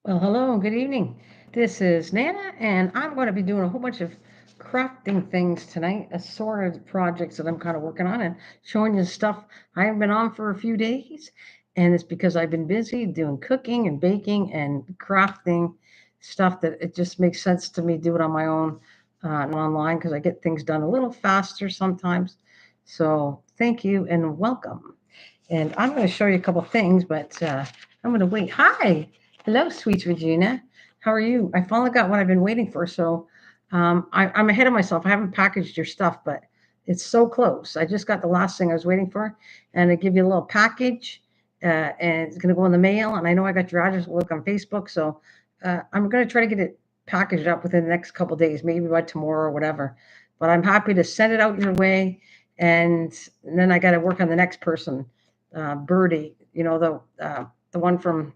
Well, hello and good evening. This is Nana, and I'm going to be doing a whole bunch of crafting things tonight, assorted projects that I'm kind of working on and showing you stuff I haven't been on for a few days. And it's because I've been busy doing cooking and baking and crafting stuff that it just makes sense to me do it on my own, and online because I get things done a little faster sometimes. So thank you and welcome. And I'm going to show you a couple things, but I'm going to wait. Hi. Hello, sweet Regina. How are you? I finally got what I've been waiting for. So I'm ahead of myself. I haven't packaged your stuff, but it's so close. I just got the last thing I was waiting for. And I give you a little package, and it's going to go in the mail. And I know I got your address. Look on Facebook. So I'm going to try to get it packaged up within the next couple days, maybe by tomorrow or whatever. But I'm happy to send it out your way. And then I got to work on the next person, Birdie. The one from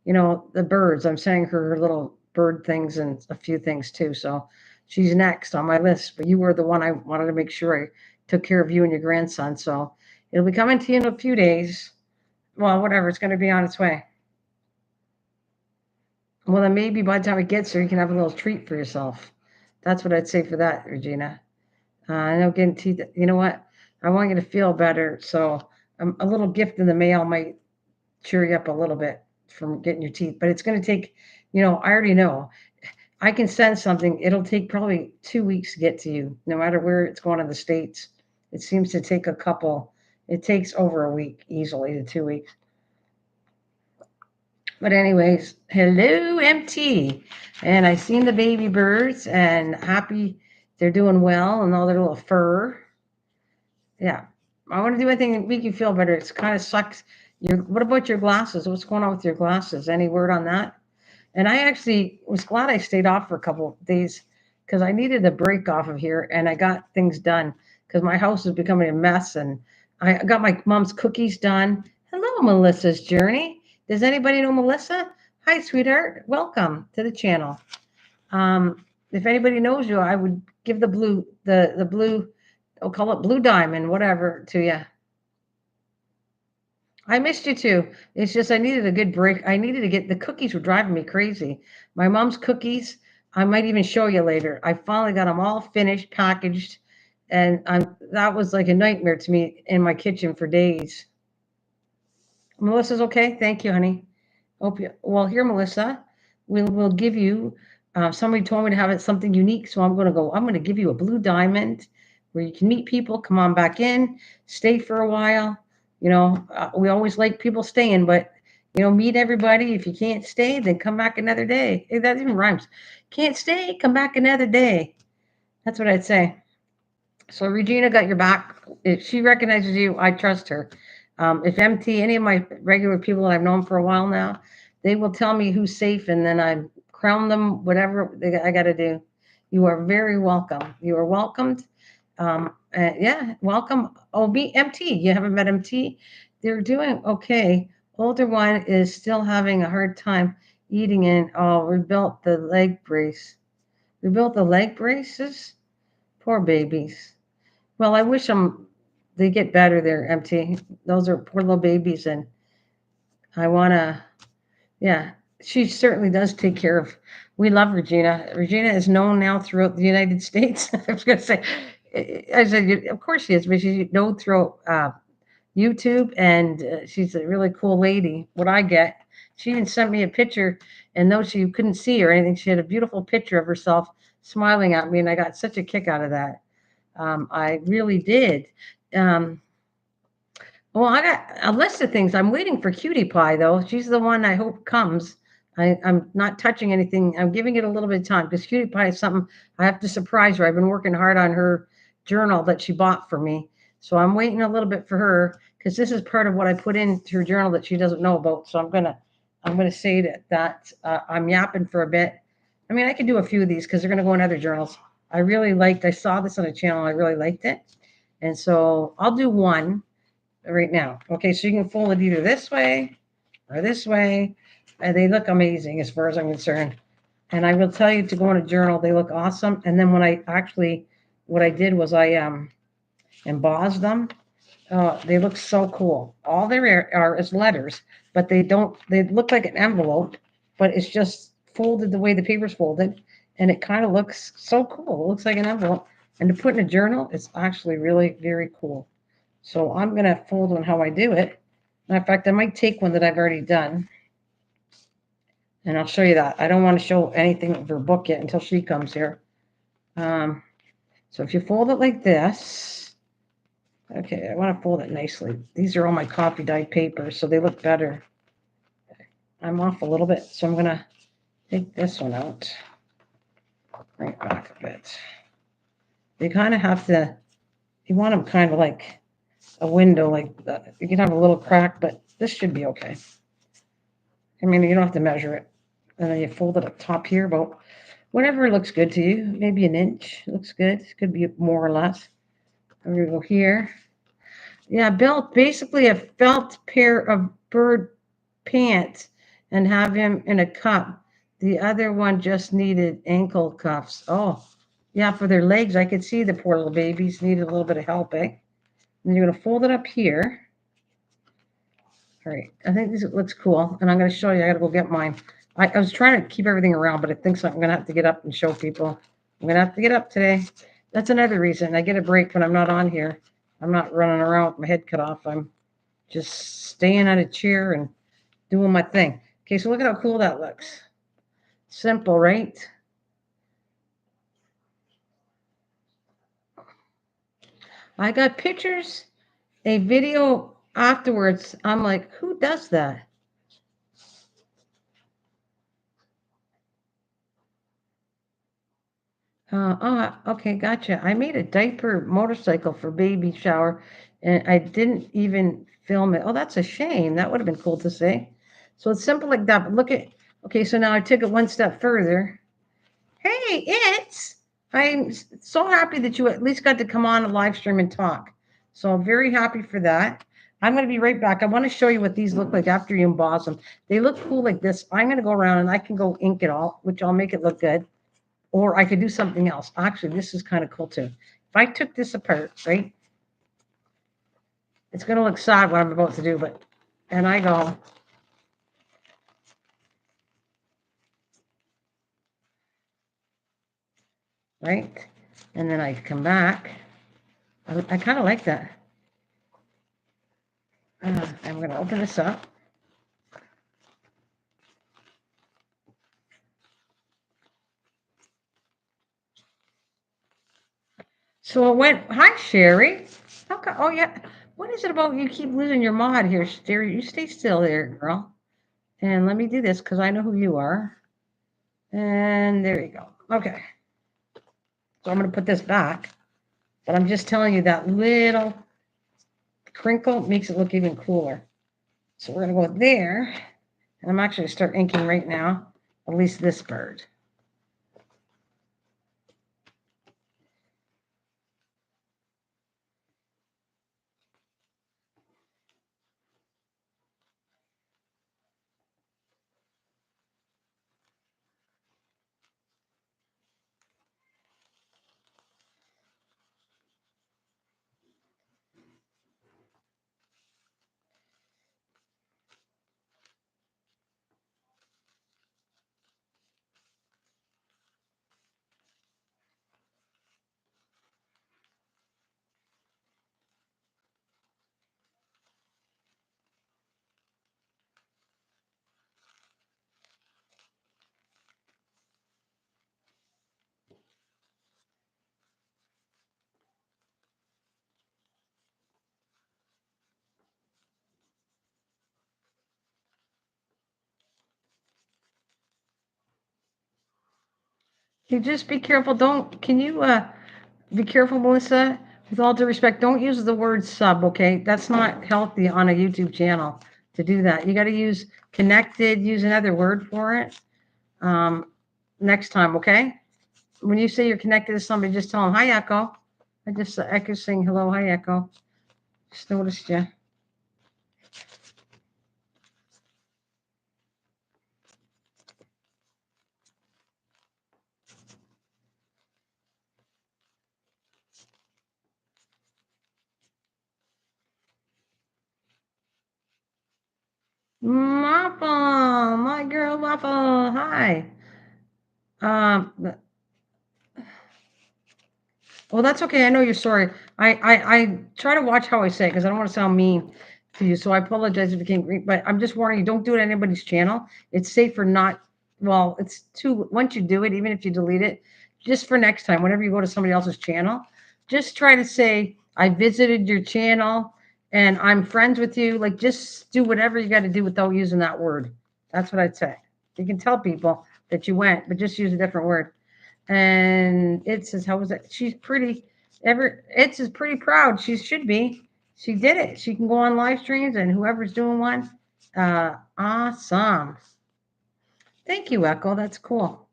the birds. I'm sending her little bird things and a few things too. So she's next on my list. But you were the one I wanted to make sure I took care of you and your grandson. So it'll be coming to you in a few days. Well, whatever. It's going to be on its way. Well, then maybe by the time it gets there, you can have a little treat for yourself. That's what I'd say for that, Regina. I know getting teeth. You know what? I want you to feel better. So a little gift in the mail might cheer you up a little bit from getting your teeth. But it's going to take, I already know. I can send something. It'll take probably 2 weeks to get to you, no matter where it's going in the States. It seems to take a couple. It takes over a week easily to 2 weeks. But anyways, hello, MT. And I seen the baby birds and happy they're doing well and all their little fur. Yeah. I want to do anything to make you feel better. It's kind of sucks. What about your glasses? What's going on with your glasses? Any word on that? And I actually was glad I stayed off for a couple of days because I needed a break off of here and I got things done because my house is becoming a mess and I got my mom's cookies done. Hello, Melissa's Journey. Does anybody know Melissa? Hi, sweetheart. Welcome to the channel. If anybody knows you, I would give the blue, I'll call it blue diamond, whatever, to you. I missed you too. It's just I needed a good break. I needed to get the cookies were driving me crazy. My mom's cookies, I might even show you later. I finally got them all finished, packaged, and that was like a nightmare to me in my kitchen for days. Melissa's okay. Thank you, honey. Hope you. Well, here, Melissa, we'll give you. Somebody told me to have it something unique, so I'm going to go. I'm going to give you a blue diamond where you can meet people. Come on back in, stay for a while. We always like people staying, but meet everybody. If you can't stay, then come back another day. Hey, that even rhymes. Can't stay, come back another day. That's what I'd say. So Regina got your back. If she recognizes you, I trust her. If MT, any of my regular people that I've known for a while now, they will tell me who's safe, and then I crown them whatever I got to do. You are very welcome. You are welcomed. Yeah, welcome. Oh, be MT. You haven't met MT. They're doing okay. Older one is still having a hard time eating in. Oh, we built the leg brace. We built the leg braces. Poor babies. Well, I wish them they get better there, MT. Those are poor little babies, and I want to, yeah, she certainly does take care of. We love Regina. Regina is known now throughout the United States. I was going to say, I said, of course she is, but she's known throughout YouTube, and she's a really cool lady. What I get, she even sent me a picture, and though she couldn't see her or anything, she had a beautiful picture of herself smiling at me, and I got such a kick out of that. I really did. Um, well, I got a list of things. I'm waiting for Cutie Pie, though. She's the one I hope comes. I'm not touching anything. I'm giving it a little bit of time because Cutie Pie is something I have to surprise her. I've been working hard on her journal that she bought for me. So I'm waiting a little bit for her because this is part of what I put into her journal that she doesn't know about. So I'm gonna say that I'm yapping for a bit. I mean, I can do a few of these because they're gonna go in other journals. I saw this on a channel. I really liked it. And so I'll do one right now. Okay, so you can fold it either this way or this way. And they look amazing as far as I'm concerned. And I will tell you to go in a journal, they look awesome. And then what I did was I embossed them. They look so cool. All there are is letters, but they don't. They look like an envelope, but it's just folded the way the paper's folded, and it kind of looks so cool. It looks like an envelope. And to put in a journal, it's actually really very cool. So I'm going to fold on how I do it. Matter of fact, I might take one that I've already done, and I'll show you that. I don't want to show anything of her book yet until she comes here. So if you fold it like this, okay, I want to fold it nicely. These are all my coffee dyed papers, so they look better. I'm off a little bit, so I'm going to take this one out. Bring it back a bit. You kind of have to, you want them kind of like a window, like you can have a little crack, but this should be okay. I mean, you don't have to measure it. And then you fold it up top here, about whatever looks good to you. Maybe an inch looks good. It could be more or less. I'm going to go here. Yeah, belt, basically a felt pair of bird pants and have him in a cup. The other one just needed ankle cuffs. Oh, yeah, for their legs. I could see the poor little babies needed a little bit of help, eh? And you're going to fold it up here. All right, I think this looks cool, and I'm going to show you. I got to go get mine. I was trying to keep everything around, but I think so. I'm going to have to get up and show people. I'm going to have to get up today. That's another reason. I get a break when I'm not on here. I'm not running around with my head cut off. I'm just staying on a chair and doing my thing. Okay, so look at how cool that looks. Simple, right? I got pictures, a video afterwards. I'm like, who does that? Okay, gotcha. I made a diaper motorcycle for baby shower, and I didn't even film it. Oh, that's a shame. That would have been cool to see. So it's simple like that. But look at, okay, so now I took it one step further. Hey, I'm so happy that you at least got to come on a live stream and talk. So I'm very happy for that. I'm going to be right back. I want to show you what these look like after you emboss them. They look cool like this. I'm going to go around and I can go ink it all, which I'll make it look good. Or I could do something else. Actually, this is kind of cool too. If I took this apart, right, it's going to look sad what I'm about to do, but, and I go, right, and then I come back. I kind of like that. I'm going to open this up. So it went, hi, Sherry. How come, oh, yeah. What is it about you keep losing your mod here, Sherry? You stay still there, girl. And let me do this because I know who you are. And there you go. Okay. So I'm going to put this back. But I'm just telling you that little crinkle makes it look even cooler. So we're going to go there. And I'm actually going to start inking right now, at least this bird. You just be careful. Don't, can you be careful, Melissa? With all due respect, don't use the word sub, okay? That's not healthy on a YouTube channel to do that. You got to use connected, use another word for it next time, okay? When you say you're connected to somebody, just tell them, hi, Echo. I could sing hello, hi, Echo. Just noticed you. Mappa, my girl Waffle. Hi. Um, well, that's okay. I know you're sorry. I try to watch how I say it because I don't want to sound mean to you. So I apologize if it came green, but I'm just warning you, don't do it on anybody's channel. It's safer not, well, it's too, once you do it, even if you delete it, just for next time, whenever you go to somebody else's channel, just try to say, I visited your channel and I'm friends with you. Like, just do whatever you got to do without using that word. That's what I'd say. You can tell people that you went, but just use a different word. And it says, how was it? She's pretty. It's is pretty proud. She should be. She did it. She can go on live streams, and whoever's doing one, awesome. Thank you, Echo. That's cool.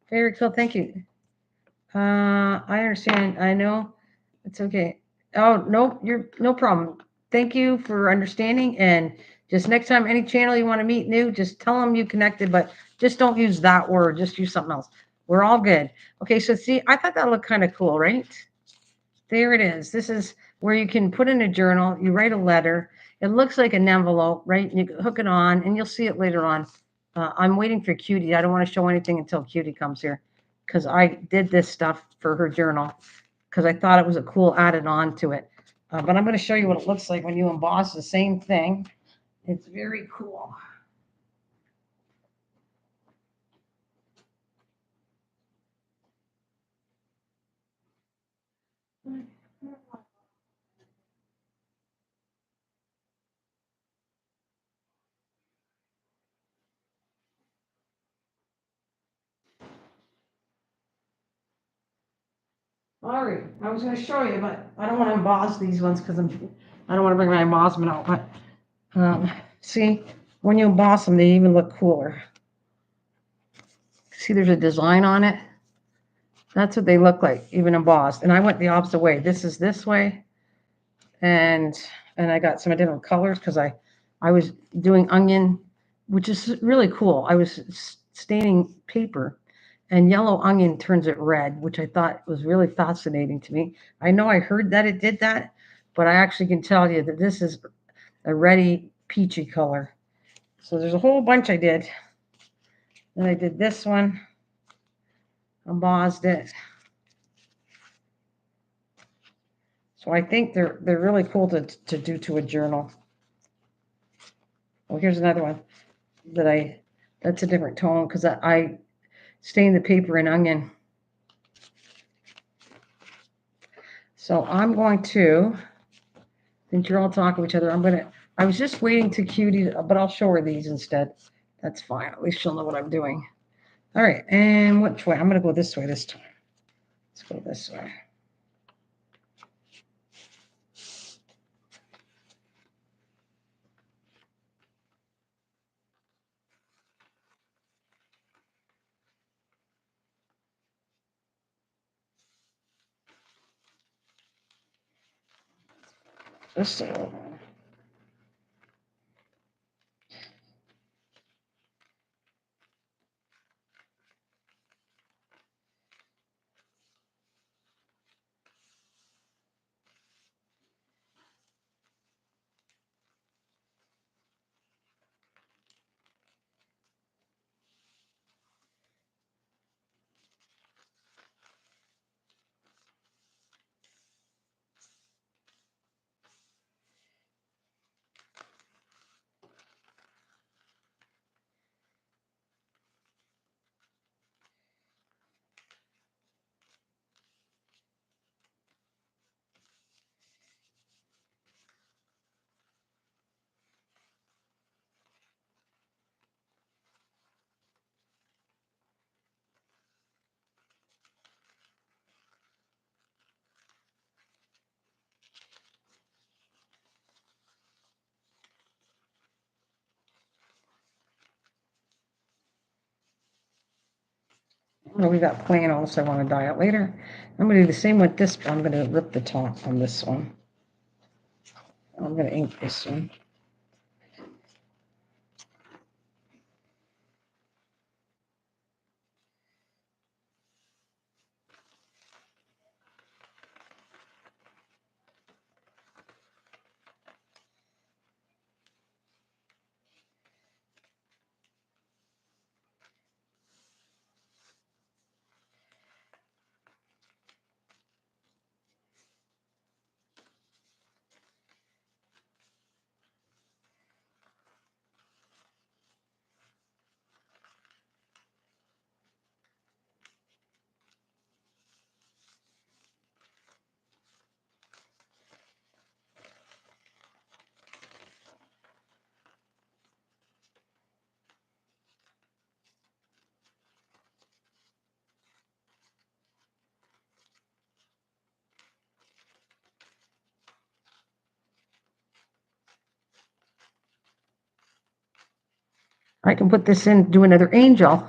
Very cool. Thank you. I understand. I know. It's okay. Oh no, you're no problem. Thank you for understanding. And just next time, any channel you want to meet new, just tell them you connected, but just don't use that word. Just use something else. We're all good. Okay, so see, I thought that looked kind of cool, right? There it is. This is where you can put in a journal. You write a letter. It looks like an envelope, right? And you hook it on, and you'll see it later on. I'm waiting for Cutie. I don't want to show anything until Cutie comes here, because I did this stuff for her journal because I thought it was a cool added on to it. But I'm going to show you what it looks like when you emboss the same thing. It's very cool. All right, I was going to show you, but I don't want to emboss these ones because I don't want to bring my embossment out. But see, when you emboss them, they even look cooler. See, there's a design on it. That's what they look like, even embossed. And I went the opposite way. This is this way, and I got some different colors because I was doing onion, which is really cool. I was staining paper, and yellow onion turns it red, which I thought was really fascinating to me. I know I heard that it did that, but I actually can tell you that this is a reddy peachy color. So there's a whole bunch I did. Then I did this one, embossed it. So I think they're really cool to do to a journal. Oh, here's another one that's a different tone because I stained the paper in onion. So I'm going to, since you're all talking to each other, I was just waiting to Cutie, but I'll show her these instead. That's fine. At least she'll know what I'm doing. All right, and which way? I'm going to go this way this time. Let's go this way. This way. Well, we got plain also. I want to dye it later. I'm going to do the same with this, but I'm going to rip the top on this one. I'm going to ink this one. I can put this in, do another angel.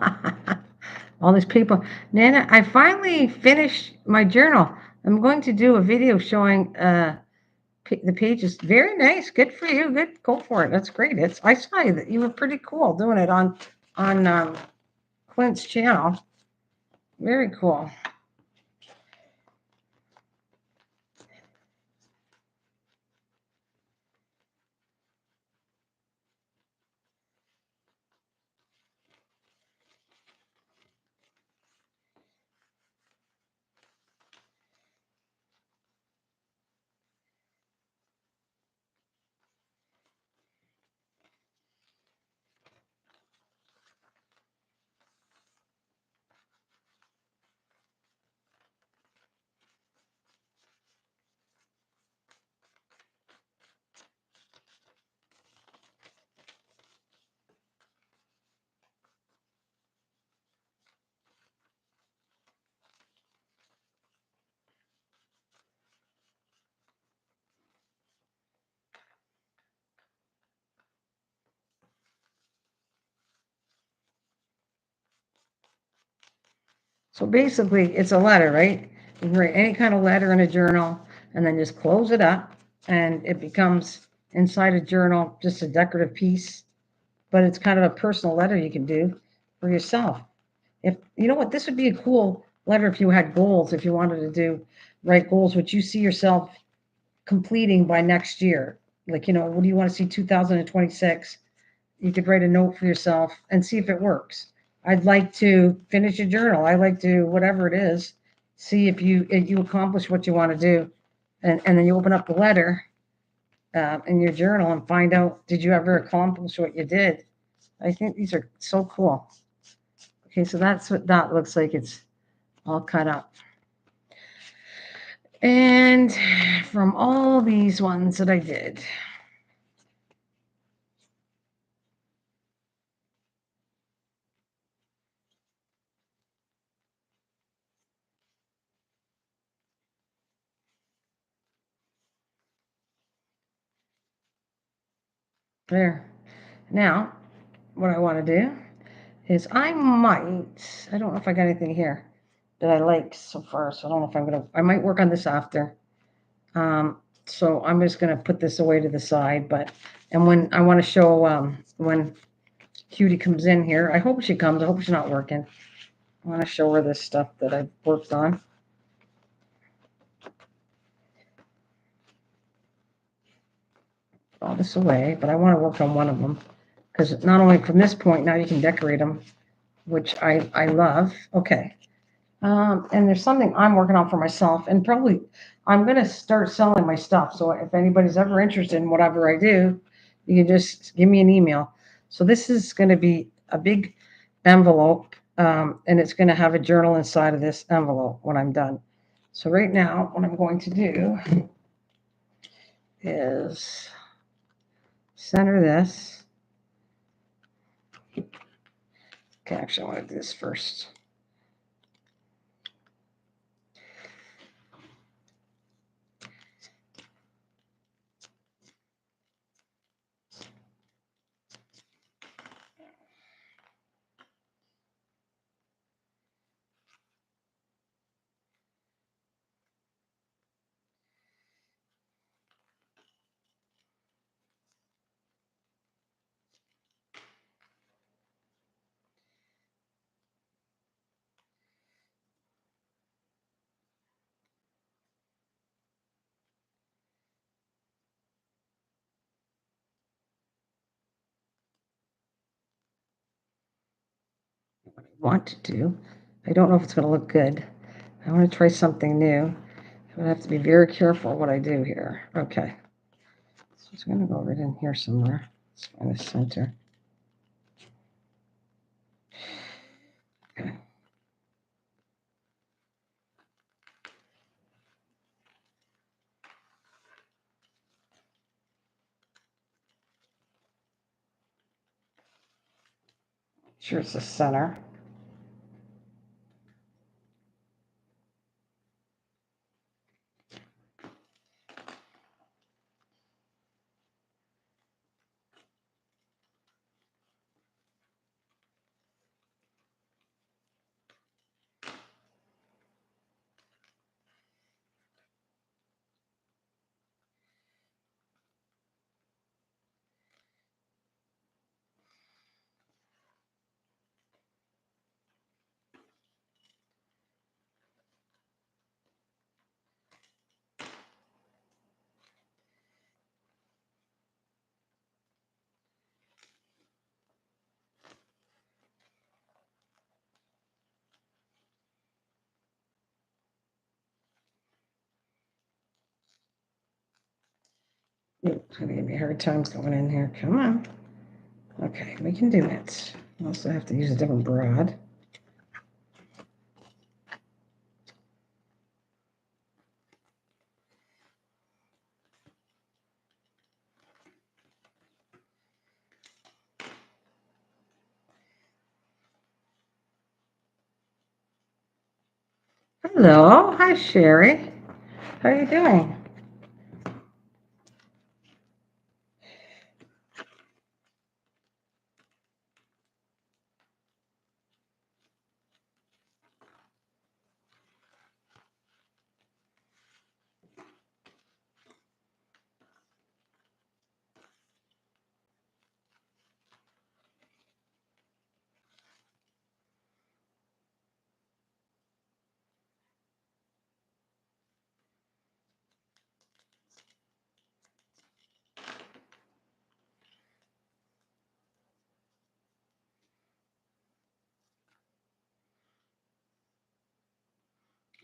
All these people. Nana, I finally finished my journal. I'm going to do a video showing the pages. Very nice. Good for you. Good. Go for it. That's great. I saw you that you were pretty cool doing it on Clint's channel. Very cool. So basically, it's a letter, right? You can write any kind of letter in a journal and then just close it up, and it becomes inside a journal just a decorative piece. But it's kind of a personal letter you can do for yourself. If you know what, this would be a cool letter if you had goals, if you wanted to write goals, which you see yourself completing by next year. Like, what do you want to see 2026? You could write a note for yourself and see if it works. I'd like to finish a journal. I like to, whatever it is, see if you accomplish what you want to do. And then you open up the letter in your journal and find out, did you ever accomplish what you did? I think these are so cool. Okay, so that's what that looks like. It's all cut up. And from all these ones that I did, there. Now, what I want to do is I don't know if I got anything here that I like so far, so I don't know if I might work on this after. So I'm just gonna put this away to the side, and when I want to show, when Cutie comes in here, I hope she comes, I hope she's not working. I want to show her this stuff that I've worked on. All this away, but I want to work on one of them, because not only from this point, now you can decorate them, which I love. Okay. And there's something I'm working on for myself, and probably I'm going to start selling my stuff. So if anybody's ever interested in whatever I do, you can just give me an email. So this is going to be a big envelope, and it's going to have a journal inside of this envelope when I'm done. So right now, what I'm going to do is center this. Okay, actually, I want to do this first. What I want to do, I don't know if it's going to look good. I want to try something new. I have to be very careful what I do here. Okay. So it's going to go right in here somewhere. Let's find the center. Okay. Sure, it's the center. It's gonna give me a hard time going in here. Come on. Okay, we can do it. I also have to use a different broad. Hello. Hi, Sherry. How are you doing?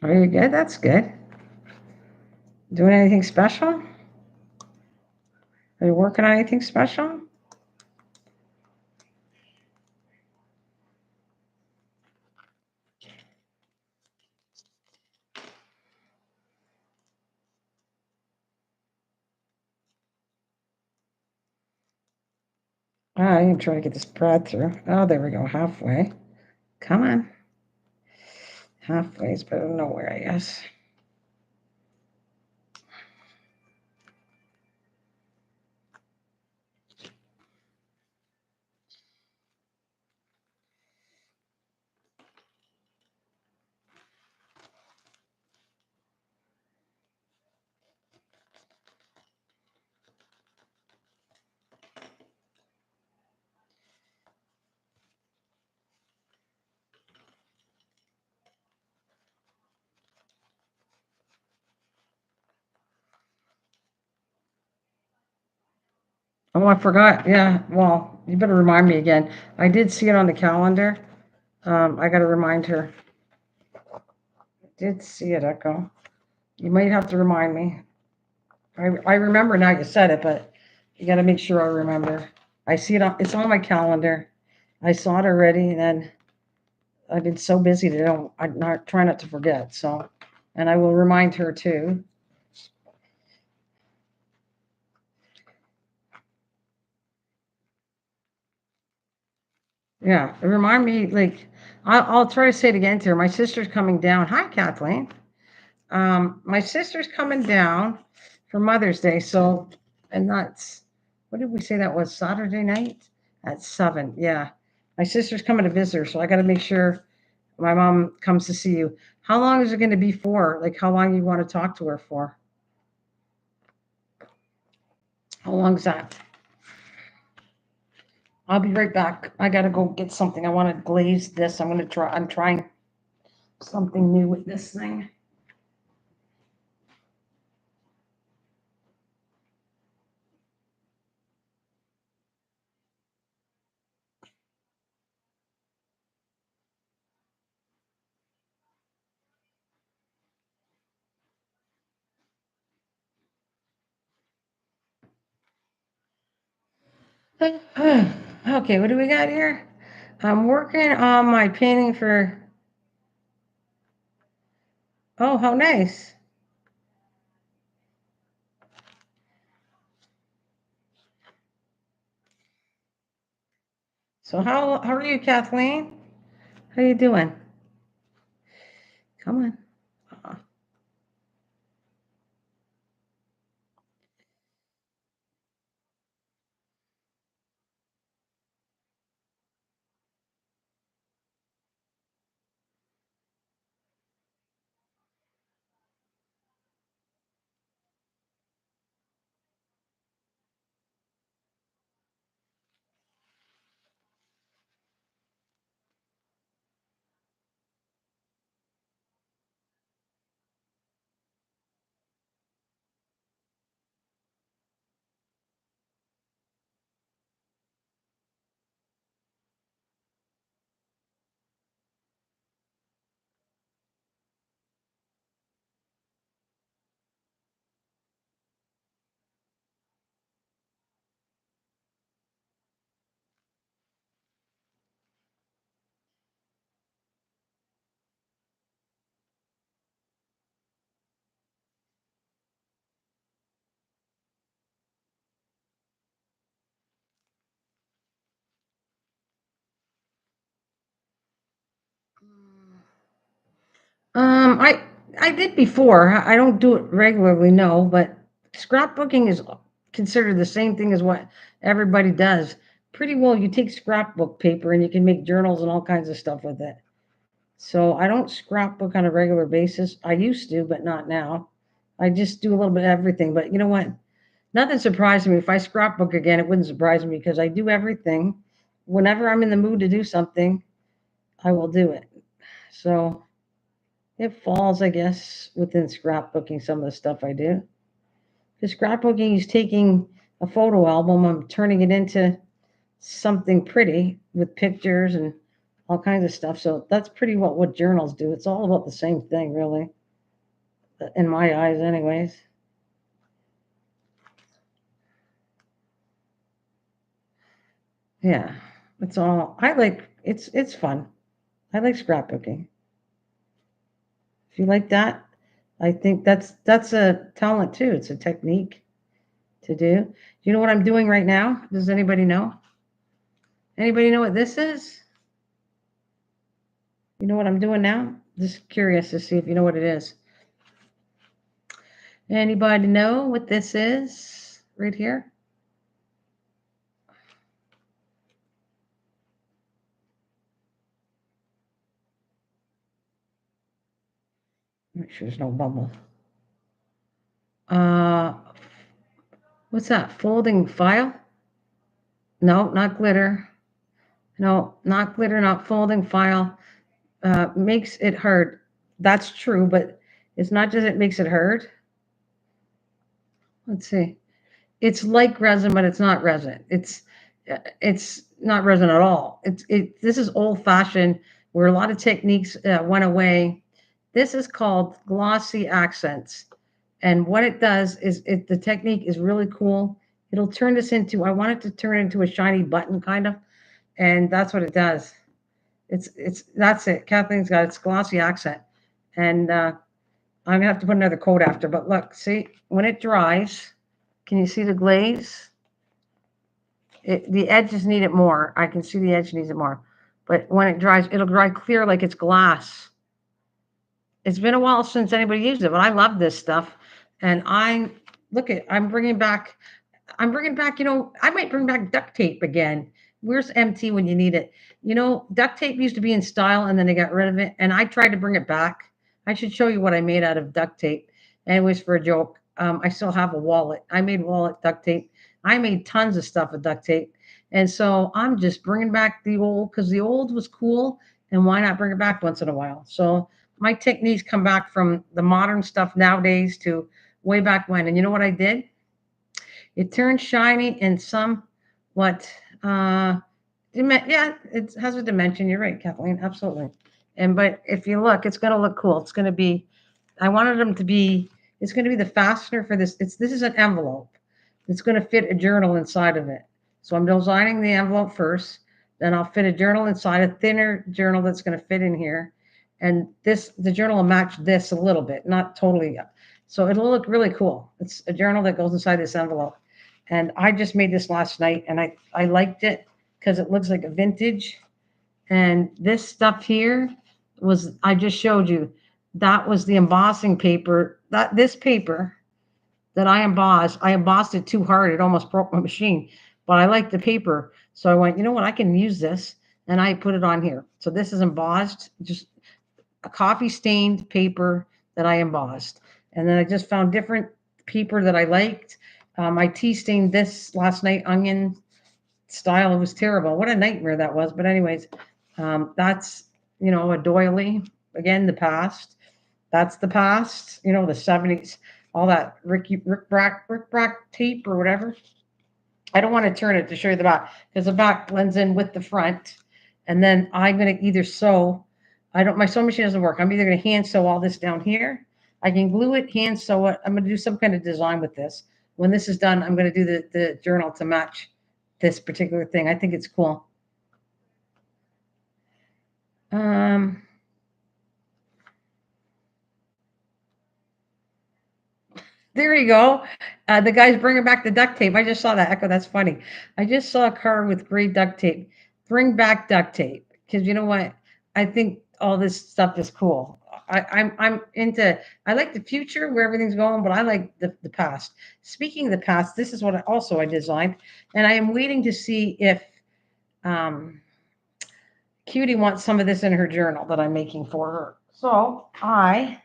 Are you good? That's good. Doing anything special? Are you working on anything special? I am trying to get this brad through. Oh, there we go. Halfway. Come on. Halfway is better than nowhere, I guess. Oh, I forgot. Yeah. Well, you better remind me again. I did see it on the calendar. I got to remind her. I did see it, Echo. You might have to remind me. I remember now you said it, but you got to make sure I remember. I see it on, it's on my calendar. I saw it already, and then I've been so busy that I'm not trying not to forget. So, and I will remind her too. Yeah, remind me. Like, I'll try to say it again to her. My sister's coming down. Hi, Kathleen. My sister's coming down for Mother's Day. So, and that's what did we say that was Saturday night at 7? Yeah, my sister's coming to visit her, so I got to make sure my mom comes to see you. How long is it going to be for? Like, how long you want to talk to her for? How long is that? I'll be right back. I gotta go get something. I want to glaze this. I'm trying something new with this thing. Okay, what do we got here? I'm working on my painting for. Oh, how nice. So how are you, Kathleen? How you doing? Come on. Uh, I did before. I don't do it regularly, no, but scrapbooking is considered the same thing as what everybody does. Pretty well, you take scrapbook paper and you can make journals and all kinds of stuff with it. So I don't scrapbook on a regular basis. I used to, but not now. I just do a little bit of everything. But you know what? Nothing surprised me. If I scrapbook again, it wouldn't surprise me because I do everything. Whenever I'm in the mood to do something, I will do it. So it falls, I guess, within scrapbooking, some of the stuff I do. Because scrapbooking is taking a photo album, I'm turning it into something pretty with pictures and all kinds of stuff. So that's pretty what journals do. It's all about the same thing, really, in my eyes, anyways. Yeah, it's all I like. It's fun. I like scrapbooking. If you like that, I think that's a talent too. It's a technique to do. Do you know what I'm doing right now? Does anybody know? Anybody know what this is? You know what I'm doing now? Just curious to see if you know what it is. Anybody know what this is right here? Make sure there's no bubble. Uh, what's that? Folding file? No, not glitter. No, not glitter, not folding file. Makes it hard. That's true, but it's not just it makes it hard. Let's see. It's like resin, but it's not resin. It's not resin at all. This is old fashioned, where a lot of techniques went away. This is called glossy accents, and what it does is the technique is really cool. It'll turn this into, I want it to turn into a shiny button kind of, and that's what it does. It's that's it. Kathleen's got its glossy accent, and I'm gonna have to put another coat after. But look, see when it dries, can you see the glaze? The edges need it more. I can see the edge needs it more. But when it dries, it'll dry clear like it's glass. It's been a while since anybody used it, but I love this stuff. And I'm bringing back, I might bring back duct tape again. Where's MT when you need it? Duct tape used to be in style and then they got rid of it. And I tried to bring it back. I should show you what I made out of duct tape. And it was for a joke. I still have a wallet. I made wallet duct tape. I made tons of stuff with duct tape. And so I'm just bringing back the old because the old was cool. And why not bring it back once in a while? So my techniques come back from the modern stuff nowadays to way back when. And you know what I did? It turns shiny and somewhat, yeah, it has a dimension. You're right, Kathleen, absolutely. But if you look, it's going to look cool. It's going to be, I wanted them to be, it's going to be the fastener for this. This is an envelope. It's going to fit a journal inside of it. So I'm designing the envelope first, then I'll fit a journal inside, a thinner journal that's going to fit in here. And the journal will match this a little bit, not totally. So it'll look really cool. It's a journal that goes inside this envelope. And I just made this last night and I liked it because it looks like a vintage. And this stuff here I just showed you, that was the embossing paper. This paper that I embossed it too hard. It almost broke my machine, but I like the paper. So I went, you know what? I can use this. And I put it on here. So this is embossed, just a coffee stained paper that I embossed. And then I just found different paper that I liked. I tea stained this last night, onion style. It was terrible. What a nightmare that was. But anyways, that's a doily. Again, the past. That's the past. The 70s. All that Rick Brack tape or whatever. I don't want to turn it to show you the back because the back blends in with the front. And then I'm going to either sew. I don't. My sewing machine doesn't work. I'm either going to hand sew all this down here. I can glue it, hand sew it. I'm going to do some kind of design with this. When this is done, I'm going to do the journal to match this particular thing. I think it's cool. Um, there you go. The guy's bringing back the duct tape. I just saw that. Echo, that's funny. I just saw a car with gray duct tape. Bring back duct tape because you know what? I think all this stuff is cool. I'm into, I like the future where everything's going, but I like the past. Speaking of the past, this is what I designed, and I am waiting to see if um, Cutie wants some of this in her journal that I'm making for her. So I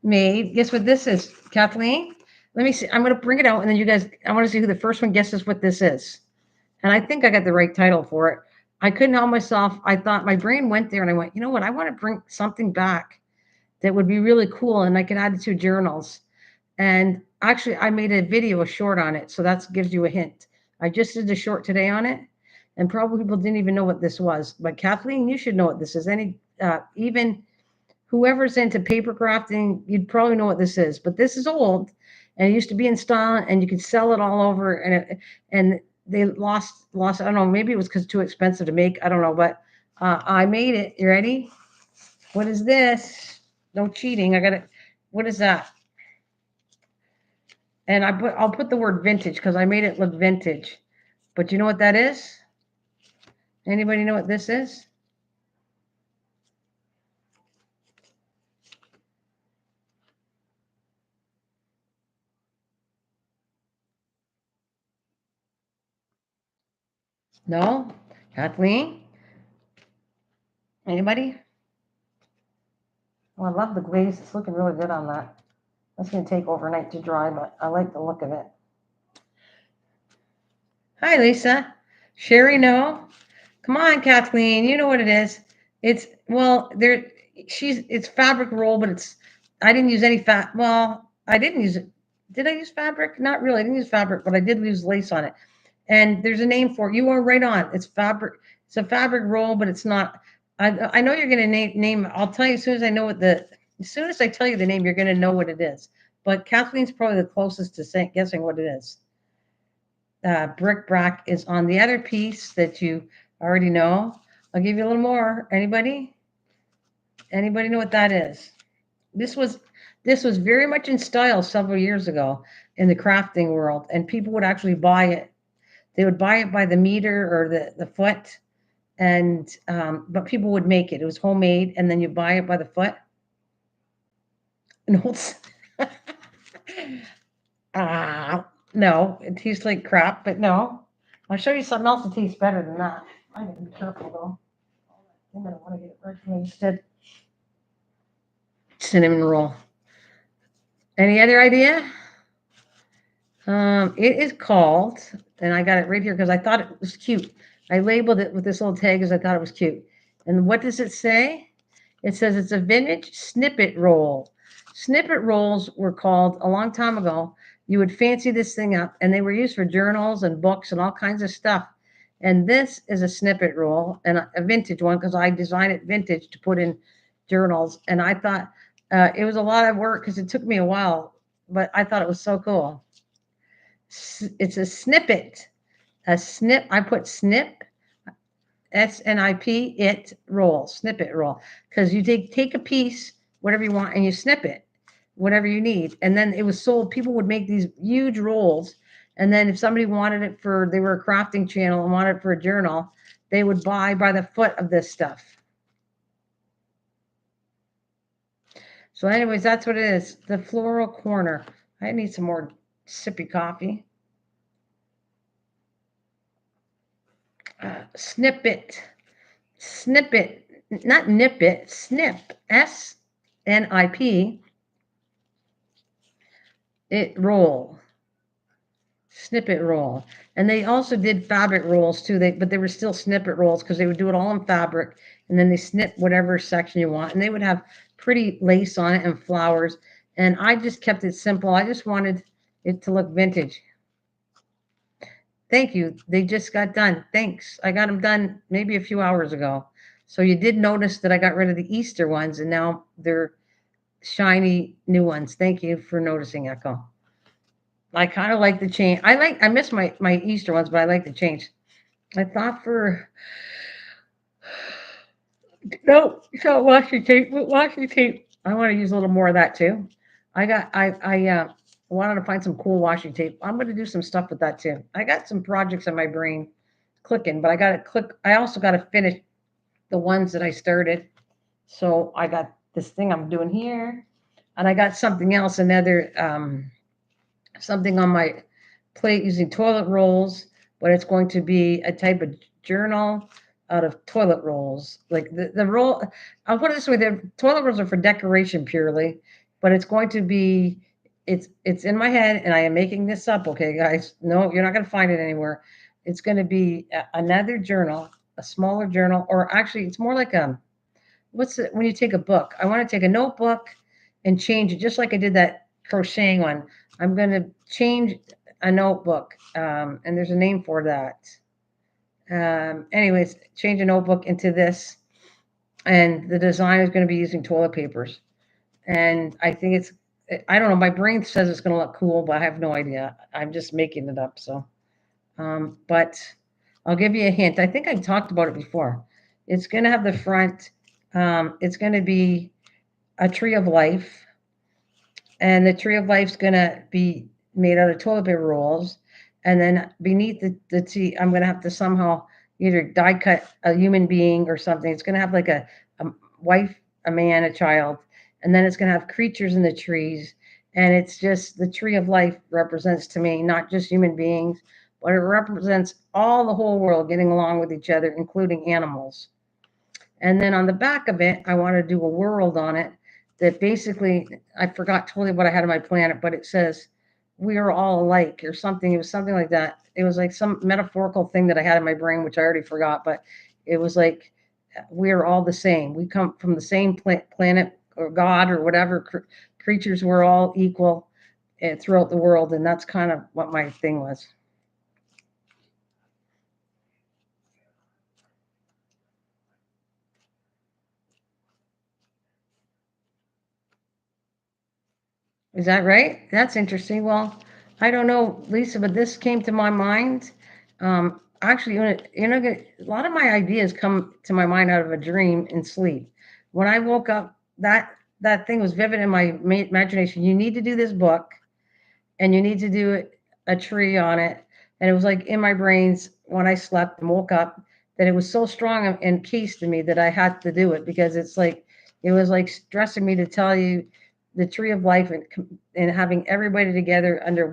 made, guess what this is, Kathleen? Let me see. I'm going to bring it out, and then you guys, I want to see who the first one guesses what this is. And I think I got the right title for it. I couldn't help myself. I thought my brain went there, and I went, you know what? I want to bring something back that would be really cool, and I can add it to journals. And actually, I made a video, a short on it, so that gives you a hint. I just did a short today on it, and probably people didn't even know what this was. But Kathleen, you should know what this is. Even whoever's into paper crafting, you'd probably know what this is. But this is old, and it used to be in style, and you could sell it all over. And they lost. I don't know. Maybe it was because too expensive to make. I don't know. But I made it. You ready? What is this? No cheating. I got it. What is that? And I'll put the word vintage because I made it look vintage. But you know what that is? Anybody know what this is? No? Kathleen? Anybody? Oh, I love the glaze. It's looking really good on that. That's going to take overnight to dry, but I like the look of it. Hi, Lisa. Sherry, no. Come on, Kathleen. You know what it is. It's, well, it's fabric roll, but I didn't use any well, I didn't use it. Did I use fabric? Not really. I didn't use fabric, but I did use lace on it. And there's a name for it. You are right on. It's fabric. It's a fabric roll, but it's not. I know you're going to name. I'll tell you as soon as I know as soon as I tell you the name, you're going to know what it is. But Kathleen's probably the closest to guessing what it is. Bric-a-brac is on the other piece that you already know. I'll give you a little more. Anybody know what that is? This was very much in style several years ago in the crafting world, and people would actually buy it. They would buy it by the meter or the foot, and but people would make it. It was homemade, and then you buy it by the foot. No, no, it tastes like crap, but no. I'll show you something else that tastes better than that. I gotta be careful though. I'm gonna want to get it right from instead. Cinnamon roll. Any other idea? It is called, and I got it right here because I thought it was cute. I labeled it with this little tag because I thought it was cute. And what does it say? It says it's a vintage snippet roll. Snippet rolls were called a long time ago. You would fancy this thing up, and they were used for journals and books and all kinds of stuff. And this is a snippet roll and a vintage one because I designed it vintage to put in journals. And I thought it was a lot of work because it took me a while, but I thought it was so cool. It's a snippet, a snip. I put snip, SNIP, it roll, snippet roll, because you take a piece, whatever you want, and you snip it, whatever you need. And then it was sold. People would make these huge rolls. And then if somebody wanted it they were a crafting channel and wanted it for a journal, they would buy by the foot of this stuff. So anyways, that's what it is. The floral corner. I need some more sippy coffee. Snippet, not nip it, snip, SNIP, it roll, snippet roll. And they also did fabric rolls too, but they were still snippet rolls because they would do it all in fabric and then they snip whatever section you want. And they would have pretty lace on it and flowers. And I just kept it simple. I just wanted it to look vintage. Thank you. They just got done. Thanks. I got them done maybe a few hours ago. So you did notice that I got rid of the Easter ones and now they're shiny new ones. Thank you for noticing, Echo. I kind of like the change. I miss my Easter ones, but I like the change. I thought for no, so washi tape. I want to use a little more of that too. I wanted to find some cool washi tape. I'm going to do some stuff with that too. I got some projects in my brain clicking, but I got to click. I also got to finish the ones that I started. So I got this thing I'm doing here, and I got something else, another something on my plate using toilet rolls, but it's going to be a type of journal out of toilet rolls. Like the roll, I'll put it this way: the toilet rolls are for decoration purely, but it's going to be. It's in my head, and I am making this up. Okay, guys, no, you're not going to find it anywhere. It's going to be another journal, a smaller journal, or actually, it's more like a what's it when you take a book? I want to take a notebook and change it, just like I did that crocheting one. I'm going to change a notebook, and there's a name for that. Anyways, change a notebook into this, and the design is going to be using toilet papers. And I think it's, I don't know, my brain says it's going to look cool, but I have no idea. I'm just making it up. So, but I'll give you a hint. I think I talked about it before. It's going to have the front, it's going to be a tree of life, and the tree of life's gonna be made out of toilet paper rolls, and then beneath the tea, I'm gonna have to somehow either die cut a human being or something. It's gonna have like a wife, a man, a child, and then it's gonna have creatures in the trees, and it's just the tree of life represents to me not just human beings, but it represents all the whole world getting along with each other, including animals. And then on the back of it, I want to do a world on it that basically, I forgot totally what I had on my planet, but it says, we are all alike or something. It was something like that. It was like some metaphorical thing that I had in my brain, which I already forgot, but it was like, we are all the same. We come from the same planet or God or whatever creatures. We're all equal throughout the world. And that's kind of what my thing was. Is that right? That's interesting. Well, I don't know, Lisa, but this came to my mind. Actually, a lot of my ideas come to my mind out of a dream in sleep. When I woke up, that thing was vivid in my imagination. You need to do this book, and you need to do a tree on it. And it was like in my brains when I slept and woke up that it was so strong and encased in me that I had to do it because it's like it was like stressing me to tell you the tree of life and having everybody together under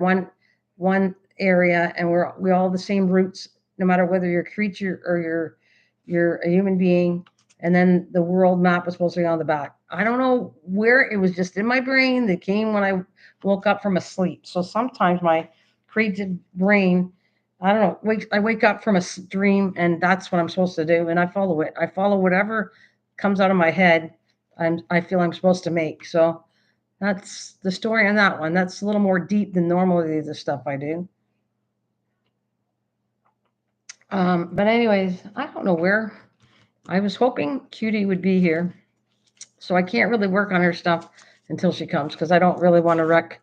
one area, and we all the same roots, no matter whether you're a creature or you're a human being. And then the world map was supposed to be on the back. I don't know where it was, just in my brain that came when I woke up from a sleep. So sometimes my creative brain, I don't know, I wake up from a dream, and that's what I'm supposed to do, and I follow it. I follow whatever comes out of my head. I feel I'm supposed to make. So that's the story on that one. That's a little more deep than normally the stuff I do. But anyways, I don't know where. I was hoping Cutie would be here, so I can't really work on her stuff until she comes because I don't really want to wreck.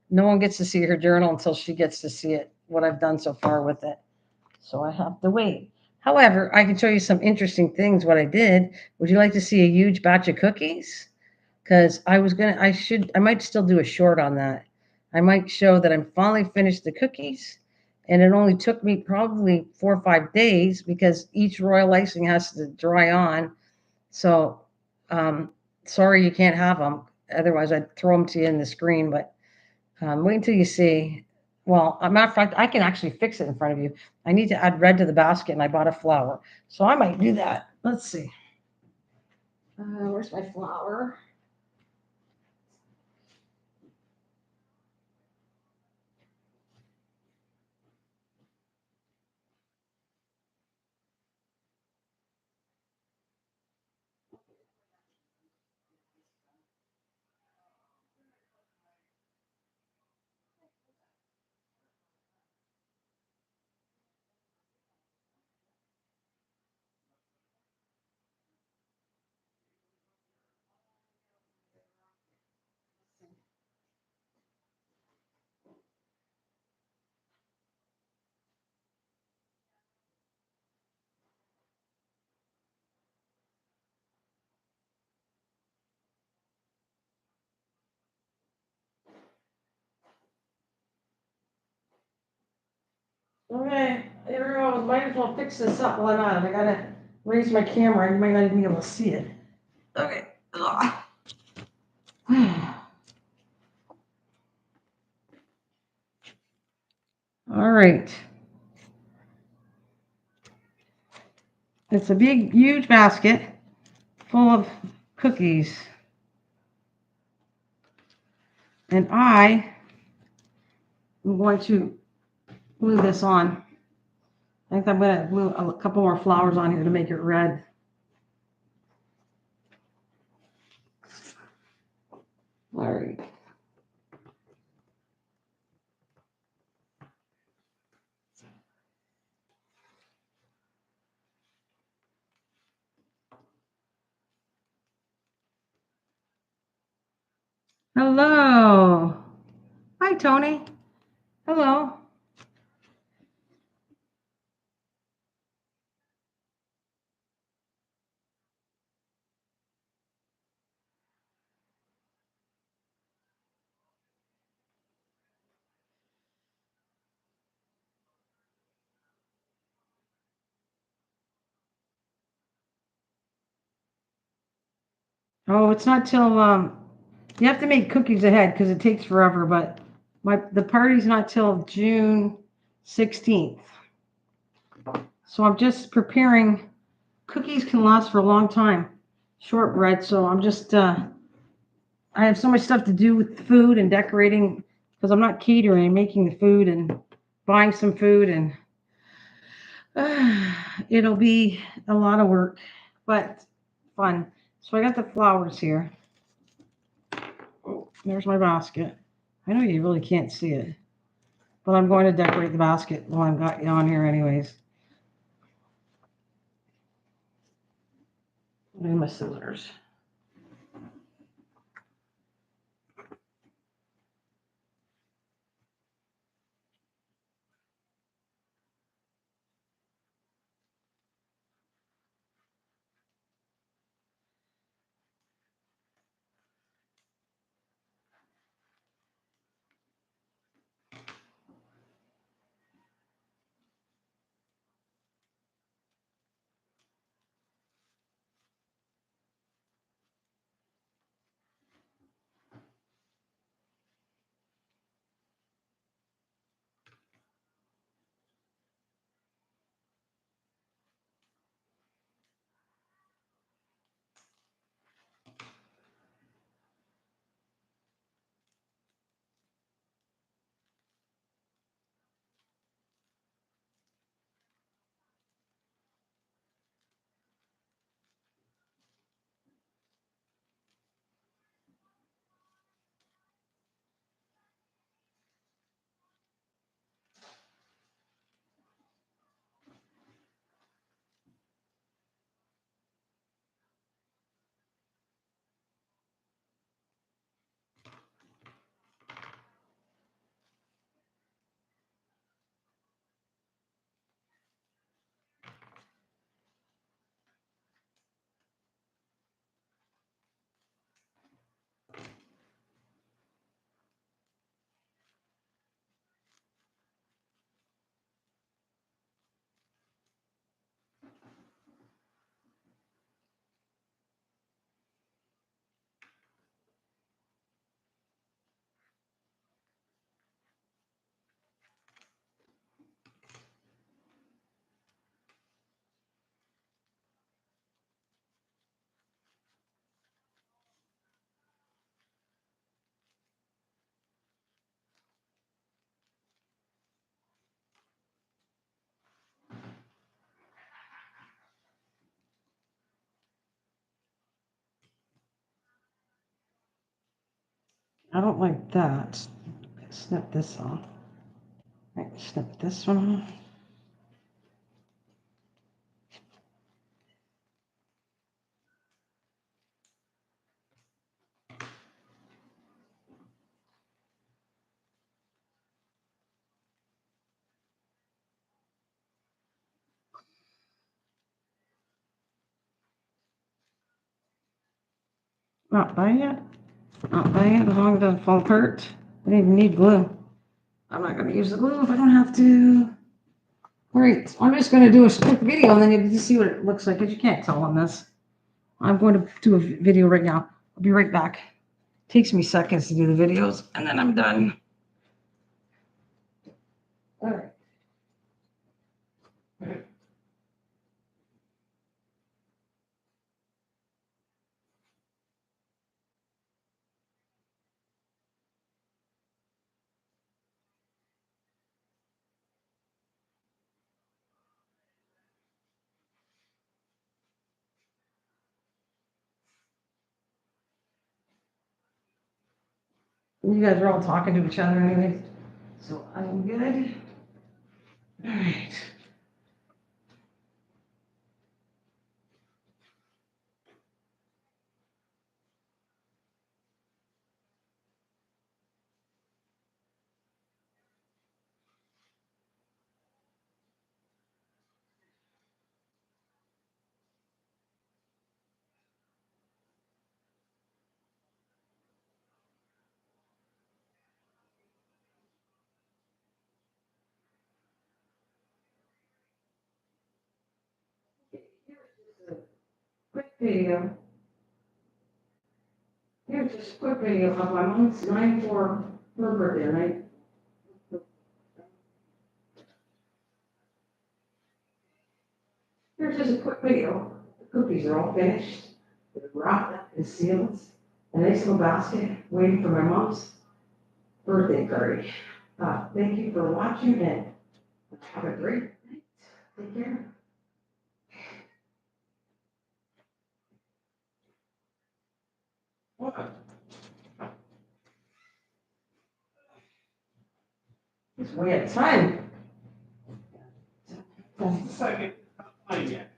No one gets to see her journal until she gets to see it, what I've done so far with it. So I have to wait. However, I can show you some interesting things what I did. Would you like to see a huge batch of cookies? Because I might still do a short on that. I might show that I'm finally finished the cookies, and it only took me probably 4 or 5 days because each royal icing has to dry on. So, um, sorry you can't have them. Otherwise, I'd throw them to you in the screen, but wait until you see. Well, a matter of fact, I can actually fix it in front of you. I need to add red to the basket, and I bought a flower, so I might do that. Let's see. Where's my flower? Okay, here we go. Might as well fix this up while I'm at it. I gotta raise my camera. You might not even be able to see it. Okay. Ugh. All right. It's a big, huge basket full of cookies. And I am going to glue this on. I think I'm going to glue a couple more flowers on here to make it red. All right. Hello. Hi, Tony. Hello. Oh, it's not till you have to make cookies ahead because it takes forever, but the party's not till June 16th. So I'm just preparing. Cookies can last for a long time. Shortbread, so I'm just I have so much stuff to do with food and decorating because I'm not catering, I'm making the food and buying some food, and it'll be a lot of work, but fun. So I got the flowers here. Oh, there's my basket. I know you really can't see it, but I'm going to decorate the basket while I've got you on here anyways. Look at my scissors. I don't like that. Snip this off. Right, snip this one off. Not buying it. Not buying it as long as it doesn't fall apart. I don't even need glue. I'm not going to use the glue if I don't have to. All right, I'm just going to do a quick video and then you can see what it looks like because you can't tell on this. I'm going to do a video right now. I'll be right back. It takes me seconds to do the videos and then I'm done. All right. You guys are all talking to each other anyways, so I'm good. All right. Quick video. Here's just a quick video of my mom's 9/4 her birthday, right? Here's just a quick video. The cookies are all finished. They're wrapped up in sealed. A nice little basket waiting for my mom's birthday party. Thank you for watching and have a great night. Take care. It's way at time. Second, not yet.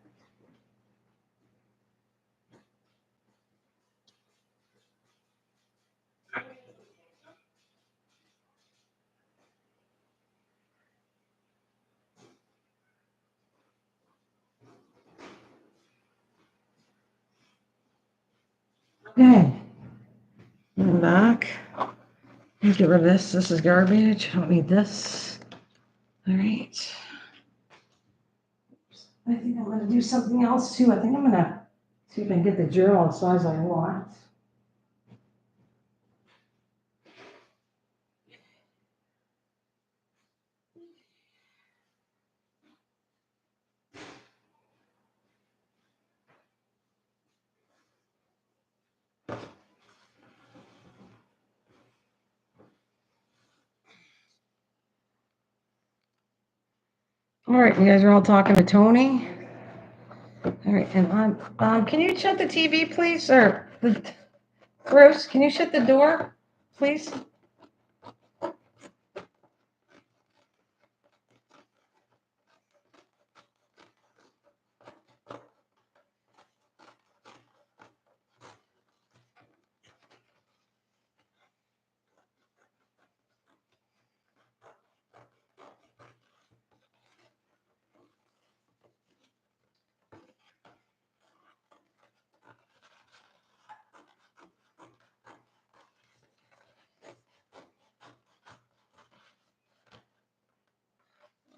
Okay. I'm back. Let's get rid of this. This is garbage. I don't need this. All right. I think I'm gonna do something else too. I think I'm gonna see if I can get the journal the size I want. All right, you guys are all talking to Tony. All right, and can you shut the TV, please? Or Bruce, can you shut the door, please?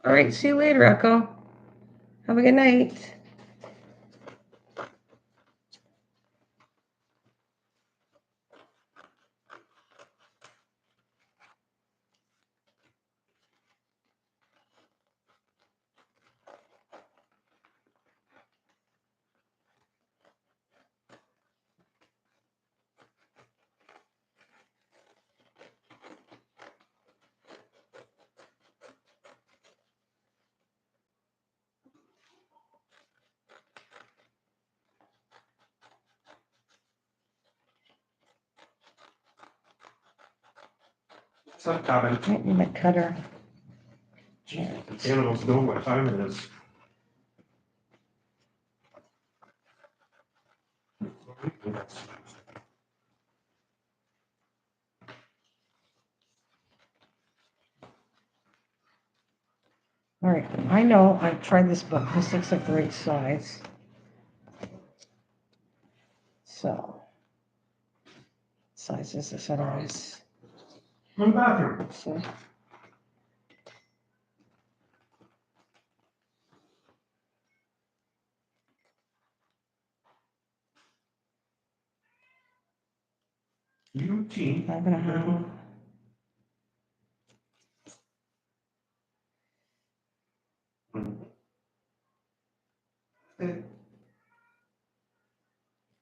All right, see you later, Echo. Have a good night. It's not coming. I need my cutter. Animals know what time it is. All right, I know I've tried this book. This looks like the right size. So, size is this anyways? One bathroom. So, Eugene. 5.5.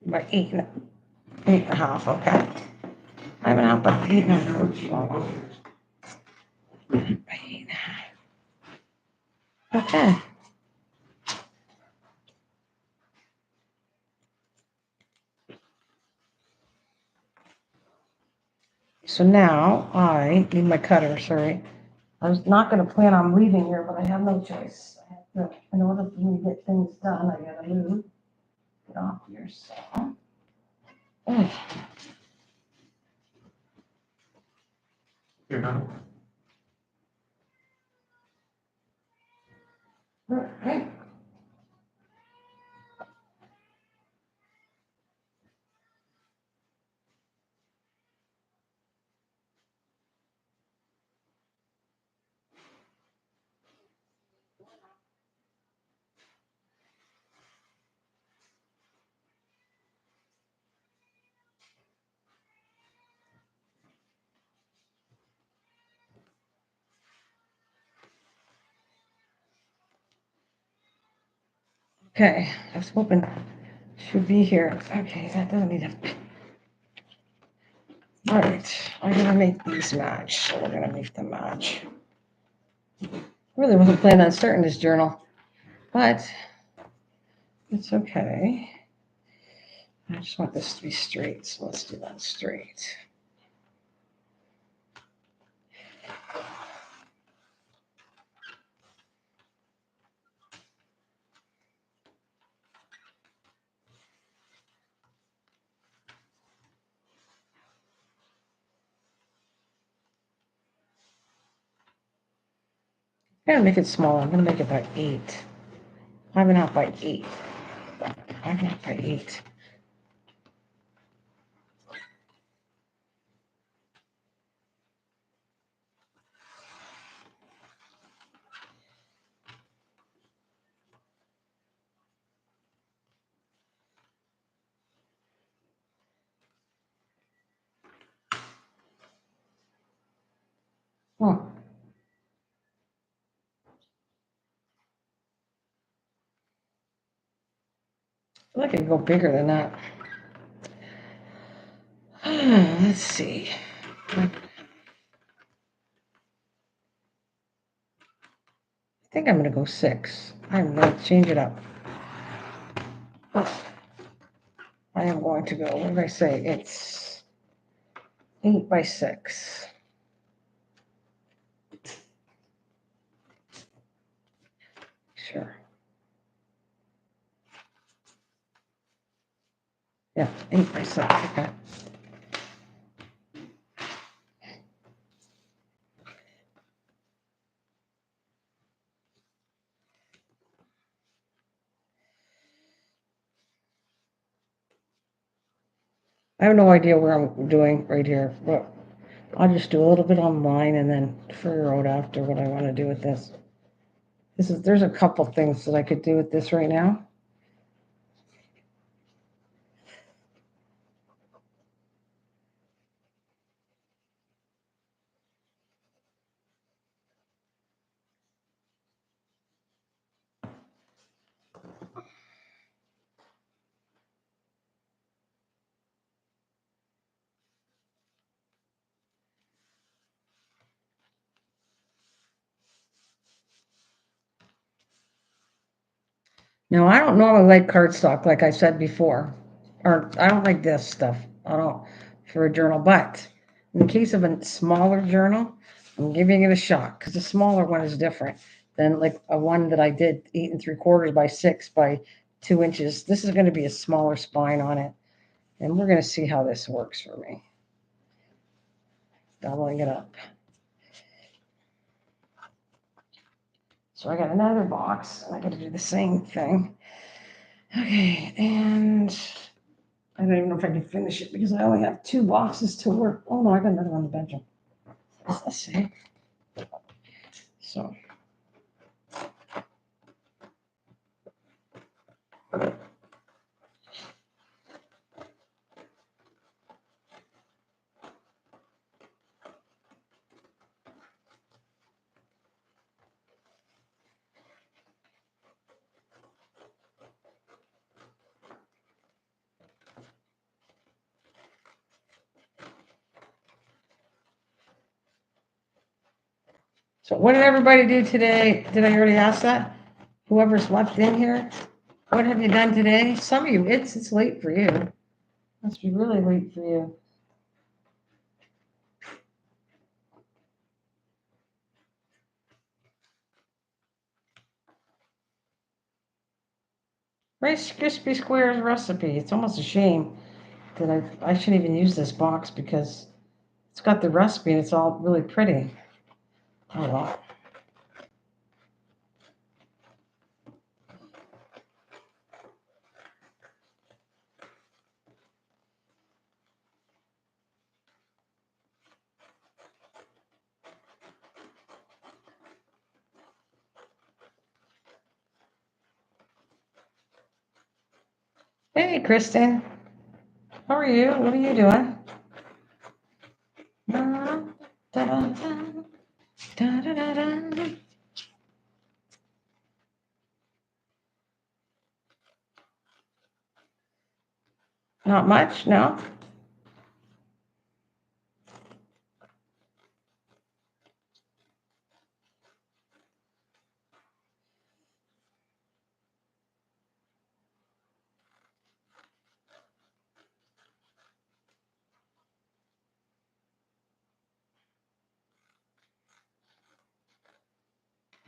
by 8.5, okay. 5.5 by 8.5. By 8.5. Okay. So now I need my cutter, sorry. I was not going to plan on leaving here, but I have no choice. I have to, in order for me to get things done, I got to move. Get off here, so. Oh, You're not. all right. Okay, I was hoping should be here. Okay, that doesn't need to. All right, I'm gonna make these match. So we're gonna make them match. Really wasn't planning on starting this journal, but it's okay. I just want this to be straight, so let's do that straight. I'm gonna make it smaller. I'm gonna make it by 8. 5.5 by 8. 5.5 by 8. Oh, I feel like I could go bigger than that. Let's see. I think I'm gonna go 6. I'm gonna change it up. I am going to go, what did I say? It's 8 by 6. Sure. Yeah, 8 by 6. Okay. I have no idea where I'm doing right here, but I'll just do a little bit online and then figure out after what I want to do with this. There's a couple things that I could do with this right now. Now, I don't normally like cardstock, like I said before, or I don't like this stuff. I don't for a journal, but in the case of a smaller journal, I'm giving it a shot because the smaller one is different than like a one that I did 8 3/4 by 6 by 2 inches. This is going to be a smaller spine on it, and we're going to see how this works for me. Doubling it up. So I got another box, and I got to do the same thing. Okay, and I don't even know if I can finish it because I only have 2 boxes to work. Oh no, I got another one in the bedroom. Let's see. So. So what did everybody do today? Did I already ask that? Whoever's left in here, what have you done today? Some of you, it's late for you. Must be really late for you. Rice Krispie Squares recipe. It's almost a shame that I shouldn't even use this box because it's got the recipe and it's all really pretty. Oh well. Hey, Kristen. How are you? What are you doing? Not much, no?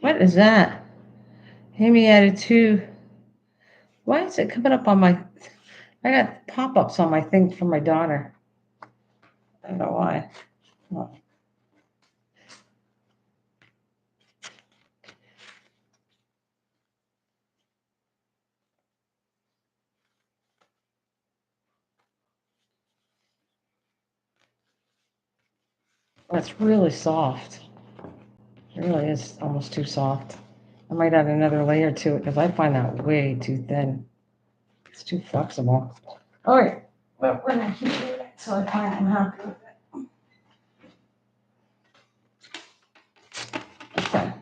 What is that? Amy added 2. Why is it coming up on my... I got pop-ups on my thing from my daughter. I don't know why. Oh. That's really soft. It really is almost too soft. I might add another layer to it because I find that way too thin. It's too flexible. All right, well, we're gonna keep doing it so I find I'm happy with it. Okay.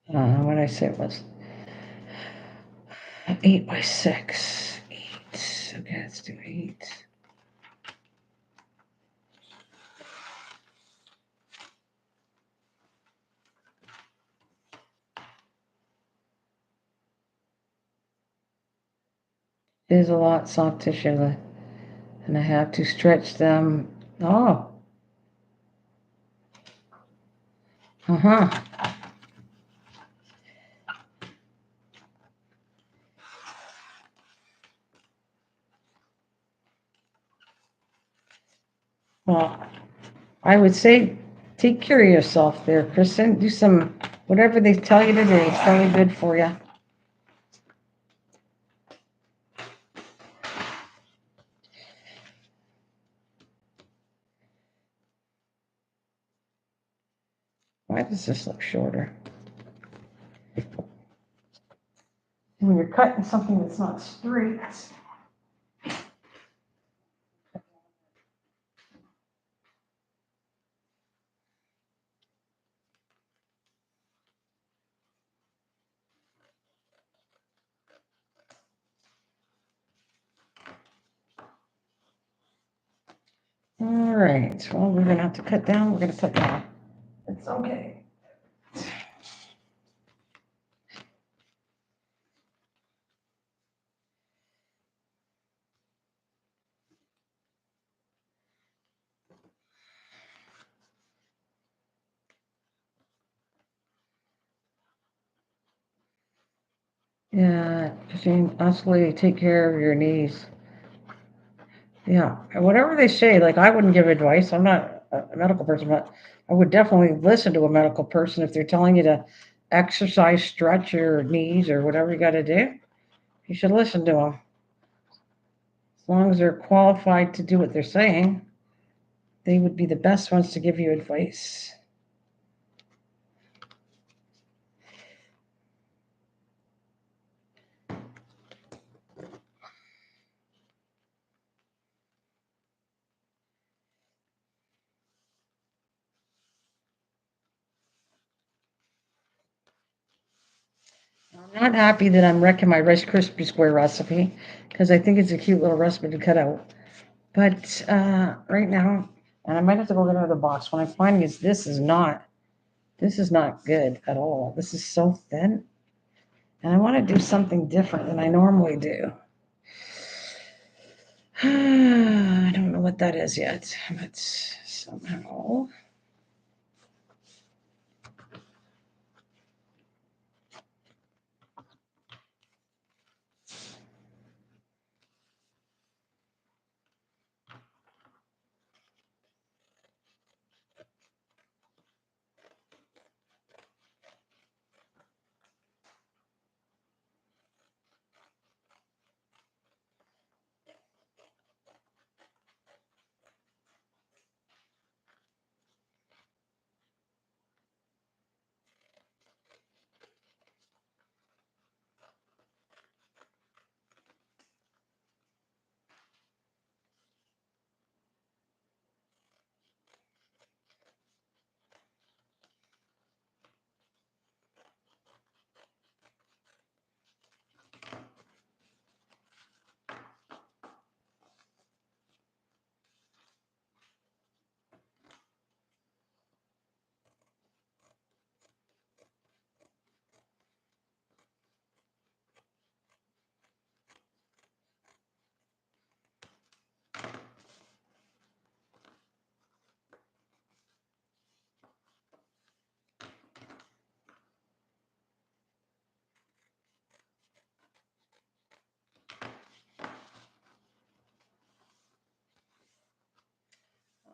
What I say it was 8 by 6. 8. Okay, let's do 8. There's a lot soft tissue, and I have to stretch them. Oh. Uh-huh. Well, I would say take care of yourself there, Kristen. Do some, whatever they tell you to do. It's probably good for you. Why does this look shorter? When you're cutting something that's not straight. All right, well, we're gonna have to cut down. We're gonna cut down. It's okay. Yeah, Jane, honestly, take care of your knees. Yeah, whatever they say, like I wouldn't give advice. I'm not a medical person, but I would definitely listen to a medical person if they're telling you to exercise, stretch your knees or whatever you got to do. You should listen to them. As long as they're qualified to do what they're saying, they would be the best ones to give you advice. I'm not happy that I'm wrecking my Rice Krispie Square recipe because I think it's a cute little recipe to cut out. But right now, and I might have to go get another box. What I'm finding is this is not good at all. This is so thin. And I want to do something different than I normally do. I don't know what that is yet, but somehow.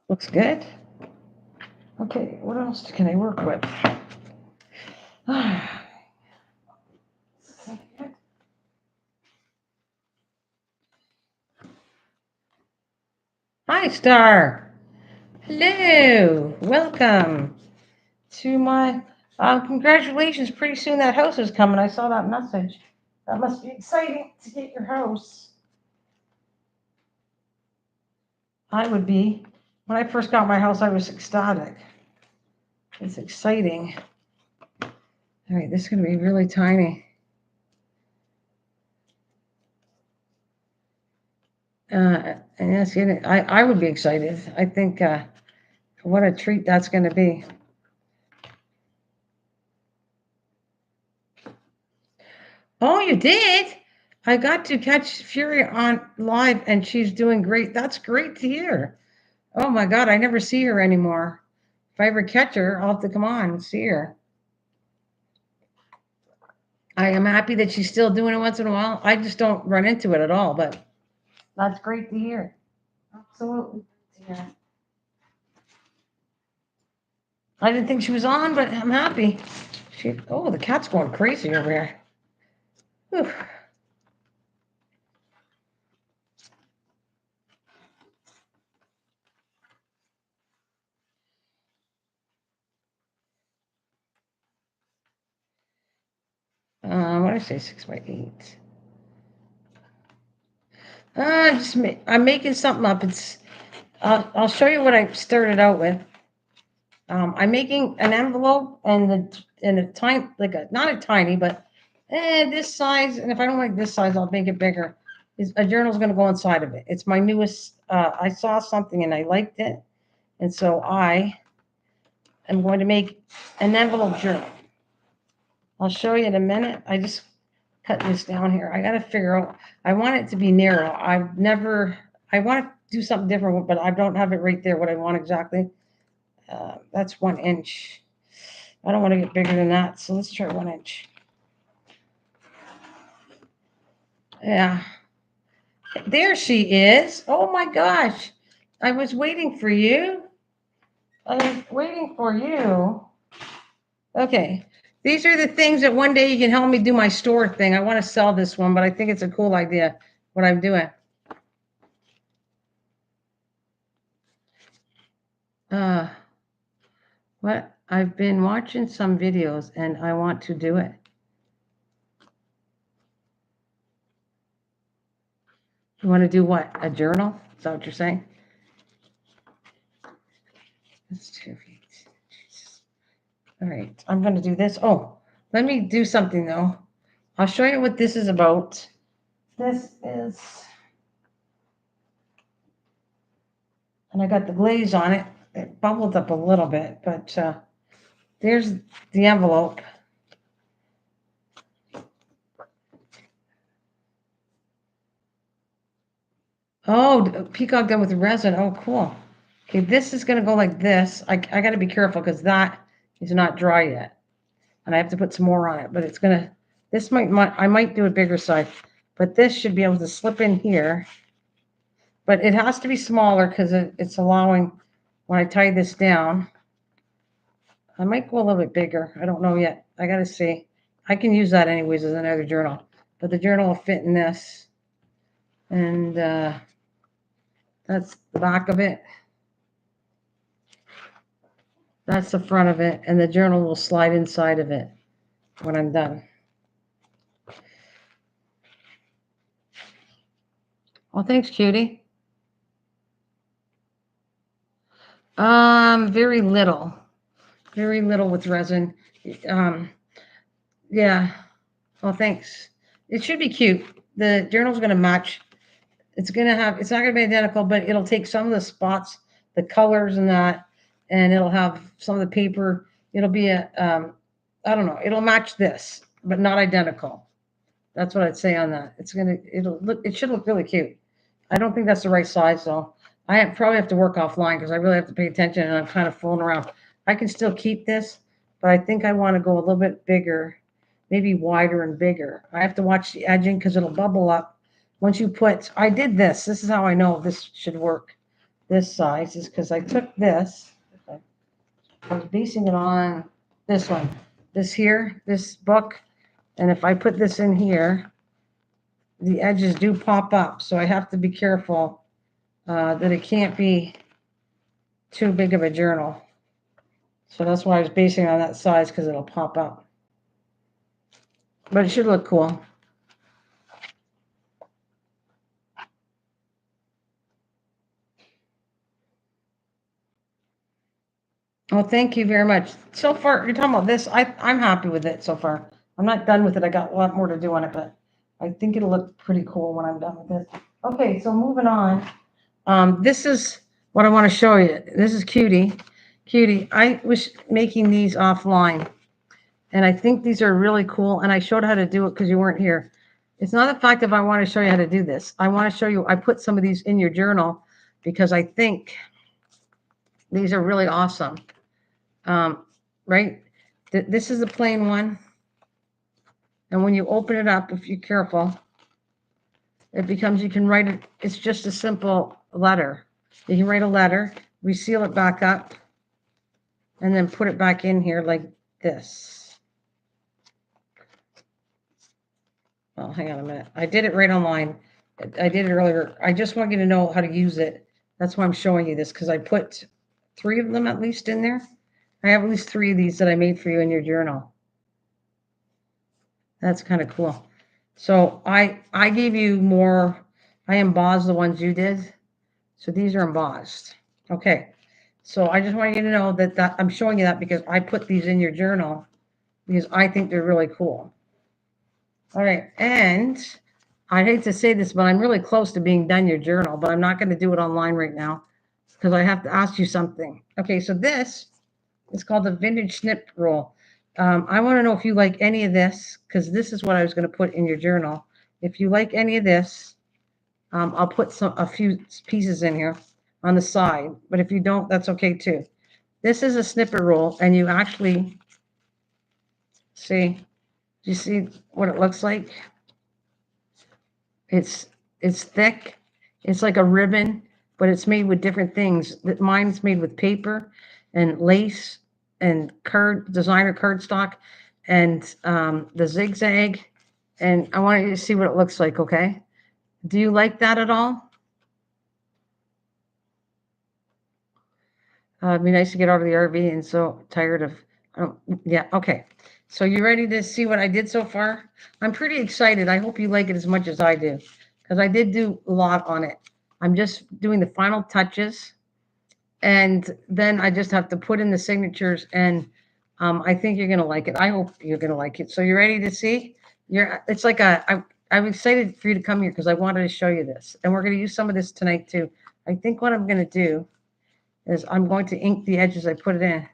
Looks good. Okay, what else can I work with? Hi, Star. Hello. Welcome to my. Congratulations. Pretty soon that house is coming. I saw that message. That must be exciting to get your house. I would be. When I first got my house, I was ecstatic. It's exciting. All right, this is going to be really tiny. And yes, I would be excited. I think what a treat that's going to be. Oh, you did? I got to catch Fury on live, and she's doing great. That's great to hear. Oh my God, I never see her anymore. If I ever catch her, I'll have to come on and see her. I am happy that she's still doing it once in a while. I just don't run into it at all, but that's great to hear. Absolutely. Yeah. I didn't think she was on, but I'm happy. The cat's going crazy over here. Whew. What did I say? 6x8. I'm making something up. I'll show you what I started out with. I'm making an envelope and a tiny, not a tiny, but this size. And if I don't like this size, I'll make it bigger. A journal's going to go inside of it. It's my newest. I saw something and I liked it, and so I am going to make an envelope journal. I'll show you in a minute. I just cut this down here. I got to figure out. I want it to be narrow. I want to do something different, but I don't have it right there. What I want exactly. That's 1 inch. I don't want to get bigger than that, so let's try 1 inch. Yeah. There she is. Oh my gosh. I was waiting for you. Okay. These are the things that one day you can help me do my store thing. I want to sell this one, but I think it's a cool idea what I'm doing. What? I've been watching some videos and I want to do it. You want to do what? A journal? Is that what you're saying? That's 2 feet. Jesus. All right, I'm going to do this. Oh, let me do something though. I'll show you what this is about. This is, and I got the glaze on it. It bubbled up a little bit, but there's the envelope. Oh, peacock done with resin. Oh, cool. Okay, this is going to go like this. I got to be careful because that is not dry yet. And I have to put some more on it, but it's going to, this I might do a bigger size, but this should be able to slip in here. But it has to be smaller because it's allowing, when I tie this down, I might go a little bit bigger. I don't know yet. I got to see. I can use that anyways as another journal, but the journal will fit in this. And that's the back of it. That's the front of it. And the journal will slide inside of it when I'm done. Oh, thanks, cutie. Very little with resin. Yeah. Oh, thanks. It should be cute. The journal's going to match. It's not going to be identical, but it'll take some of the spots, the colors and that, and it'll have some of the paper. It'll be I don't know. It'll match this, but not identical. That's what I'd say on that. It should look really cute. I don't think that's the right size though. Probably have to work offline because I really have to pay attention and I'm kind of fooling around. I can still keep this, but I think I want to go a little bit bigger, maybe wider and bigger. I have to watch the edging because it'll bubble up. Once you put, I did this. This is how I know this should work. This size is because I took this. I was basing it on this one, this book. And if I put this in here, the edges do pop up. So I have to be careful that it can't be too big of a journal. So that's why I was basing it on that size because it'll pop up. But it should look cool. Well, thank you very much. So far, you're talking about this. I'm happy with it so far. I'm not done with it. I got a lot more to do on it, but I think it'll look pretty cool when I'm done with this. Okay, so moving on. This is what I want to show you. This is Cutie. Cutie, I was making these offline, and I think these are really cool, and I showed how to do it because you weren't here. It's not the fact that I want to show you how to do this. I want to show you, I put some of these in your journal because I think these are really awesome. Right? This is a plain one. And when you open it up, if you're careful, it becomes, you can write it. It's just a simple letter. You can write a letter, reseal it back up, and then put it back in here like this. Well, hang on a minute. I did it right online. I did it earlier. I just want you to know how to use it. That's why I'm showing you this, because I put 3 of them at least in there. I have at least 3 of these that I made for you in your journal. That's kind of cool. So I gave you more, I embossed the ones you did. So these are embossed. Okay. So I just want you to know that I'm showing you that because I put these in your journal because I think they're really cool. All right. And I hate to say this, but I'm really close to being done your journal, but I'm not going to do it online right now because I have to ask you something. Okay. So this is called the vintage snip roll. I want to know if you like any of this, because this is what I was going to put in your journal. If you like any of this, I'll put a few pieces in here on the side. But if you don't, that's okay too. This is a snippet roll, and you actually see. Do you see what it looks like? It's thick. It's like a ribbon, but it's made with different things. Mine's made with paper and lace and designer cardstock and the zigzag. And I want you to see what it looks like, okay? Do you like that at all? It'd be nice to get out of the RV and so tired of, yeah, okay. So you ready to see what I did so far? I'm pretty excited. I hope you like it as much as I do, because I did do a lot on it. I'm just doing the final touches, and then I just have to put in the signatures, and I think you're going to like it. I hope you're going to like it. So you ready to see? It's like I'm excited for you to come here because I wanted to show you this. And we're going to use some of this tonight too. I think what I'm going to do is I'm going to ink the edges I put it in.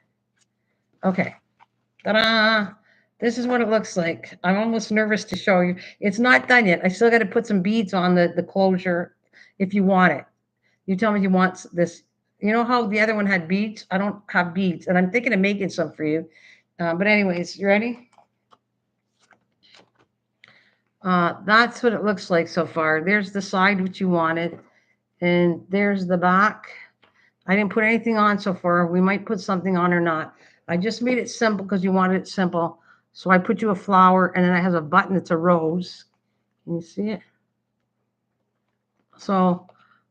Okay. Ta-da! This is what it looks like. I'm almost nervous to show you. It's not done yet. I still got to put some beads on the closure if you want it. You tell me you want this. You know how the other one had beads? I don't have beads, and I'm thinking of making some for you. But anyways, you ready? That's what it looks like so far. There's the side which you wanted, and there's the back. I didn't put anything on so far. We might put something on or not. I just made it simple because you wanted it simple. So I put you a flower, and then it has a button. It's a rose. Can you see it? So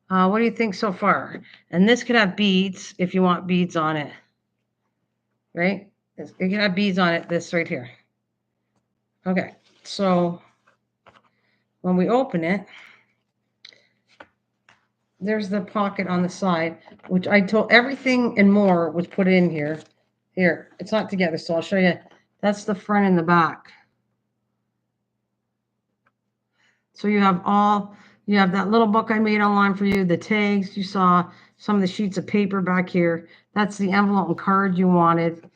what do you think so far? And this could have beads if you want beads on it, right? It can have beads on it, this right here. Okay, so when we open it, there's the pocket on the side, which I told everything and more was put in here. Here, it's not together, so I'll show you. That's the front and the back. So you have that little book I made online for you, the tags you saw, some of the sheets of paper back here. That's the envelope and card you wanted.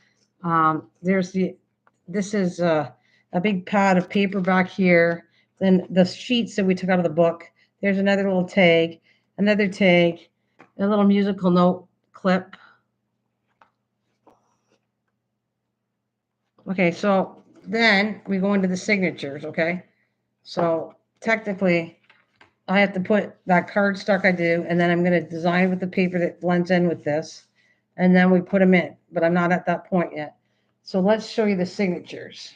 This is a big pad of paper back here. Then the sheets that we took out of the book. There's another little tag, another tag, a little musical note clip. Okay, so then we go into the signatures, okay? So technically, I have to put that cardstock I do, and then I'm going to design with the paper that blends in with this, and then we put them in, but I'm not at that point yet. So let's show you the signatures.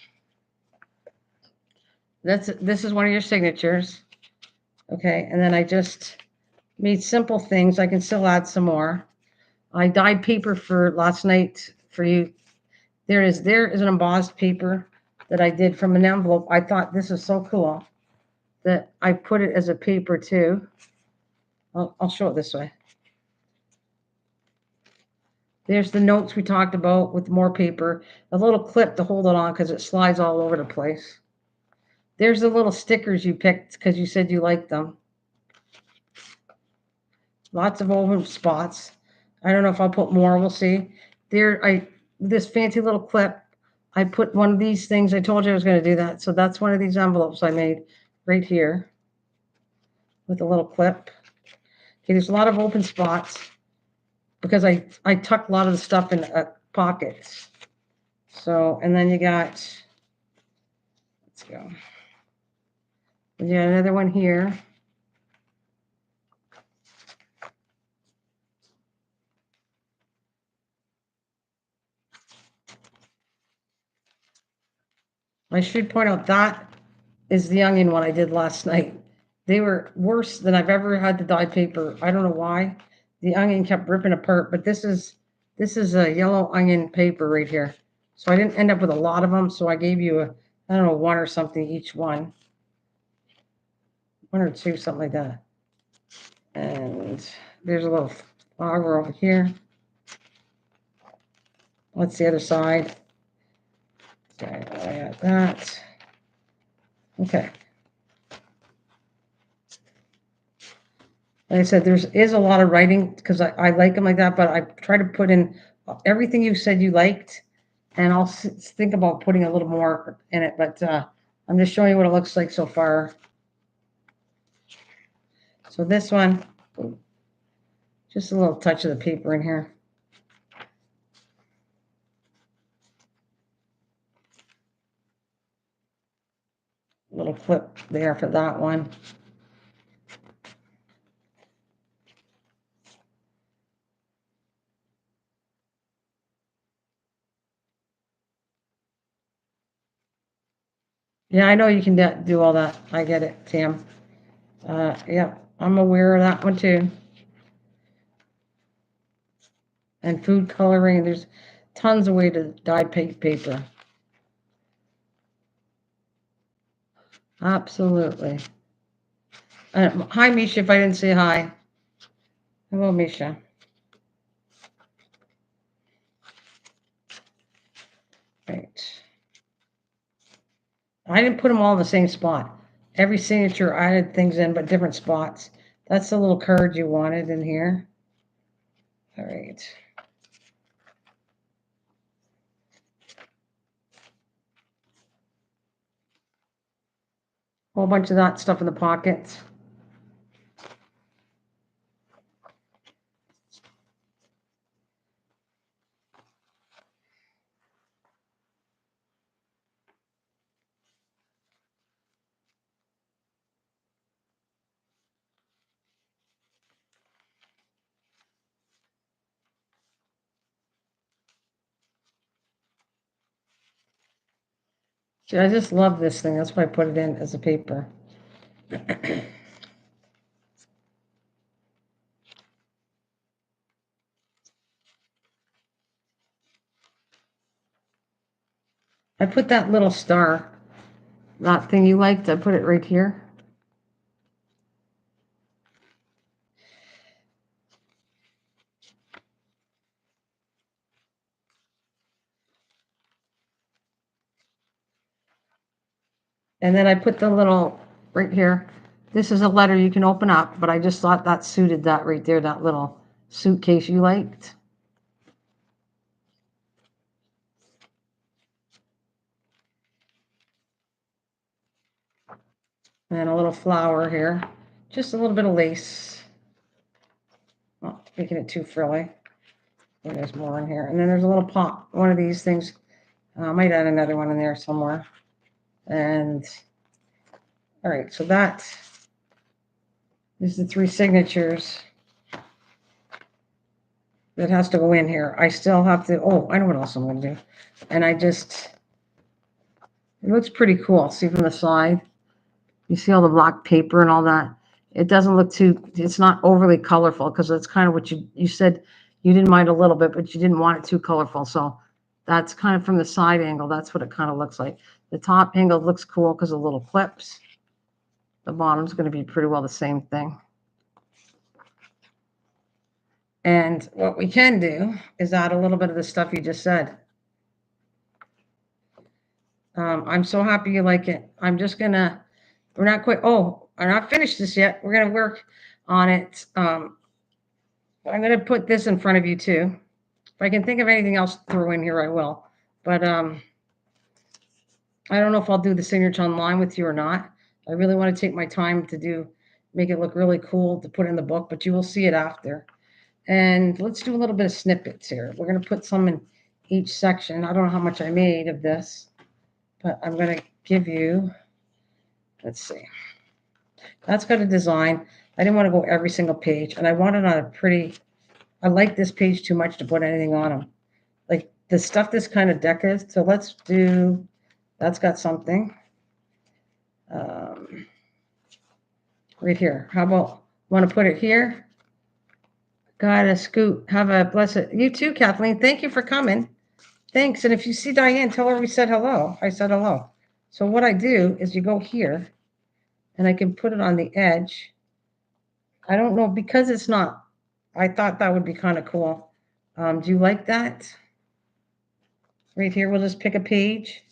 This is one of your signatures, okay? And then I just made simple things. I can still add some more. I dyed paper for last night for you. There is an embossed paper that I did from an envelope. I thought this is so cool that I put it as a paper too. I'll show it this way. There's the notes we talked about with more paper, a little clip to hold it on because it slides all over the place. There's the little stickers you picked because you said you liked them. Lots of open spots. I don't know if I'll put more, we'll see. This fancy little clip, I put one of these things. I told you I was going to do that. So that's one of these envelopes I made right here with a little clip. Okay, there's a lot of open spots because I tuck a lot of the stuff in pockets. So, and then you got, let's go. You got another one here. I should point out that is the onion one I did last night. They were worse than I've ever had to dye paper. I don't know why. The onion kept ripping apart, but this is a yellow onion paper right here. So I didn't end up with a lot of them, so I gave you I don't know, one or something each one. One or two, something like that. And there's a little flower over here. What's the other side? Okay, I got that. Okay. Like I said, is a lot of writing because I like them like that, but I try to put in everything you said you liked, and I'll think about putting a little more in it, but I'm just showing you what it looks like so far. So this one, just a little touch of the paper in here. Little clip there for that one. Yeah, I know you can do all that. I get it, Tam. Yeah, I'm aware of that one too. And food coloring, there's tons of way to dye paper. Absolutely. Hi, Misha, if I didn't say hi. Hello, Misha. Right. I didn't put them all in the same spot. Every signature I added things in, but different spots. That's the little card you wanted in here. All right. Whole bunch of that stuff in the pockets. See, I just love this thing. That's why I put it in as a paper. I put that little star, that thing you liked, I put it right here. And then I put the little right here. This is a letter you can open up, but I just thought that suited that right there, that little suitcase you liked. And a little flower here. Just a little bit of lace. Not making it too frilly. There's more in here. And then there's a little pop, one of these things. I might add another one in there somewhere. And all right, so that is the 3 signatures that has to go in here. I still have to, oh, I know what else I'm going to do. And it looks pretty cool. See from the side? You see all the black paper and all that? It doesn't look it's not overly colorful because that's kind of what you said you didn't mind a little bit, but you didn't want it too colorful. So that's kind of from the side angle. That's what it kind of looks like. The top angle looks cool because of little clips. The bottom's going to be pretty well the same thing. And what we can do is add a little bit of the stuff you just said. I'm so happy you like it. I'm just gonna, we're not quite, I'm not finished this yet. We're gonna work on it. I'm gonna put this in front of you too. If I can think of anything else to throw in here, I will. But I don't know if I'll do the signature online with you or not. I really want to take my time to make it look really cool to put in the book, but you will see it after. And let's do a little bit of snippets here. We're going to put some in each section. I don't know how much I made of this, but I'm going to give you, let's see. That's got a design. I didn't want to go every single page, and I wanted on a pretty, I like this page too much to put anything on them. Like the stuff that's kind of decorative. So let's do, that's got something. Right here. How about, want to put it here? Got a scoot. Have a blessed, you too, Kathleen. Thank you for coming. Thanks. And if you see Diane, tell her we said hello. I said hello. So what I do is you go here and I can put it on the edge. I don't know, because it's not, I thought that would be kind of cool. Do you like that? Right here, we'll just pick a page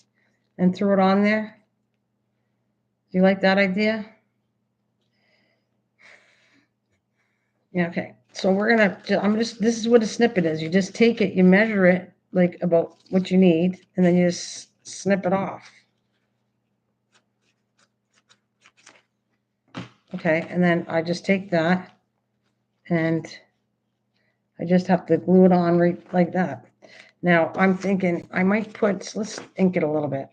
and throw it on there. Do you like that idea? Yeah, okay. So we're gonna, this is what a snippet is. You just take it, you measure it like about what you need, and then you just snip it off. Okay, and then I just take that and I just have to glue it on right like that. Now I'm thinking I might let's ink it a little bit.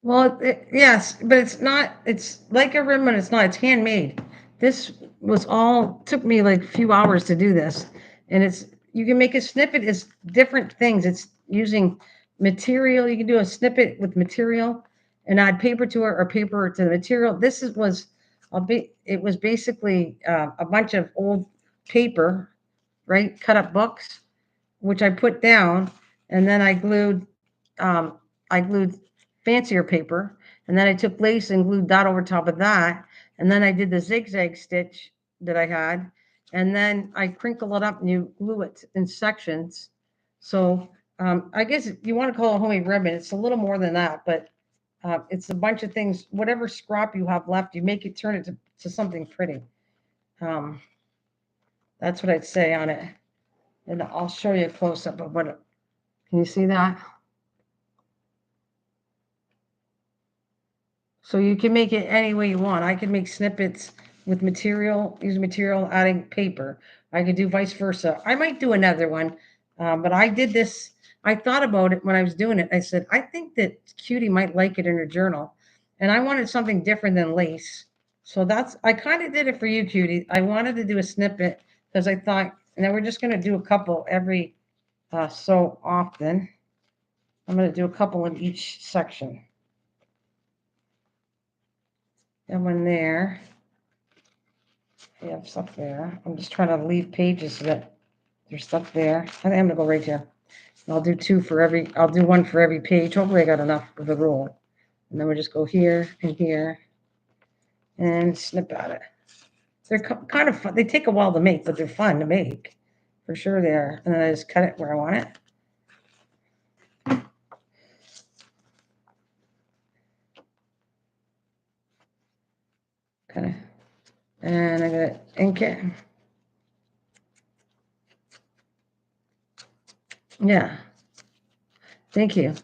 Well, yes, but it's not, it's like a ribbon, it's not, it's handmade. This was all, took me like a few hours to do this. And it's, you can make a snippet, it's different things. It's using material. You can do a snippet with material and add paper to it or paper to the material. This was it was basically a bunch of old paper, right? Cut up books, which I put down, and then um, I glued fancier paper, and then I took lace and glued that over top of that, and then I did the zigzag stitch that I had, and then I crinkle it up and you glue it in sections. So I guess you want to call it a homemade ribbon. It's a little more than that, but it's a bunch of things. Whatever scrap you have left, you make it turn it to something pretty. Um, that's what I'd say on it. And I'll show you a close up of what it, can you see that? So you can make it any way you want. I can make snippets with material, use material, adding paper. I could do vice versa. I might do another one, but I did this. I thought about it when I was doing it. I said, I think that Cutie might like it in her journal. And I wanted something different than lace. So that's, I kind of did it for you, Cutie. I wanted to do a snippet because I thought, and then we're just going to do a couple every so often. I'm going to do a couple in each section. That one there. I have stuff there. I'm just trying to leave pages so that there's stuff there. I think I'm gonna go right here. I'll do two for every, I'll do one for every page. Hopefully I got enough of the rule. And then we'll just go here and here and snip at it. They're kind of fun. They take a while to make, but they're fun to make. For sure they are. And then I just cut it where I want it. Okay. And I'm gonna ink it. Yeah. Thank you.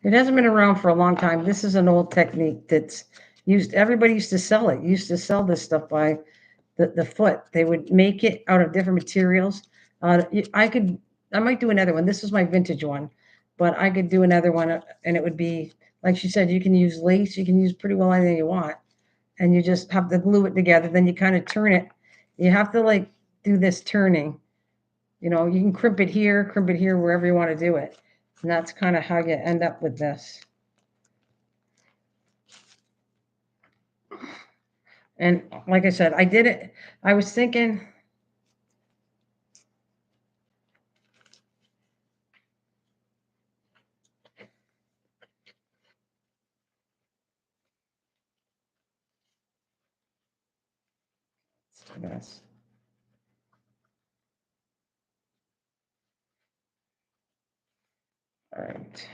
It hasn't been around for a long time. This is an old technique that's used, everybody used to sell it. Used to sell this stuff by the foot. They would make it out of different materials. I might do another one. This is my vintage one, but I could do another one and it would be, like she said, you can use lace, you can use pretty well anything you want. And you just have to glue it together. Then you kind of turn it. You have to like do this turning. You know, you can crimp it here, wherever you want to do it. And that's kind of how you end up with this. And like I said, I did it. I was thinking, this. All right.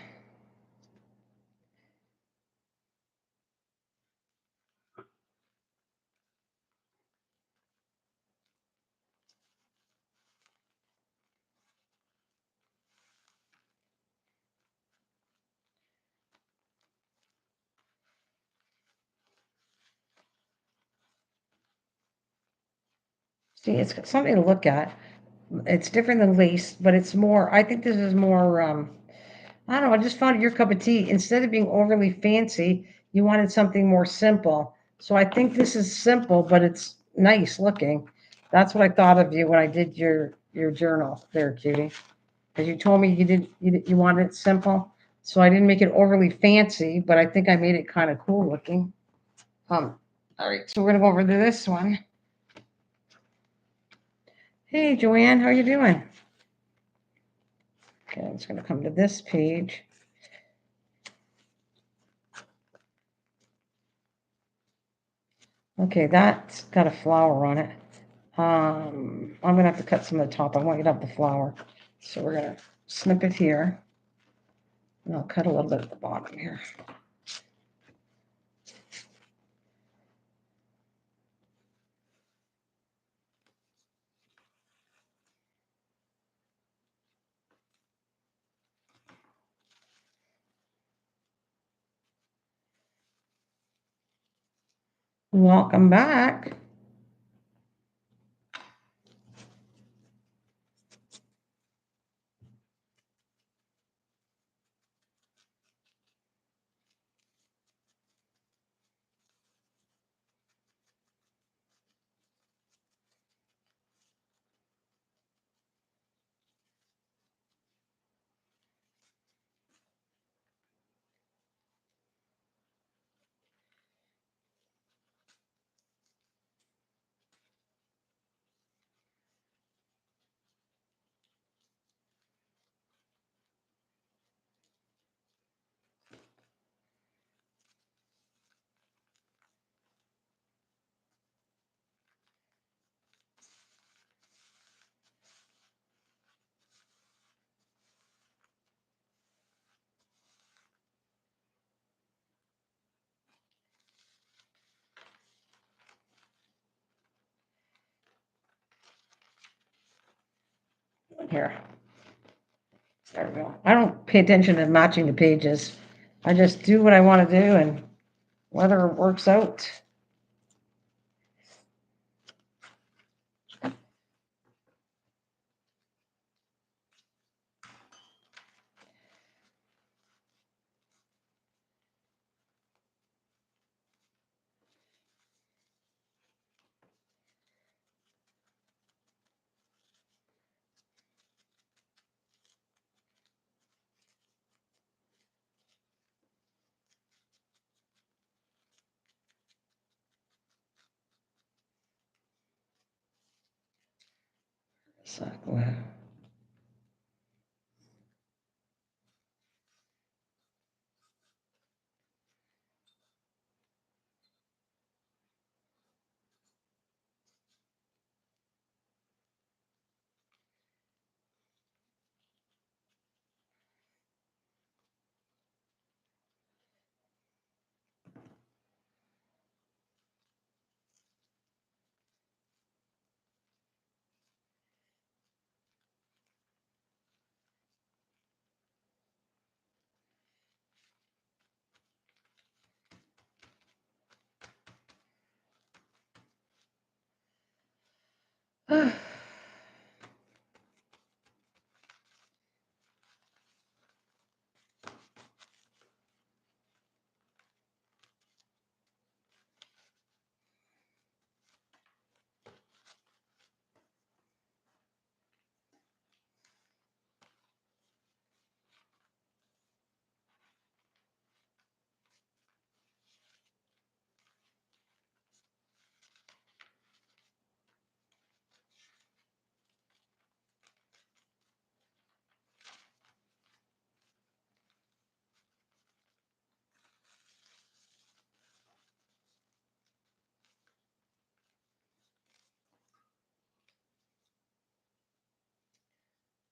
See, it's something to look at. It's different than lace, but it's more, I think this is more, I don't know, I just found your cup of tea. Instead of being overly fancy, you wanted something more simple. So I think this is simple, but it's nice looking. That's what I thought of you when I did your journal there, Cutie. Because you told me you wanted it simple. So I didn't make it overly fancy, but I think I made it kind of cool looking. All right, so we're gonna go over to this one. Hey, Joanne, how you doing? Okay, I'm just going to come to this page. Okay, that's got a flower on it. I'm going to have to cut some of the top. I want you to have the flower. So we're going to snip it here. And I'll cut a little bit at the bottom here. Welcome back. Here. There we go. I don't pay attention to matching the pages. I just do what I want to do and whether it works out. Exactly.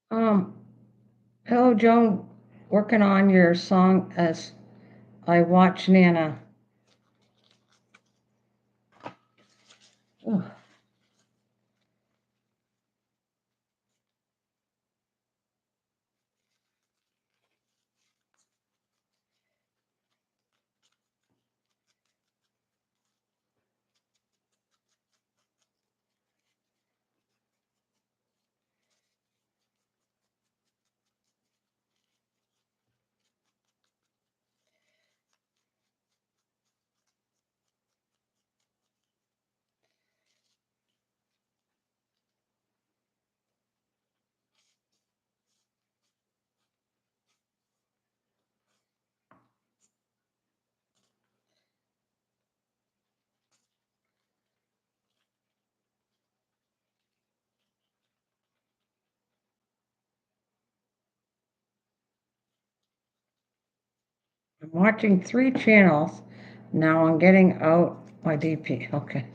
Um, hello, Joan. Working on your song as I watch Nana. Ugh. I'm watching 3 channels. Now I'm getting out my DP. Okay.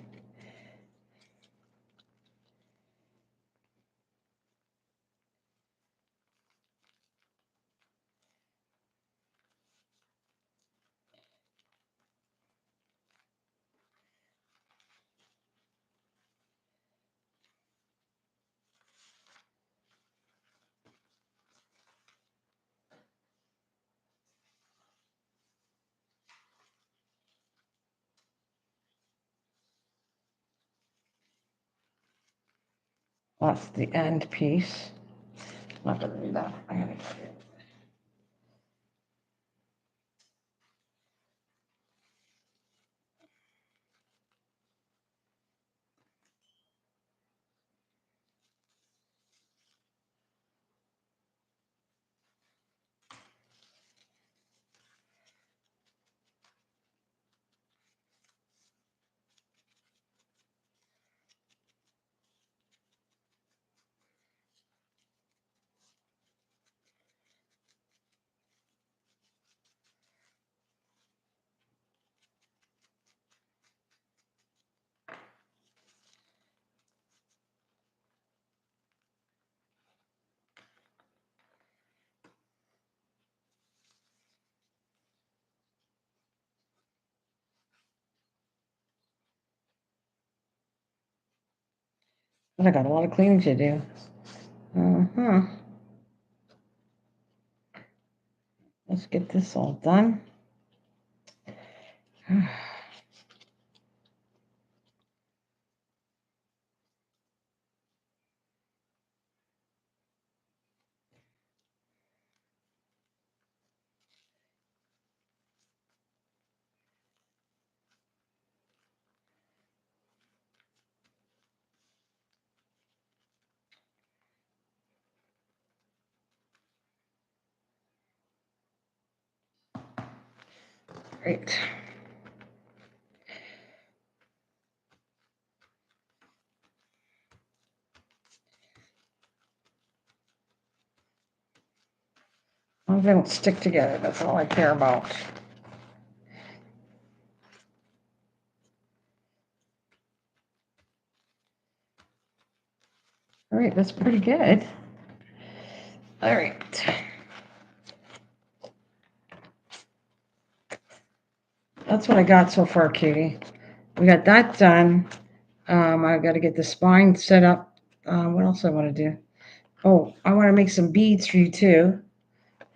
That's the end piece. I'm not gonna do that. I gotta get it. But I got a lot of cleaning to do. Uh-huh. Let's get this all done. Great. Well, they don't stick together. That's all I care about. All right, that's pretty good. All right. That's what I got so far, Katie. We got that done. I got to get the spine set up. What else I want to do? Oh, I want to make some beads for you too.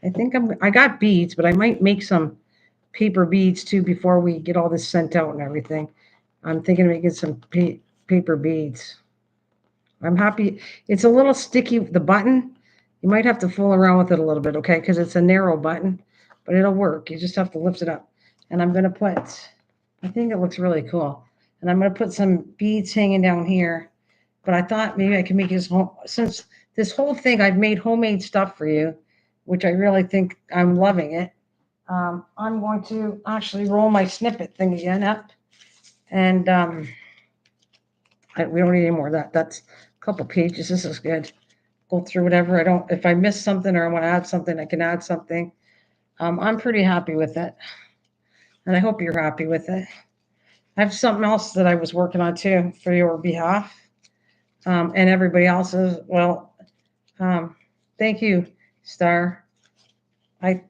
I got beads, but I might make some paper beads too before we get all this sent out and everything. I'm thinking of making some paper beads. I'm happy. It's a little sticky, the button. You might have to fool around with it a little bit, okay? Because it's a narrow button, but it'll work. You just have to lift it up. And I'm going to put, I think it looks really cool. And I'm going to put some beads hanging down here. But I thought maybe I could make this home, since this whole thing, I've made homemade stuff for you, which I really think I'm loving it. I'm going to actually roll my snippet thing again up. And we don't need any more of that. That's a couple pages. This is good. Go through whatever. If I miss something or I want to add something, I can add something. I'm pretty happy with it. And I hope you're happy with it. I have something else that I was working on too for your behalf, and everybody else's. Well, thank you, Star. I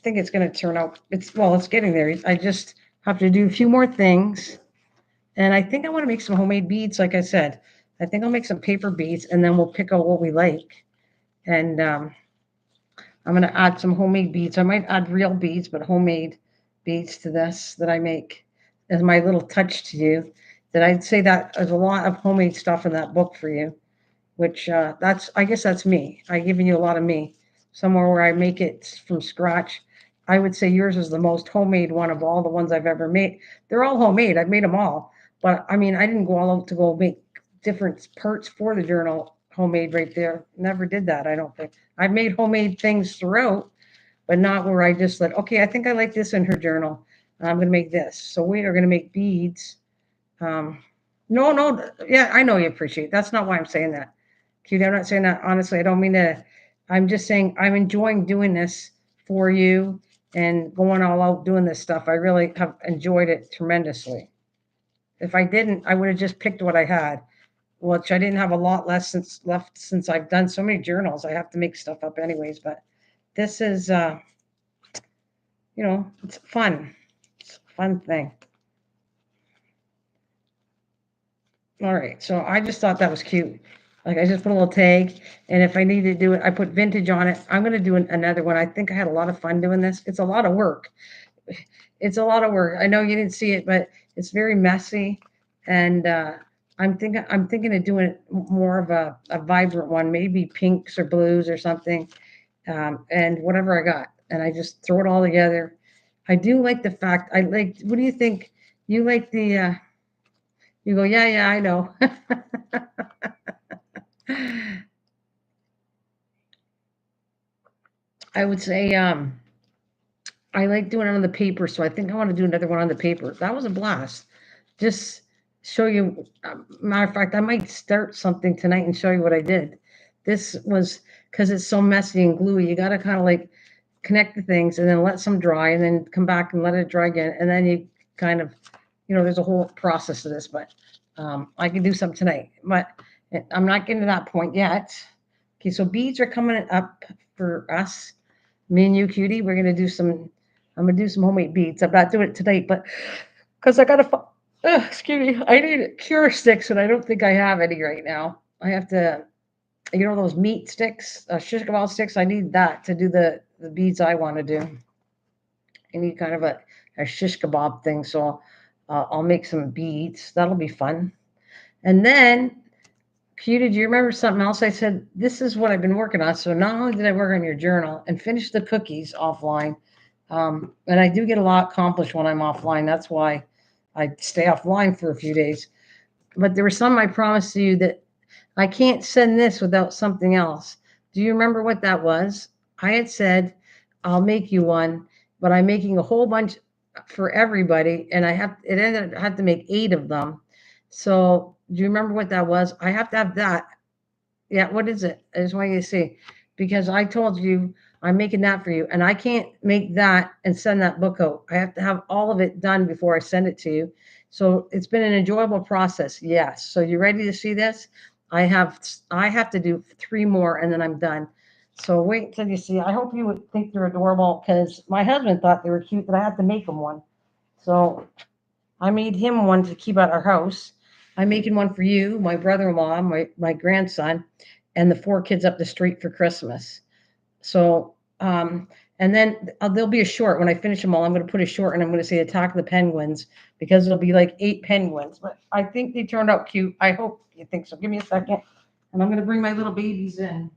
think it's going to turn out. It's getting there. I just have to do a few more things, and I think I want to make some homemade beads. Like I said, I think I'll make some paper beads, and then we'll pick out what we like. And I'm going to add some homemade beads. I might add real beads, but homemade beads to this that I make as my little touch to you. That I'd say that there's a lot of homemade stuff in that book for you, which I guess that's me. I've given you a lot of me, somewhere where I make it from scratch. I would say yours is the most homemade one of all the ones I've ever made. They're all homemade. I've made them all, but I mean, I didn't go all out to go make different parts for the journal homemade right there. Never did that. I don't think. I've made homemade things throughout, but not where I just said, okay, I think I like this in her journal. I'm going to make this. So we are going to make beads. Um, no, yeah, I know you appreciate it. That's not why I'm saying that. Cute, I'm not saying that honestly. I don't mean to. I'm just saying I'm enjoying doing this for you and going all out doing this stuff. I really have enjoyed it tremendously. If I didn't, I would have just picked what I had, which I didn't have a lot left since I've done so many journals. I have to make stuff up anyways, but this is it's fun. It's a fun thing. All right, so I just thought that was cute. Like I just put a little tag, and if I need to do it, I put vintage on it. I'm gonna do another one. I think I had a lot of fun doing this. It's a lot of work. It's a lot of work. I know you didn't see it, but it's very messy, and I'm thinking of doing more of a vibrant one, maybe pinks or blues or something, and whatever I got, and I just throw it all together. I do like the fact. I like. What do you think? You like the? You go, yeah, yeah, I know. I would say I like doing it on the paper, so I think I want to do another one on the paper. That was a blast. Just show you. Matter of fact, I might start something tonight and show you what I did. This was because it's so messy and gluey. You got to kind of like connect the things and then let some dry, and then come back and let it dry again, and then you kind of, there's a whole process to this. But I can do some tonight, but I'm not getting to that point yet. Okay, so beads are coming up for us. Me and you, cutie, we're gonna do some. I'm gonna do some homemade beads. I'm not doing it tonight, but because I gotta. Excuse me. I need cure sticks, and I don't think I have any right now. I have to. you know, those meat sticks, shish kebab sticks. I need that to do the beads I want to do. I need kind of a shish kebab thing. So I'll make some beads. That'll be fun. And then, Cutie, do you remember something else I said? This is what I've been working on. So not only did I work on your journal and finish the cookies offline, and I do get a lot accomplished when I'm offline. That's why I stay offline for a few days. But there was some I promised to you that I can't send this without something else. Do you remember what that was? I had said, I'll make you one, but I'm making a whole bunch for everybody, and it ended I had to make 8 of them. So do you remember what that was? I have to have that. Yeah, what is it? I just want you to see. Because I told you I'm making that for you, and I can't make that and send that book out. I have to have all of it done before I send it to you. So it's been an enjoyable process. Yes. So you ready to see this? I have to do 3 more and then I'm done. So wait until you see. I hope you would think they're adorable because my husband thought they were cute that I had to make him one. So I made him one to keep at our house. I'm making one for you, my brother-in-law, my grandson, and the 4 kids up the street for Christmas. So, and then there'll be a short when I finish them all. I'm going to put a short and I'm going to say Attack the Penguins because it'll be like 8 penguins. But I think they turned out cute. I hope you think so. Give me a second. And I'm going to bring my little babies in.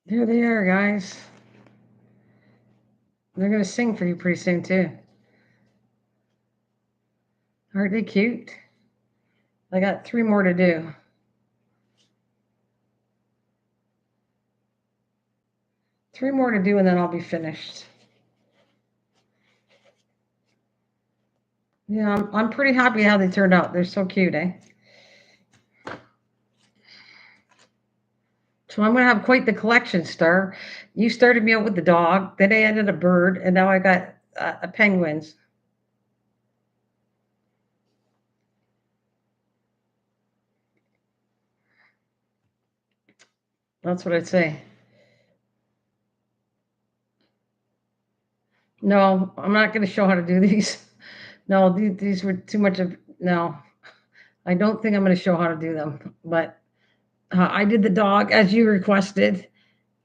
There they are, guys. They're going to sing for you pretty soon, too. Aren't they cute? I got 3 more to do. 3 more to do, and then I'll be finished. Yeah, I'm pretty happy how they turned out. They're so cute, eh? So I'm going to have quite the collection, Star. You started me out with the dog, then I added a bird, and now I got penguins. That's what I'd say. No, I'm not going to show how to do these. No, these were too much of, no. I don't think I'm going to show how to do them, but I did the dog as you requested.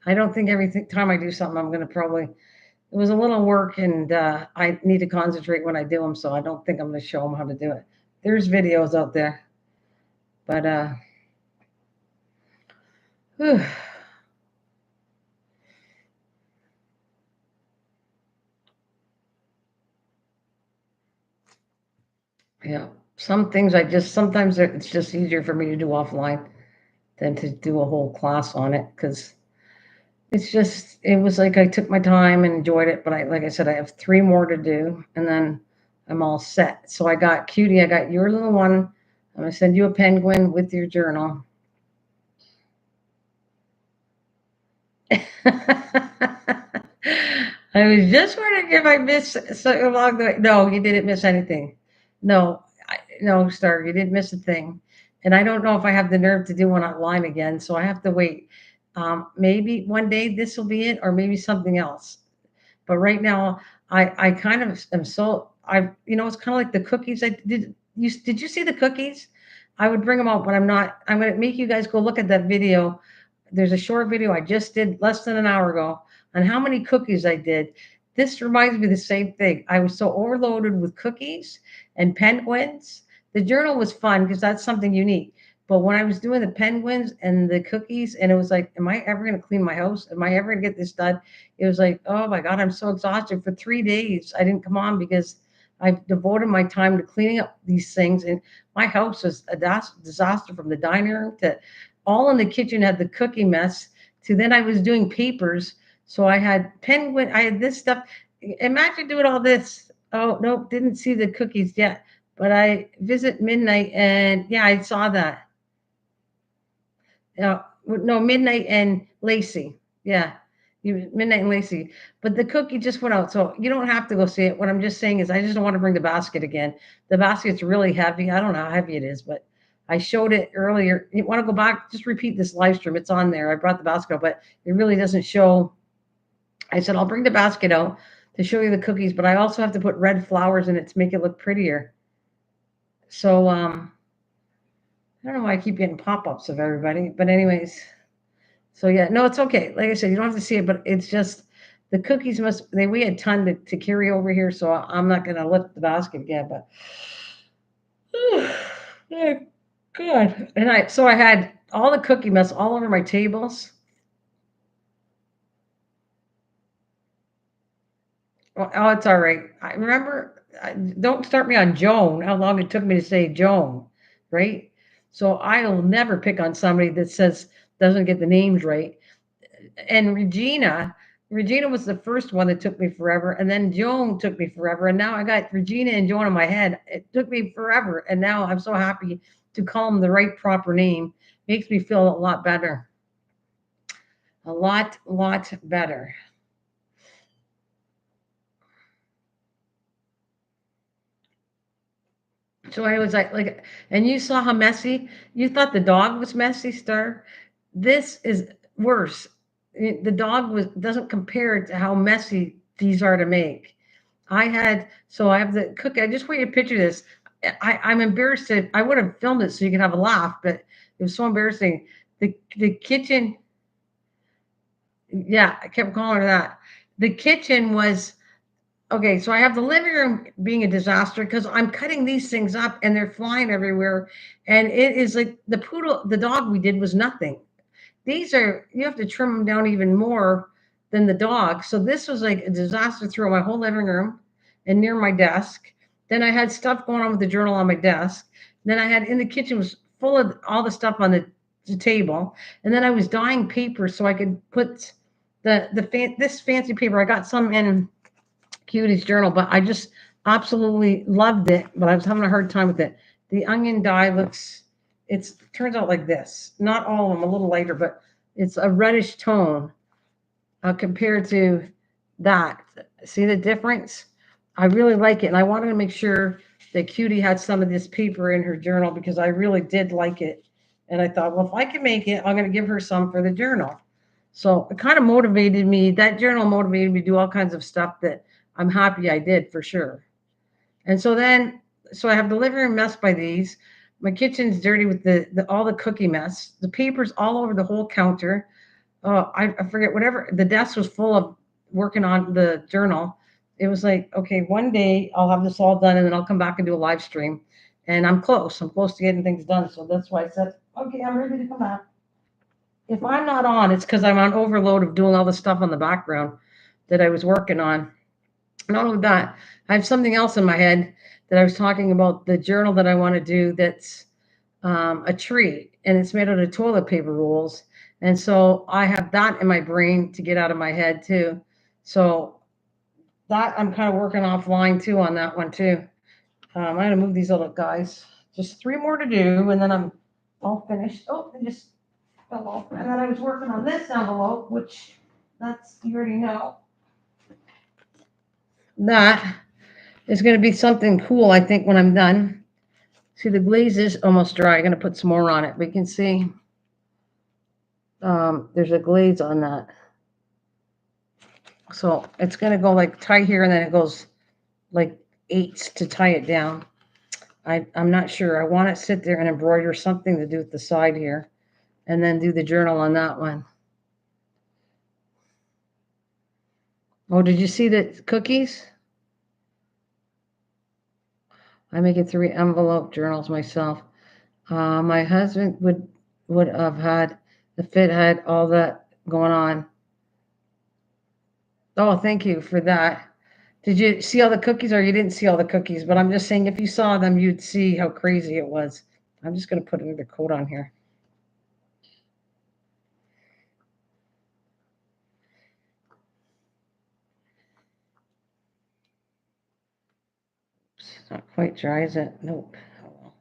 I don't think every time I do something, I'm going to probably, it was a little work and I need to concentrate when I do them, so I don't think I'm going to show them how to do it. There's videos out there, but whew. Yeah, some things sometimes it's just easier for me to do offline than to do a whole class on it because it was like I took my time and enjoyed it. But like I said, I have 3 more to do and then I'm all set. So I got Cutie, I got your little one. I'm going to send you a penguin with your journal. I was just wondering if I missed something along the way. No, you didn't miss anything. No, no, Star, you didn't miss a thing. And I don't know if I have the nerve to do one online again, so I have to wait. Maybe one day this will be it, or maybe something else. But right now, I kind of am so it's kind of like the cookies. I did you see the cookies? I would bring them out, but I'm gonna make you guys go look at that video. There's a short video I just did less than an hour ago on how many cookies I did. This reminds me of the same thing. I was so overloaded with cookies and penguins. The journal was fun because that's something unique. But when I was doing the penguins and the cookies, and it was like, am I ever going to clean my house? Am I ever going to get this done? It was like, oh my God, I'm so exhausted. For 3 days, I didn't come on because I've devoted my time to cleaning up these things. And my house was a disaster from the dining room to all in the kitchen had the cookie mess to then I was doing papers. So I had penguin, I had this stuff. Imagine doing all this. Oh, nope, didn't see the cookies yet. But I visit midnight and yeah, I saw that. No, Midnight and Lacey. Yeah, Midnight and Lacey. But the cookie just went out, so you don't have to go see it. What I'm just saying is, I just don't want to bring the basket again. The basket's really heavy. I don't know how heavy it is, but I showed it earlier. You want to go back? Just repeat this live stream. It's on there. I brought the basket out, but it really doesn't show. I said I'll bring the basket out to show you the cookies, but I also have to put red flowers in it to make it look prettier. So I don't know why I keep getting pop-ups of everybody, but anyways. So yeah, no, it's okay. Like I said, you don't have to see it, but it's just the cookies we had ton to carry over here, so I'm not gonna lift the basket again, but yeah, good. And I had all the cookie mess all over my tables. Oh, it's all right. I remember, don't start me on Joan, how long it took me to say Joan, right? So I'll never pick on somebody that says doesn't get the names right. And Regina was the first one that took me forever, and then Joan took me forever, and now I got Regina and Joan in my head. It took me forever, and now I'm so happy to call them the right proper name. Makes me feel a lot better, a lot better. So I was like, and you saw how messy. You thought the dog was messy, Star. This is worse. The dog was doesn't compare to how messy these are to make. I have the cookie. I just want you to picture this. I'm embarrassed that I would have filmed it so you could have a laugh, but it was so embarrassing. The kitchen, yeah, I kept calling her that. The kitchen was okay. So I have the living room being a disaster because I'm cutting these things up and they're flying everywhere, and it is like the dog we did was nothing. These are you have to trim them down even more than the dog. So this was like a disaster through my whole living room and near my desk. Then I had stuff going on with the journal on my desk. Then I had in the kitchen was full of all the stuff on the table. And then I was dyeing paper so I could put this fancy paper. I got some in Cutie's journal, but I just absolutely loved it. But I was having a hard time with it. The onion dye it turns out like this. Not all of them, a little lighter, but it's a reddish tone compared to that. See the difference? I really like it, and I wanted to make sure that Cutie had some of this paper in her journal because I really did like it. And I thought, well, if I can make it, I'm going to give her some for the journal. So it kind of motivated me. That journal motivated me to do all kinds of stuff that I'm happy I did for sure. And so I have the living room messed by these. My kitchen's dirty with the all the cookie mess. The papers all over the whole counter. I forget whatever. The desk was full of working on the journal. It was like, okay, one day I'll have this all done and then I'll come back and do a live stream. And I'm close. I'm close to getting things done. So that's why I said, okay, I'm ready to come back. If I'm not on, it's because I'm on overload of doing all the stuff on the background that I was working on. Not only that, I have something else in my head that I was talking about the journal that I want to do that's a tree and it's made out of toilet paper rolls. And so I have that in my brain to get out of my head too. So that I'm kind of working offline too on that one too. I'm going to move these little guys. Just three more to do and then I'm all finished. Oh, they just fell off. And then I was working on this envelope, which that's, you already know. That is going to be something cool, I think, when I'm done. See, the glaze is almost dry. I'm going to put some more on it. We can see there's a glaze on that. So it's going to go like tie here and then it goes like eights to tie it down. I'm not sure. I want to sit there and embroider something to do with the side here and then do the journal on that one. Oh, did you see the cookies? I make it 3 envelope journals myself. My husband would have had the fit had all that going on. Oh, thank you for that. Did you see all the cookies or you didn't see all the cookies? But I'm just saying if you saw them, you'd see how crazy it was. I'm just going to put another coat on here. It's not quite dry, is it? Nope. Oh, well.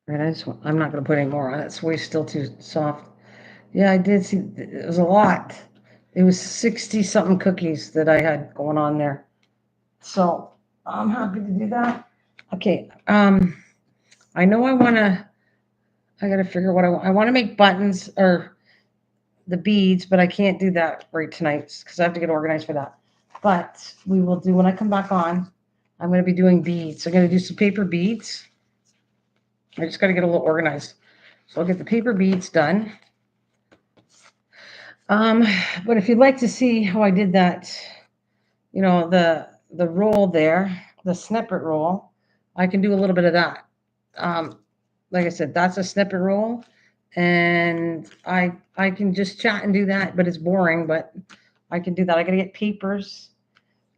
Right, I'm not going to put any more on it. It's way still too soft. Yeah, I did see, it was a lot. It was 60 something cookies that I had going on there. So I'm happy to do that. Okay. I know I got to figure what I want to make buttons or the beads, but I can't do that right tonight because I have to get organized for that. But we will do when I come back on. I'm going to be doing beads. I'm going to do some paper beads. I just got to get a little organized. So I'll get the paper beads done. Um, but if you'd like to see how I did that, the roll there, the snippet roll, I can do a little bit of that. Like I said, that's a snippet roll, and I can just chat and do that, but it's boring. But I can do that. I got to get papers,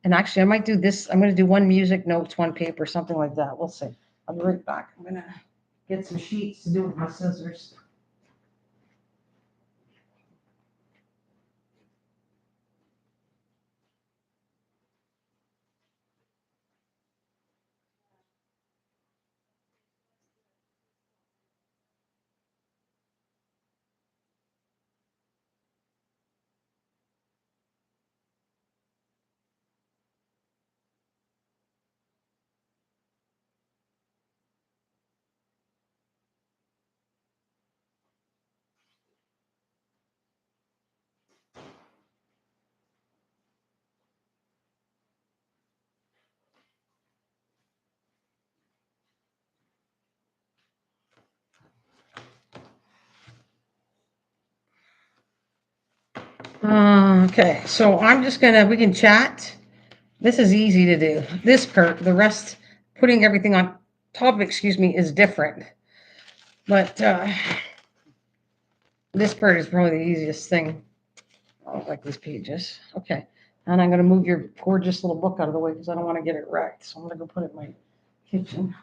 and actually, I might do this. I'm going to do one music notes, one paper, something like that. We'll see. I'll be right back. I'm going to get some sheets to do with my scissors. Okay, so I'm just gonna, we can chat. This is easy to do. This part, the rest, putting everything on top, excuse me, is different. But this part is probably the easiest thing. I don't like these pages. Okay, and I'm gonna move your gorgeous little book out of the way because I don't want to get it wrecked. So I'm gonna go put it in my kitchen.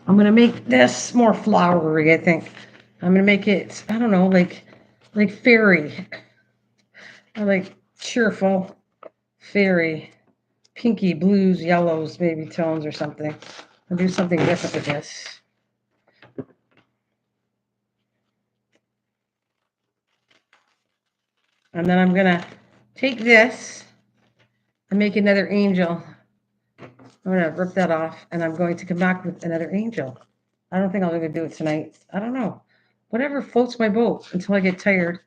I'm gonna make this more flowery, I think. I'm gonna make it, I don't know, like fairy. I like cheerful, fairy, pinky, blues, yellows, maybe tones or something. I'll do something different with this. And then I'm gonna take this and make another angel. I'm gonna rip that off and I'm going to come back with another angel. I don't think I'm gonna do it tonight. I don't know. Whatever floats my boat until I get tired.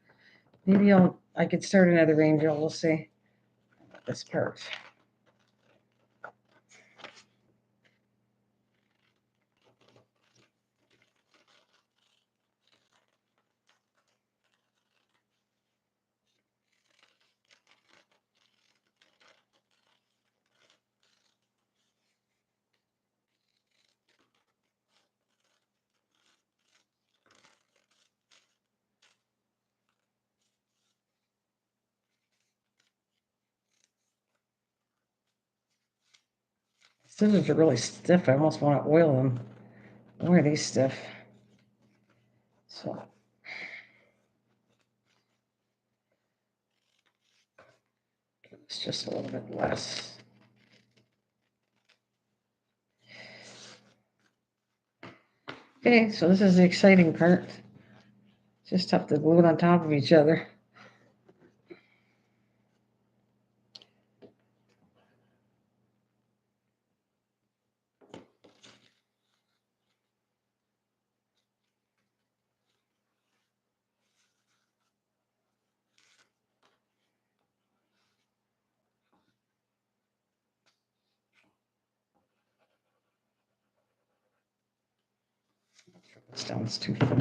Maybe I could start another angel. We'll see. This part. Scissors are really stiff. I almost want to oil them. Why are these stiff? So. It's just a little bit less. Okay, so this is the exciting part. Just have to glue it on top of each other. This down, it's too flat.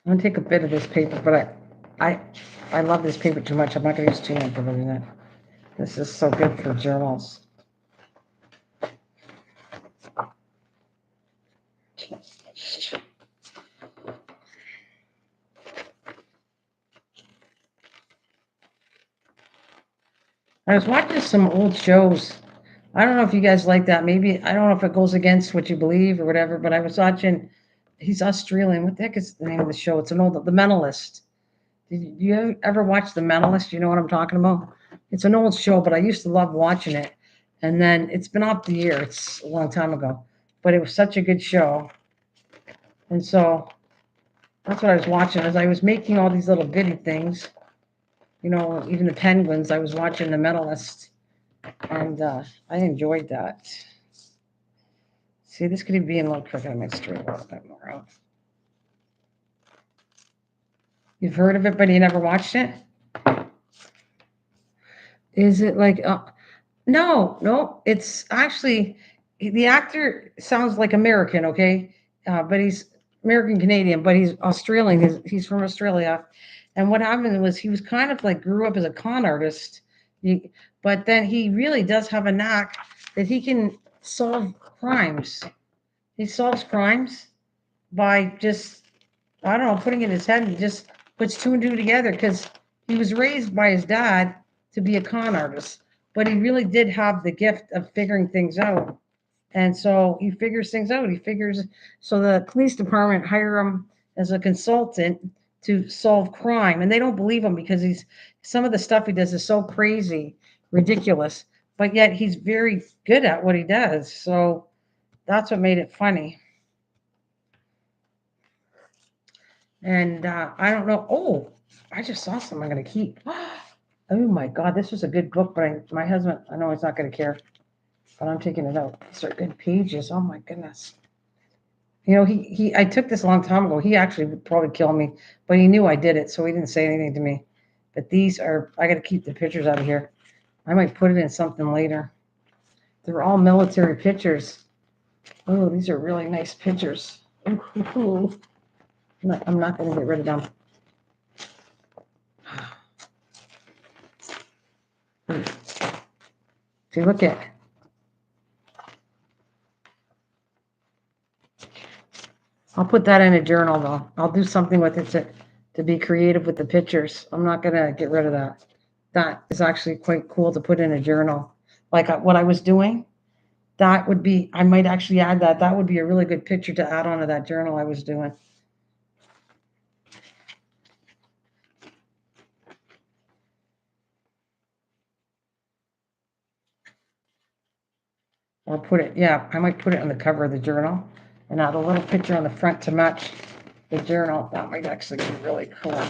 I'm gonna take a bit of this paper, but I love this paper too much. I'm not gonna use too much of it in it. This is so good for journals. I was watching some old shows. I don't know if you guys like that. Maybe, I don't know if it goes against what you believe or whatever, but I was watching, he's Australian. What the heck is the name of the show? It's an old, The Mentalist. Did you ever watch The Mentalist? You know what I'm talking about? It's an old show, but I used to love watching it. And then it's been off the air. It's a long time ago, but it was such a good show. And so that's what I was watching as I was making all these little bitty things. You know, even the penguins. I was watching The Mentalist, and I enjoyed that. See, this could even be in a little crooked. I might straighten it a little bit more out. You've heard of it, but you never watched it? Is it like, no, it's actually, the actor sounds like American, okay? But he's American Canadian, but he's Australian. He's from Australia. And what happened was he was kind of like grew up as a con artist, but then he really does have a knack that he can solve crimes. He solves crimes by just, I don't know, putting it in his head, and he just puts two and two together because he was raised by his dad to be a con artist, but he really did have the gift of figuring things out. And so he figures things out. So the police department hire him as a consultant to solve crime. And they don't believe him because some of the stuff he does is so crazy, ridiculous, but yet he's very good at what he does. So that's what made it funny. And I don't know. Oh, I just saw some I'm going to keep. Oh my God, this was a good book, but my husband, I know he's not going to care, but I'm taking it out. These are good pages. Oh my goodness. You know, I took this a long time ago. He actually would probably kill me, but he knew I did it, so he didn't say anything to me. But these are, I got to keep the pictures out of here. I might put it in something later. They're all military pictures. Oh, these are really nice pictures. Ooh. I'm not going to get rid of them. See, look at. I'll put that in a journal though. I'll do something with it to be creative with the pictures. I'm not gonna get rid of that. That is actually quite cool to put in a journal. Like what I was doing, that would be, I might actually add that. That would be a really good picture to add onto that journal I was doing. Or put it, yeah, I might put it on the cover of the journal and add a little picture on the front to match the journal. That might actually be really cool.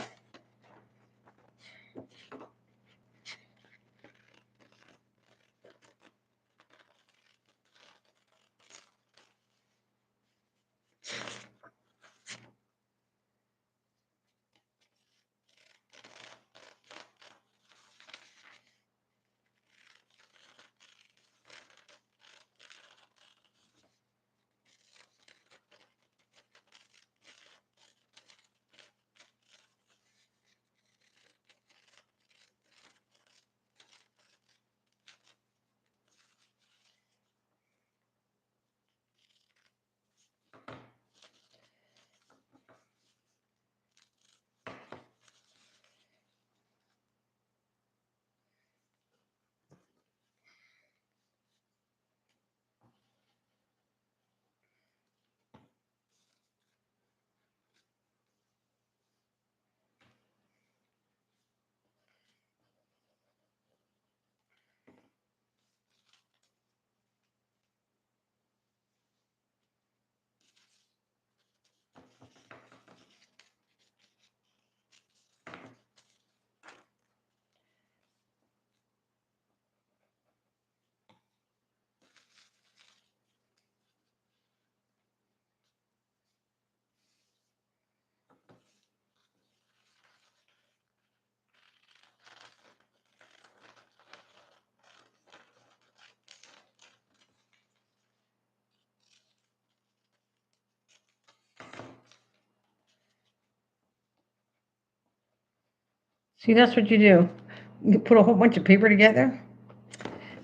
See, that's what you do. You put a whole bunch of paper together,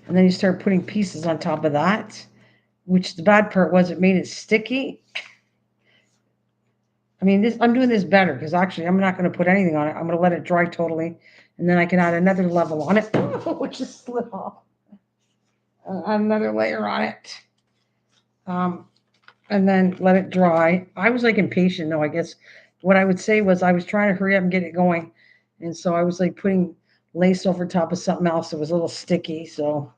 and then you start putting pieces on top of that, which the bad part was it made it sticky. I mean, this I'm doing this better because actually I'm not going to put anything on it. I'm going to let it dry totally, and then I can add another level on it, which is slip off. Another layer on it, um, and then let it dry. I was like impatient though. I guess what I would say was I was trying to hurry up and get it going, and so I was like putting lace over top of something else that was a little sticky. So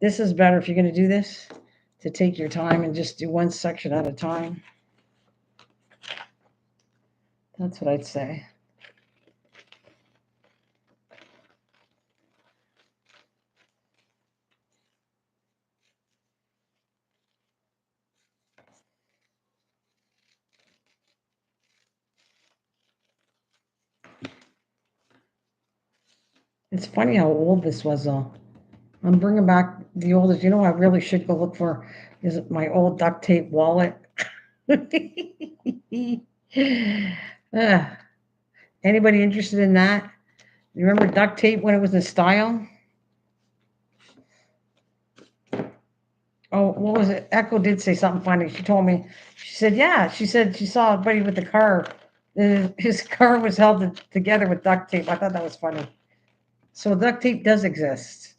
this is better if you're going to do this to take your time and just do one section at a time. That's what I'd say. It's funny how old this was, though. I'm bringing back the oldest. You know, I really should go look for is my old duct tape wallet. Ah, anybody interested in that? You remember duct tape when it was in style? Oh, what was it? Echo did say something funny. She told me, she said, yeah, she said she saw a buddy with the car. His car was held together with duct tape. I thought that was funny. So duct tape does exist.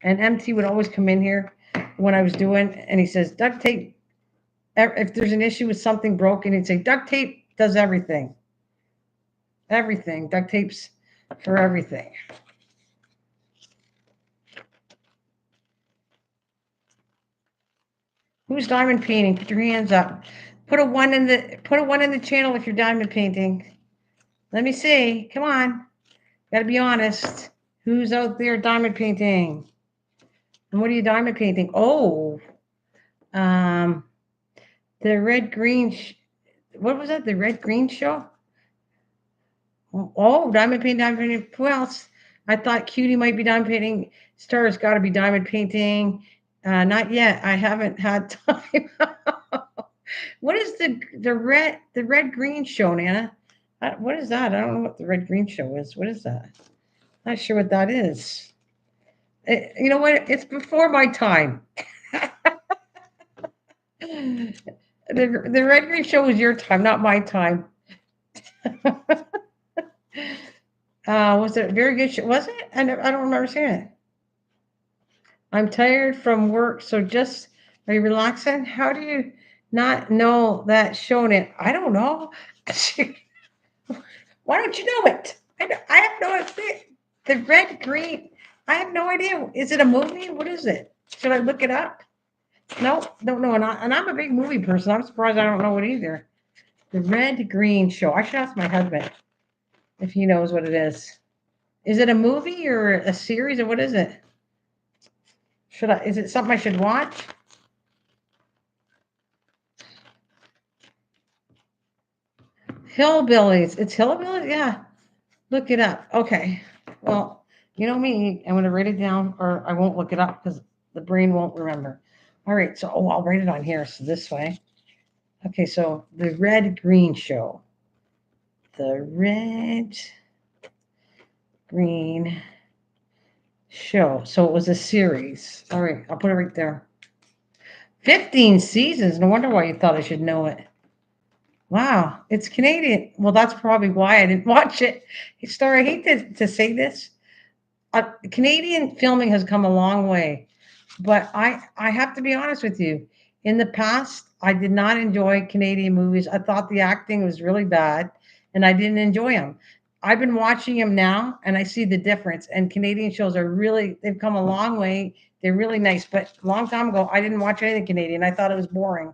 And MT would always come in here when I was doing, and he says, duct tape, if there's an issue with something broken, he'd say, duct tape does everything. Everything. Duct tape's for everything. Who's diamond painting? Put your hands up. Put a one in the channel if you're diamond painting. Let me see. Come on. Gotta be honest. Who's out there diamond painting? And what are you diamond painting? Oh, um, the red green. What was that? The red green show? Oh, diamond painting, diamond painting. Who else? I thought Cutie might be diamond painting. Star's got to be diamond painting. Not yet. I haven't had time. What is the red green show, Nana? What is that? I don't know what the red green show is. What is that? Not sure what that is. You know what? It's before my time. The red green show was your time, not my time. Was it a very good show? Was it? I don't remember seeing it. I'm tired from work, so just are you relaxing? How do you not know that shown it? I don't know. Why don't you know it? I have no idea. The red green. I have no idea. Is it a movie? What is it? Should I look it up? No, don't know. And I'm a big movie person. I'm surprised I don't know it either. The red green show. I should ask my husband if he knows what it is. Is it a movie or a series or what is it? Is it something I should watch? Hillbillies. It's Hillbillies? Yeah. Look it up. Okay. Well, you know me. I'm going to write it down or I won't look it up because the brain won't remember. All right. So, I'll write it on here. So this way. Okay. So the red green show. The red green show. So it was a series. All right. I'll put it right there. 15 seasons. No wonder why you thought I should know it. Wow, it's Canadian. Well, that's probably why I didn't watch it. Story, I hate to say this. Canadian filming has come a long way, but I have to be honest with you. In the past, I did not enjoy Canadian movies. I thought the acting was really bad, and I didn't enjoy them. I've been watching them now, and I see the difference. And Canadian shows are they've come a long way. They're really nice. But a long time ago, I didn't watch anything Canadian. I thought it was boring,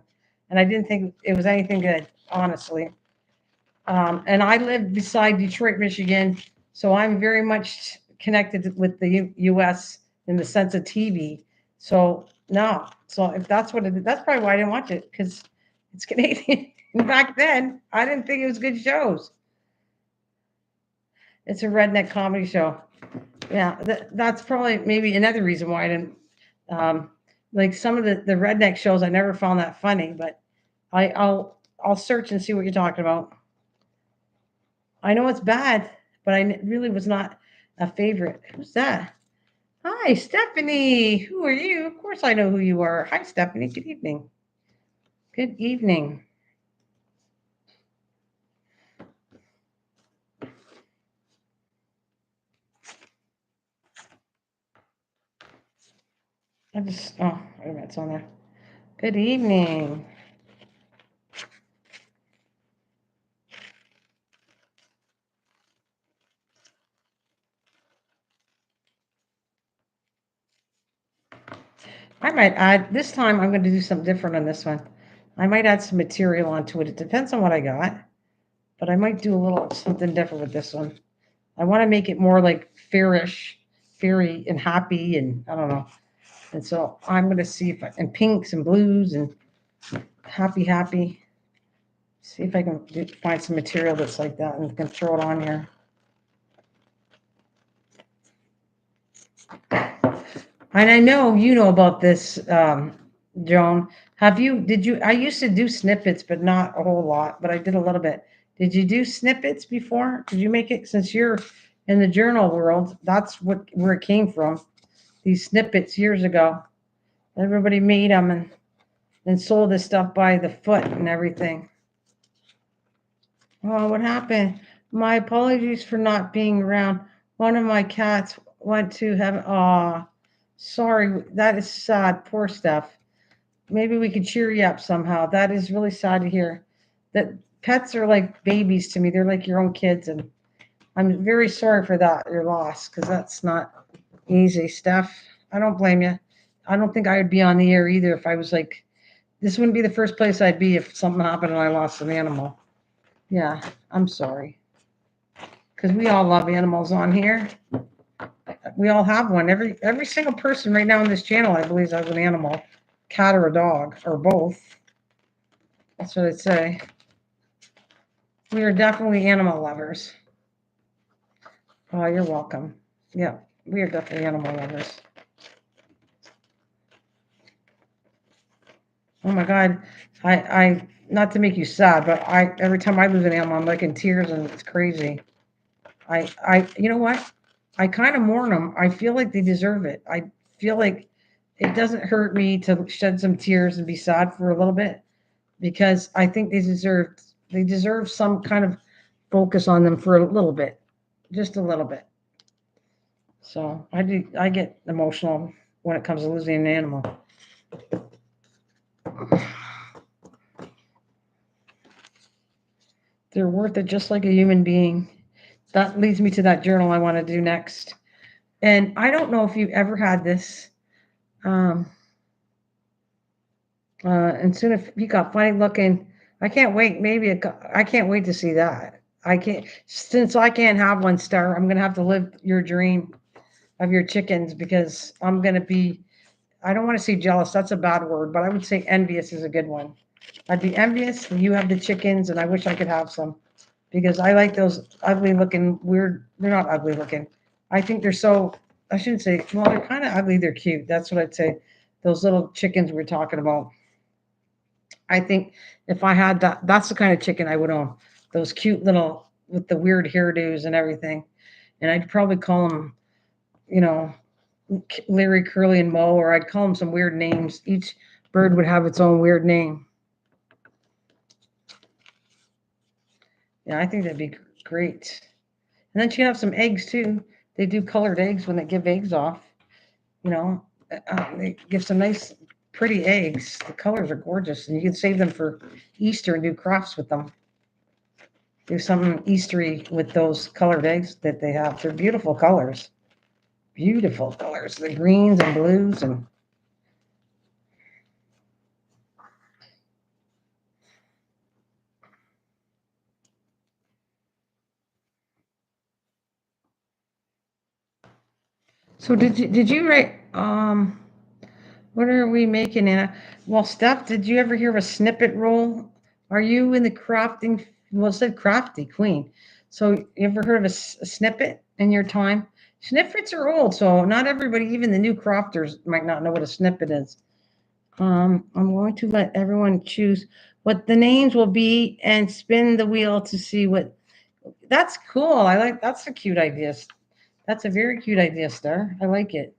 and I didn't think it was anything good, honestly. And I live beside Detroit, Michigan, so I'm very much connected with the U.S. in the sense of TV. So no, so if that's what it is, that's probably why I didn't watch it because it's Canadian. Back then, I didn't think it was good shows. It's a redneck comedy show. Yeah, that's probably maybe another reason why I didn't. Um, like some of the redneck shows, I never found that funny, but I'll search and see what you're talking about. I know it's bad, but really was not a favorite. Who's that? Hi, Stephanie. Who are you? Of course I know who you are. Hi, Stephanie. Good evening. Good evening. I just, oh, wait a minute, it's on there. Good evening. I might add, this time I'm going to do something different on this one. I might add some material onto it. It depends on what I got, but I might do a little something different with this one. I want to make it more like fairish, fairy and happy, and I don't know. And so I'm going to see if I, and pinks and blues and happy. See if I can find some material that's like that and can throw it on here. And I know you know about this, Joan. Did you, I used to do snippets, but not a whole lot, but I did a little bit. Did you do snippets before? Did you make it, since you're in the journal world? That's where it came from. These snippets years ago. Everybody made them and sold this stuff by the foot and everything. Oh, what happened? My apologies for not being around. One of my cats went to heaven. Oh, sorry. That is sad. Poor stuff. Maybe we could cheer you up somehow. That is really sad to hear. That pets are like babies to me. They're like your own kids, and I'm very sorry for that, your loss, because that's not easy stuff. I don't blame you. I don't think I would be on the air either if I was like, this wouldn't be the first place I'd be if something happened and I lost an animal. Yeah, I'm sorry. Because we all love animals on here. We all have one. Every single person right now on this channel, I believe, has an animal, cat or a dog or both. That's what I'd say. We are definitely animal lovers. Oh, you're welcome. Yeah, we are definitely animal lovers. Oh my God, I not to make you sad, but every time I lose an animal, I'm like in tears and it's crazy. You know what? I kind of mourn them. I feel like they deserve it. I feel like it doesn't hurt me to shed some tears and be sad for a little bit because I think they deserve some kind of focus on them for a little bit, just a little bit. So I get emotional when it comes to losing an animal. They're worth it just like a human being. That leads me to that journal I want to do next. And I don't know if you've ever had this. Um, and soon if you got funny looking, I can't wait. I can't wait to see that. I can't, since I can't have one star, I'm going to have to live your dream of your chickens because I'm going to be, I don't want to say jealous. That's a bad word, but I would say envious is a good one. I'd be envious that you have the chickens and I wish I could have some because I like those ugly looking weird. They're not ugly looking. I think they're so, I shouldn't say, well, they're kind of ugly. They're cute. That's what I'd say. Those little chickens we're talking about. I think if I had that, that's the kind of chicken I would own. Those cute little with the weird hairdos and everything. And I'd probably call them, you know, Larry, Curly, and Mo, or I'd call them some weird names. Each bird would have its own weird name. Yeah, I think that'd be great. And then she have some eggs too. They do colored eggs when they give eggs off. You know, they give some nice, pretty eggs. The colors are gorgeous, and you can save them for Easter and do crafts with them. Do something Eastery with those colored eggs that they have. They're beautiful colors. Beautiful colors. The greens and blues and so did you write what are we making, Anna? Well, Steph, did you ever hear of a snippet roll? Are you in the crafting? Well, it said crafty queen. So you ever heard of a snippet in your time? Snippets are old, so not everybody, even the new crafters, might not know what a snippet is. I'm going to let everyone choose what the names will be and spin the wheel to see what That's cool. I like, that's a cute idea. That's a very cute idea, Star. I like it.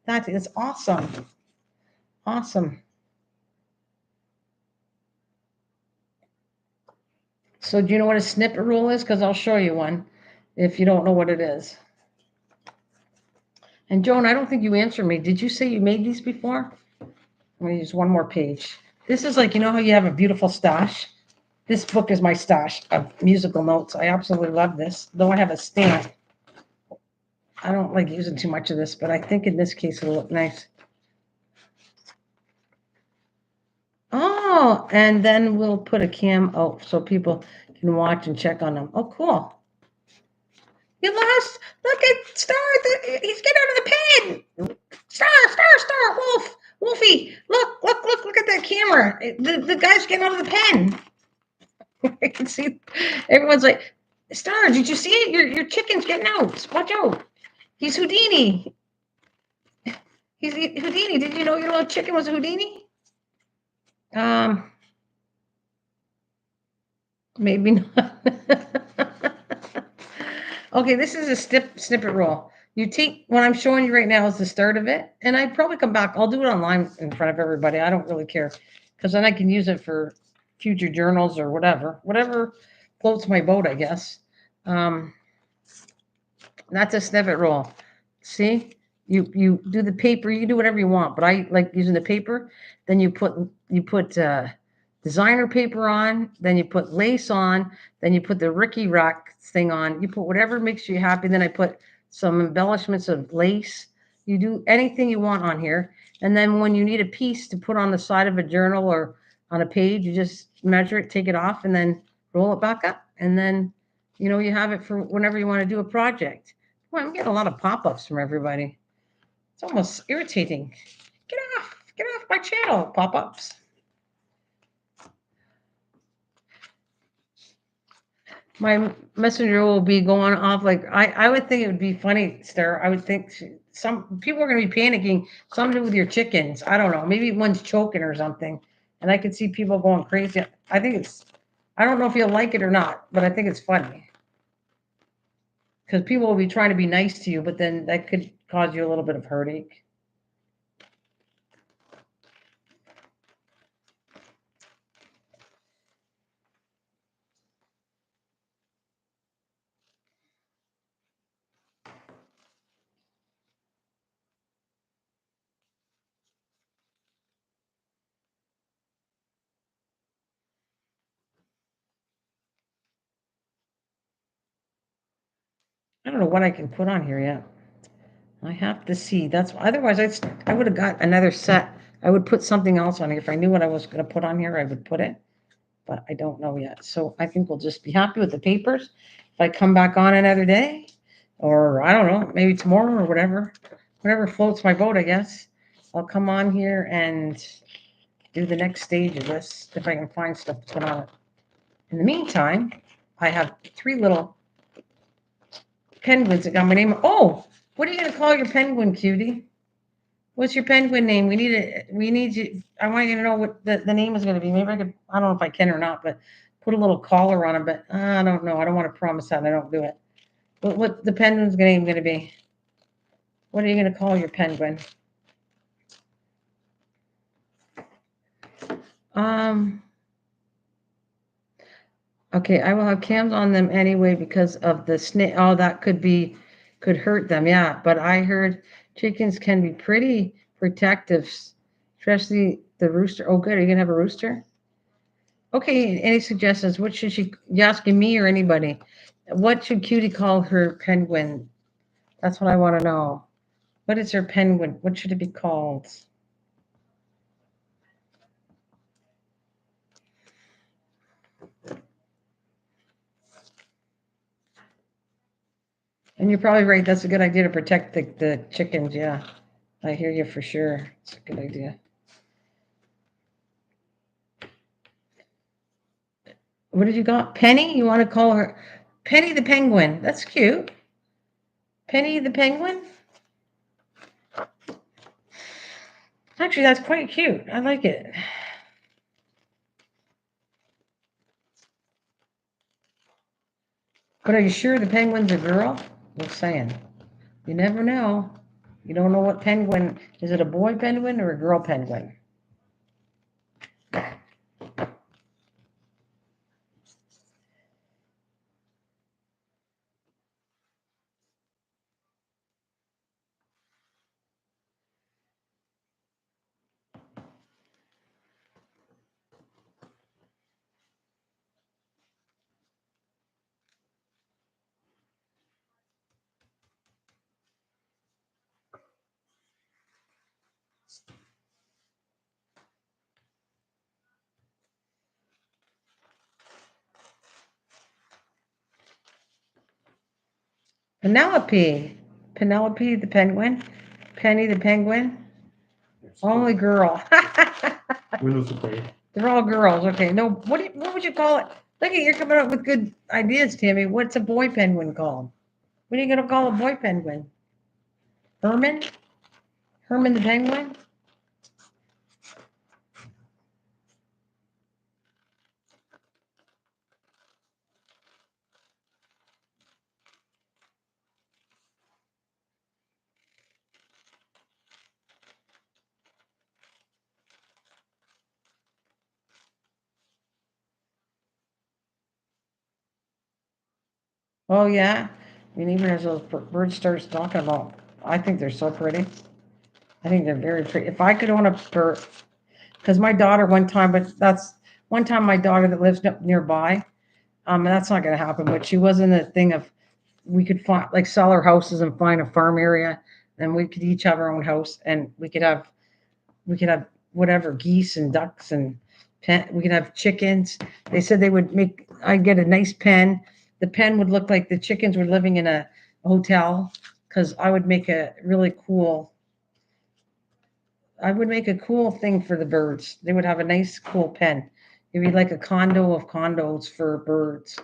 That is awesome. Awesome. So do you know what a snippet rule is? Because I'll show you one if you don't know what it is. And Joan, I don't think you answered me. Did you say you made these before? I'm going to use one more page. This is like, you know how you have a beautiful stash? This book is my stash of musical notes. I absolutely love this, though I have a stamp. I don't like using too much of this, but I think in this case it'll look nice. Oh, and then we'll put a cam out so people can watch and check on them. Oh, cool. You lost. Look at Star. He's getting out of the pen. Star, Wolf, Wolfie. Look at that camera. The guy's getting out of the pen. I can see everyone's like, Star, did you see it? Your chicken's getting out. Watch out. He's Houdini. He's Houdini. Did you know your little chicken was Houdini? Maybe not. Okay, this is a snippet roll. You take what I'm showing you right now is the start of it, and I'd probably come back. I'll do it online in front of everybody. I don't really care because then I can use it for future journals or whatever floats my boat, I guess. That's a snippet roll. See, you do the paper. You can do whatever you want, but I like using the paper. Then you put designer paper on. Then you put lace on. Then you put the Ricky Rock thing on. You put whatever makes you happy. Then I put some embellishments of lace. You do anything you want on here. And then when you need a piece to put on the side of a journal or on a page, you just measure it, take it off, and then roll it back up. And then, you have it for whenever you want to do a project. Boy, I'm getting a lot of pop-ups from everybody. It's almost irritating. Get off my channel, pop-ups. My messenger will be going off like I would think it would be funny, Star. I would think some people are going to be panicking. Something with your chickens. I don't know. Maybe one's choking or something. And I could see people going crazy. I don't know if you'll like it or not, but I think it's funny. Because people will be trying to be nice to you, but then that could cause you a little bit of heartache. I don't know what I can put on here yet. I have to see. That's otherwise I would have got another set. I would put something else on here. If I knew what I was going to put on here, I would put it, but I don't know yet. So I think we'll just be happy with the papers. If I come back on another day, or I don't know, maybe tomorrow or whatever floats my boat, I guess. I'll come on here and do the next stage of this if I can find stuff to put on it. In the meantime, I have 3 little penguins that got my name. Oh, what are you going to call your penguin, cutie? What's your penguin name? We need you. I want you to know what the name is going to be. Maybe I don't know if I can or not, but put a little collar on him. But I don't know. I don't want to promise that. I don't do it. But what the penguin's name going to be? What are you going to call your penguin? Okay, I will have cams on them anyway because of the snake. Oh, that could hurt them. Yeah, but I heard chickens can be pretty protective, especially the rooster. Oh, good. Are you gonna have a rooster? Okay. Any suggestions? What should she? You asking me or anybody? What should Cutie call her penguin? That's what I want to know. What is her penguin? What should it be called? And you're probably right. That's a good idea to protect the chickens. Yeah, I hear you for sure. It's a good idea. What did you got? Penny? You want to call her Penny the Penguin? That's cute. Penny the Penguin? Actually, that's quite cute. I like it. But are you sure the penguin's a girl? Just saying. You never know. You don't know what penguin. Is it a boy penguin or a girl penguin? Penelope. Penelope the penguin. Penny the penguin. Only girl. Windows are paid. They're all girls. Okay. No. What would you call it? Look at you're coming up with good ideas, Tammy. What's a boy penguin called? What are you gonna call a boy penguin? Herman? Herman the penguin? Oh yeah. Your neighbor has those bird starts talking about. I think they're so pretty. I think they're very pretty. If I could own a bird, because my daughter one time, but that's one time my daughter that lives up nearby. That's not going to happen. But she was in the thing of we could find like sell our houses and find a farm area, and we could each have our own house, and we could have whatever geese and ducks and we could have chickens. They said they would make. I'd get a nice pen. The pen would look like the chickens were living in a hotel because I would make a really cool. I would make a cool thing for the birds. They would have a nice cool pen. It'd be like a condo of condos for birds.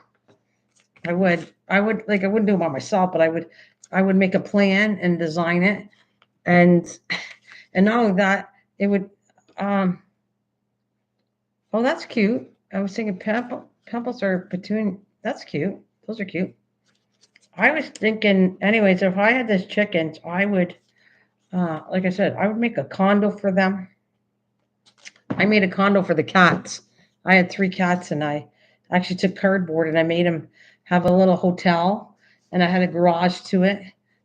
I would like I wouldn't do it by myself, but I would make a plan and design it and and not only that, it would um oh that's cute. I was thinking pimples or petunia. That's cute. Those are cute. I was thinking anyways, if I had this chickens, I would like I said, I would make a condo for them. I made a condo for the cats. I had three cats, and I actually took cardboard and I made them have a little hotel, and I had a garage to it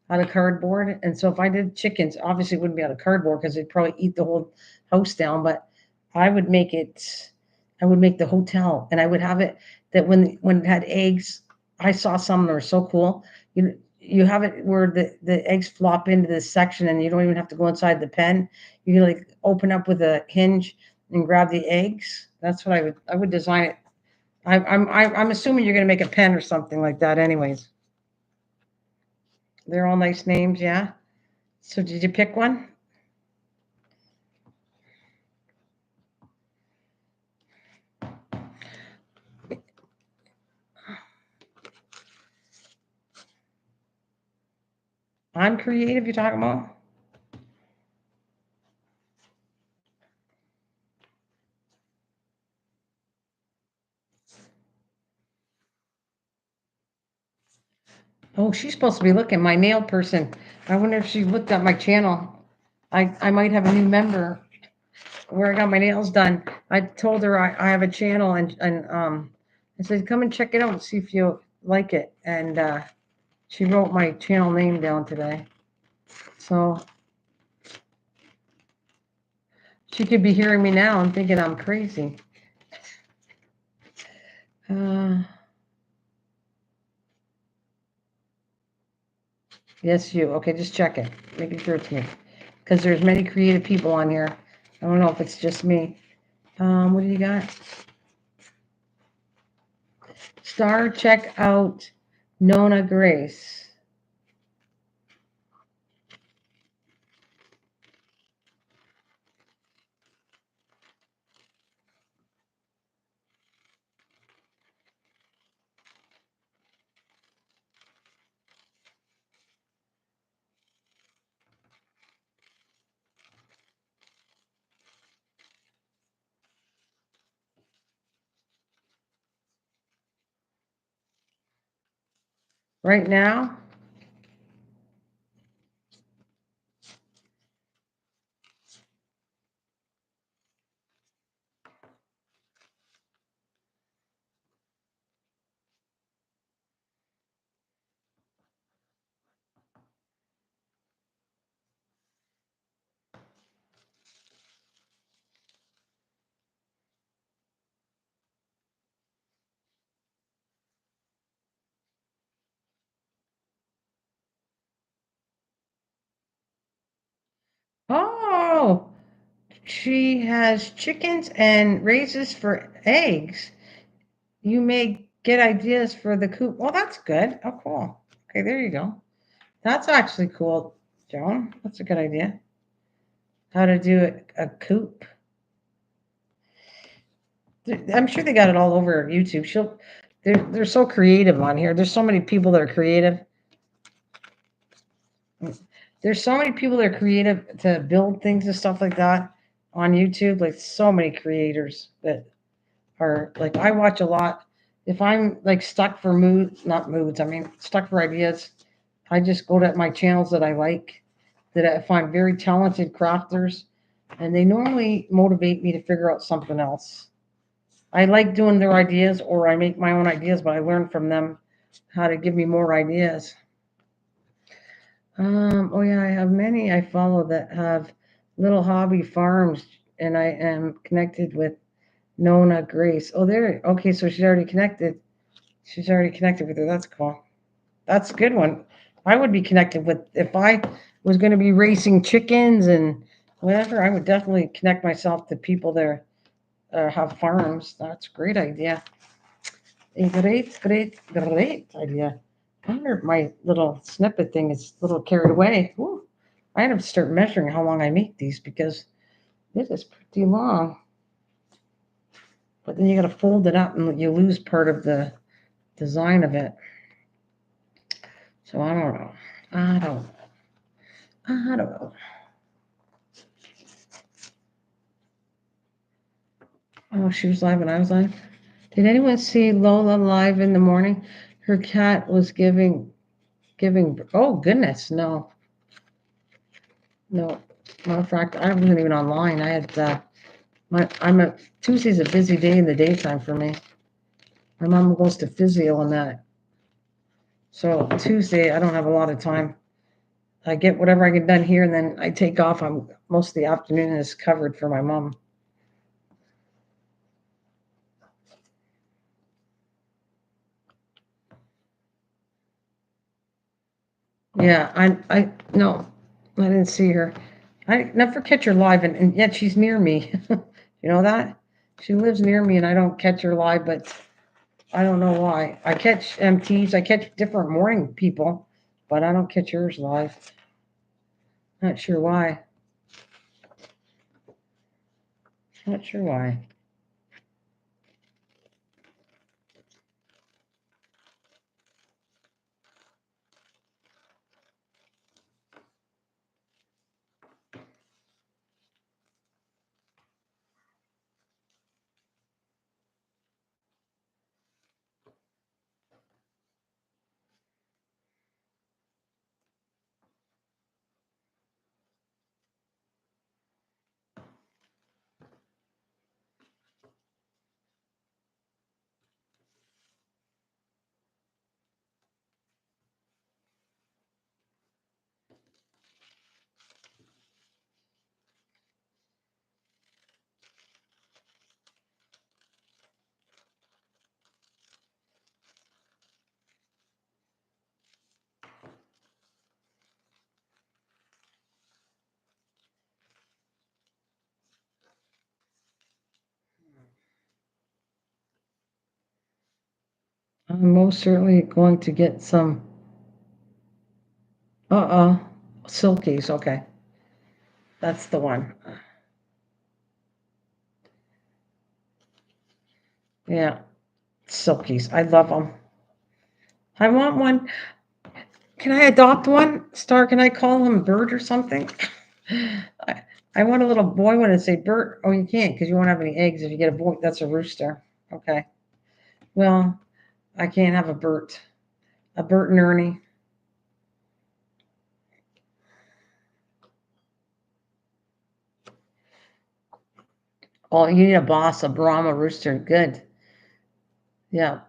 out of cardboard. And so if I did chickens, obviously it wouldn't be out of cardboard because they'd probably eat the whole house down. But I would make it. I would make the hotel, and I would have it that when it had eggs, I saw some that were so cool. You have it where the eggs flop into this section, and you don't even have to go inside the pen. You can like open up with a hinge and grab the eggs. That's what I would design it. I'm assuming you're gonna make a pen or something like that. Anyways, they're all nice names, yeah. So did you pick one? I'm creative. You're talking about? Oh, she's supposed to be looking. My nail person. I wonder if she looked at my channel. I might have a new member where I got my nails done. I told her I have a channel and I said come and check it out and see if you like it. And she wrote my channel name down today. So she could be hearing me now and thinking I'm crazy. Uh, yes, you. Okay, just check it. Making sure it's me. Because there's many creative people on here. I don't know if it's just me. What do you got? Star, check out Nona Grace. right now. Oh, she has chickens and raises for eggs. You may get ideas for the coop. Well, that's good. Oh, cool. Okay, there you go. That's actually cool, Joan. That's a good idea. How to do a coop. I'm sure they got it all over YouTube. They're so creative on here. There's so many people that are creative. There's so many people that are creative to build things and stuff like that on YouTube. Like so many creators that are like I watch a lot. If I'm like stuck for not moods, I mean stuck for ideas, I just go to my channels that I like, that I find very talented crafters, and they normally motivate me to figure out something else. I like doing their ideas, or I make my own ideas, but I learn from them how to give me more ideas. Oh yeah, I have many I follow that have little hobby farms, and I am connected with Nona Grace. Oh, there. Okay, so she's already connected. She's already connected with her. That's cool. That's a good one. I would be connected with if I was going to be racing chickens and whatever. I would definitely connect myself to people that have farms. That's a great idea. A great idea. I wonder if my little snippet thing is a little carried away. Woo. I have to start measuring how long I make these because it is pretty long. But then you got to fold it up and you lose part of the design of it. So I don't know. I don't know. I don't know. Oh, she was live and I was live. Did anyone see Lola live in the morning? Her cat was giving. Oh goodness, no, no. Matter of fact, I wasn't even online. I had Tuesday's a busy day in the daytime for me. My mom goes to physio and that, so Tuesday I don't have a lot of time. I get whatever I get done here, and then I take off. Most of the afternoon is covered for my mom. Yeah, I no, I didn't see her. I never catch her live, and yet she's near me. You know that? She lives near me, and I don't catch her live, but I don't know why. I catch MTs, I catch different morning people, but I don't catch hers live. Not sure why. Not sure why. I'm most certainly going to get some. Uh-uh. Silkies, okay. That's the one. Yeah, silkies. I love them. I want one. Can I adopt one? Star, can I call him Bird or something? I, I want a little boy one and say Bird. Oh, you can't because you won't have any eggs. If you get a boy, that's a rooster. Okay. Well, I can't have a Bert. A Bert and Ernie. Oh, you need a boss, a Brahma rooster. Good. Yeah.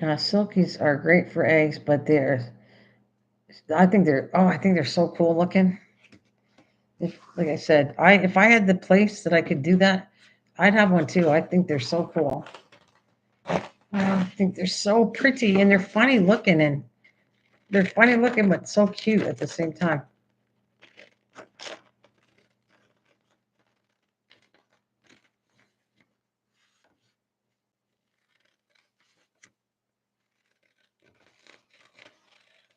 Silkies are great for eggs, but I think they're so cool looking. Like I said, if I had the place that I could do that, I'd have one too. I think they're so cool. I think they're so pretty and they're funny looking but so cute at the same time.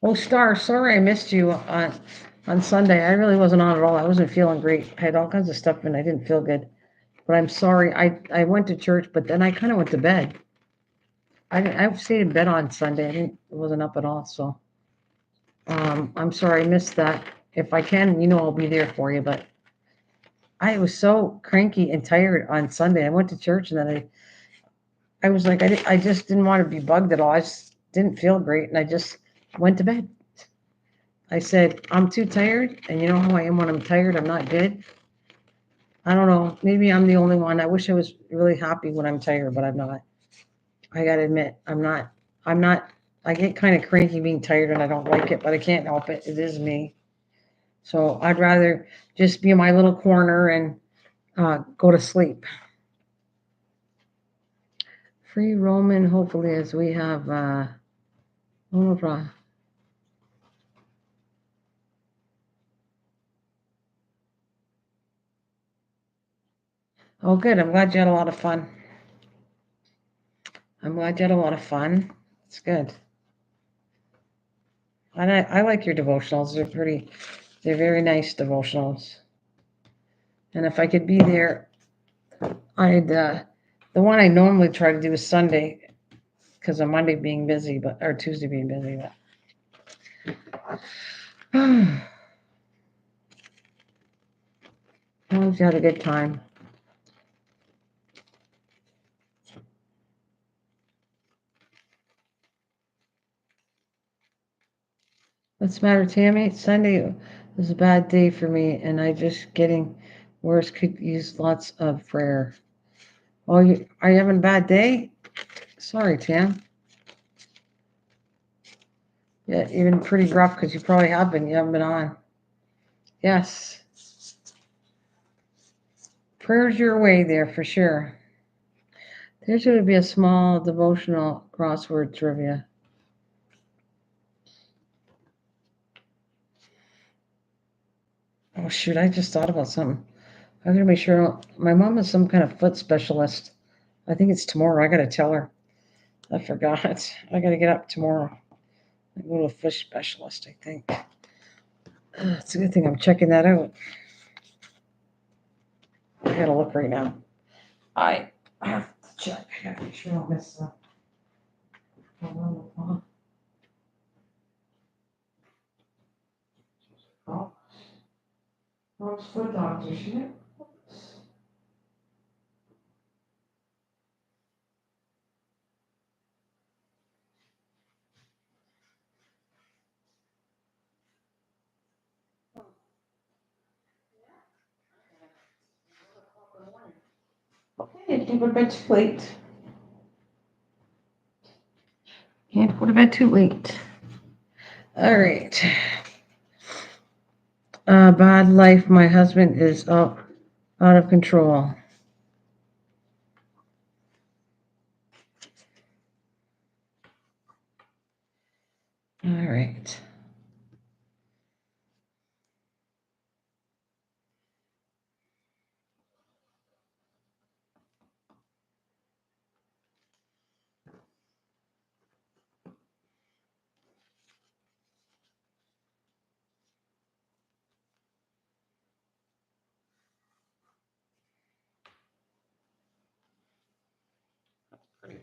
Oh, Star, sorry I missed you on Sunday. I really wasn't on at all. I wasn't feeling great. I had all kinds of stuff and I didn't feel good. But I'm sorry. I went to church, but then I kind of went to bed. I stayed in bed on Sunday. I wasn't up at all. So I'm sorry I missed that. If I can, I'll be there for you. But I was so cranky and tired on Sunday. I went to church and then I was like, I just didn't want to be bugged at all. I just didn't feel great. And I just went to bed. I said, I'm too tired. And you know how I am when I'm tired? I'm not good. I don't know. Maybe I'm the only one. I wish I was really happy when I'm tired, but I'm not. I got to admit, I'm not. I'm not. I get kind of cranky being tired and I don't like it, but I can't help it. It is me. So I'd rather just be in my little corner and go to sleep. Free Roman, hopefully, as we have. Oh, oh, good. I'm glad you had a lot of fun. I'm glad you had a lot of fun. It's good. And I like your devotionals. They're very nice devotionals. And if I could be there, the one I normally try to do is Sunday because of Monday being busy, or Tuesday being busy. But I hope you had a good time. What's the matter, Tammy? Sunday was a bad day for me, and I just getting worse. Could use lots of prayer. Oh, are you having a bad day? Sorry, Tam. Yeah, you've been pretty rough because you probably have been. You haven't been on. Yes. Prayers your way there for sure. There's going to be a small devotional crossword trivia. Oh, shoot. I just thought about something. I'm going to make sure. My mom is some kind of foot specialist. I think it's tomorrow. I got to tell her. I forgot. I got to get up tomorrow. I go to a foot specialist, I think. It's a good thing I'm checking that out. I got to look right now. I have to check. I got to make sure I don't miss stuff. Oh, mom's foot doctor, shouldn't it? Okay, can't go to bed too late. Can't go to bed too late. All right. Bad life. My husband is out of control. All right.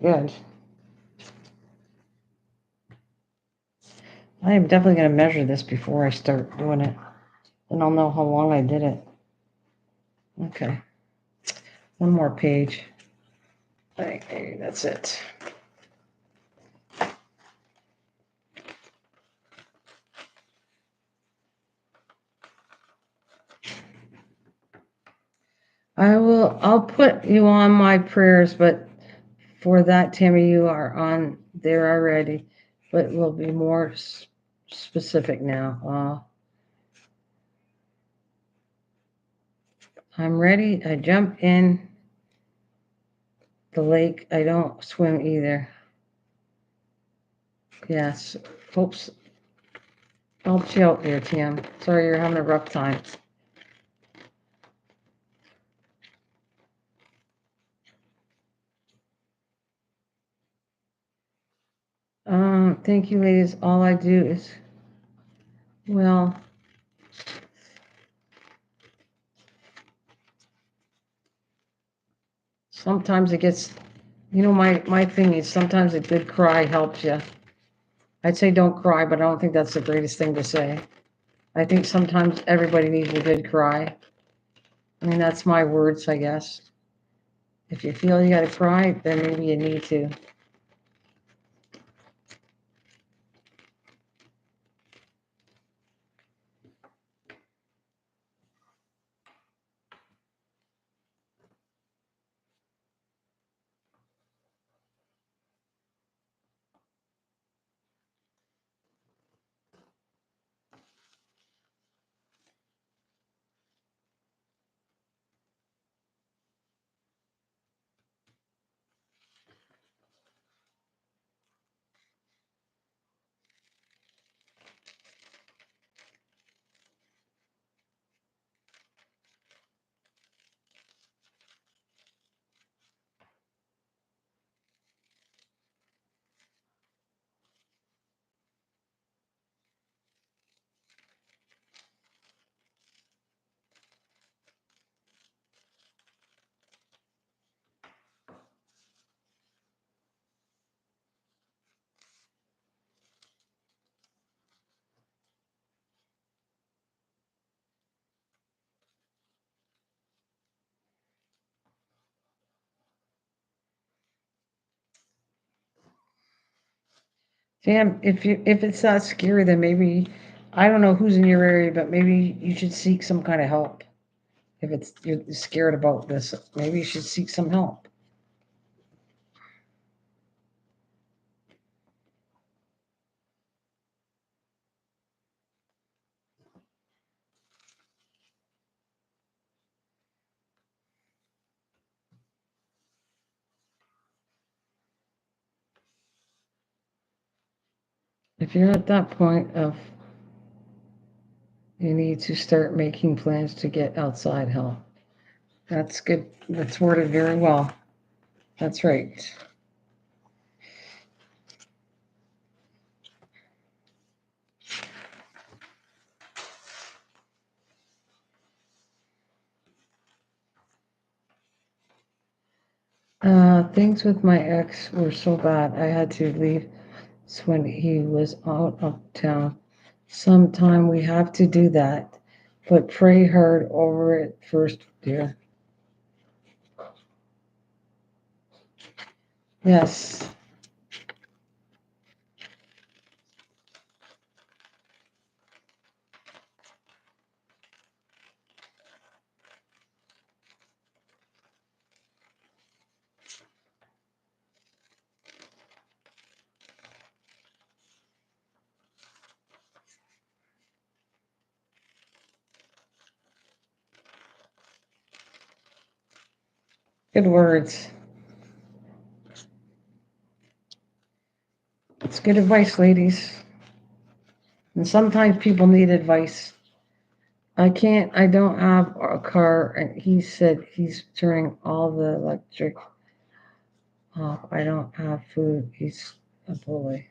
Good. I am definitely going to measure this before I start doing it. And I'll know how long I did it. Okay. One more page. Okay, that's it. I'll put you on my prayers, but for that, Tammy, you are on there already, but we'll be more specific now. I'm ready. I jump in the lake. I don't swim either. Yes. Hopes helps you out there, Tim. Sorry you're having a rough time. Thank you, ladies. All I do is, well, sometimes it gets, my thing is sometimes a good cry helps you. I'd say don't cry, but I don't think that's the greatest thing to say. I think sometimes everybody needs a good cry. I mean, that's my words, I guess. If you feel you gotta cry, then maybe you need to. Sam, if it's not scary, then maybe I don't know who's in your area, but maybe you should seek some kind of help. If you're scared about this, maybe you should seek some help. If you're at that point of you need to start making plans to get outside help. That's good. That's worded very well. That's right. Things with my ex were so bad. I had to leave when he was out of town. Sometime we have to do that, but pray hard over it first, dear. Yes. Good words. It's good advice, ladies. And sometimes people need advice. I don't have a car, and he said he's turning all the electric off. I don't have food. He's a bully.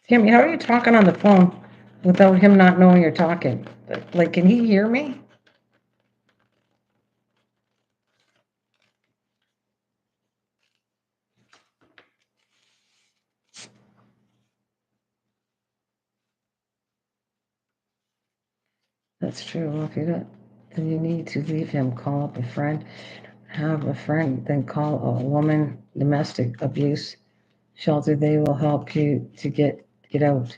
Tammy, how are you talking on the phone without him not knowing you're talking? Like, can he hear me? That's true. Well, if you don't, then you need to leave him. Call up a friend. Have a friend, then call a woman domestic abuse shelter. They will help you to get out.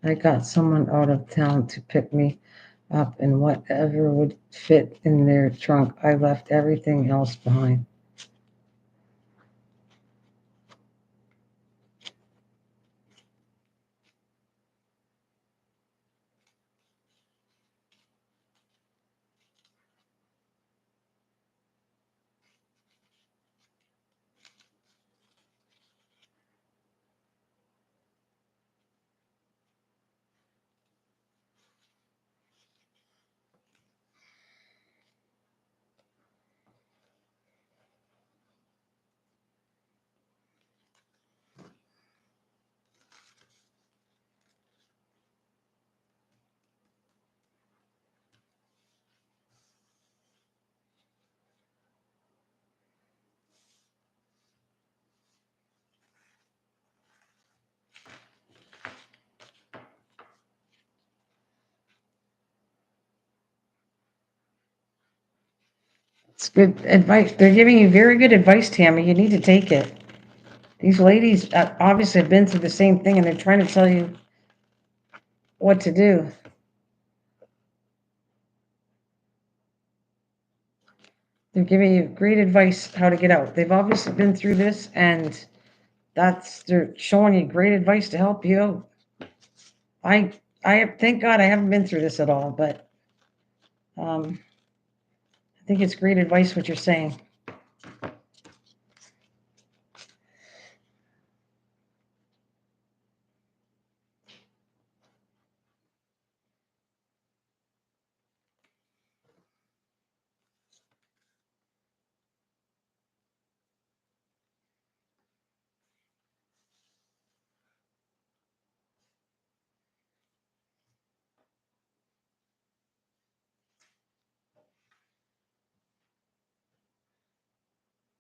I got someone out of town to pick me up, and whatever would fit in their trunk, I left everything else behind. It's good advice. They're giving you very good advice, Tammy. You need to take it. These ladies obviously have been through the same thing, and they're trying to tell you what to do. They're giving you great advice how to get out. They've obviously been through this, and they're showing you great advice to help you out. I thank God I haven't been through this at all, but I think it's great advice what you're saying.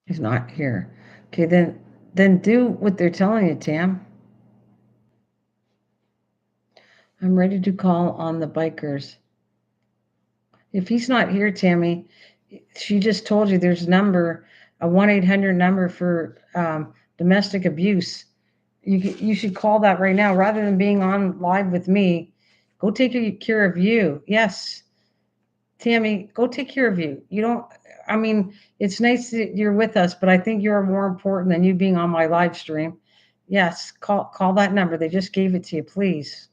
He's not here. Okay, then do what they're telling you, Tam. I'm ready to call on the bikers. If he's not here, Tammy, she just told you there's a 1-800 number for domestic abuse. You should call that right now rather than being on live with me. Go take care of you. Yes, Tammy, go take care of you. You don't. I mean, it's nice that you're with us, but I think you're more important than you being on my live stream. Yes, call that number. They just gave it to you, please.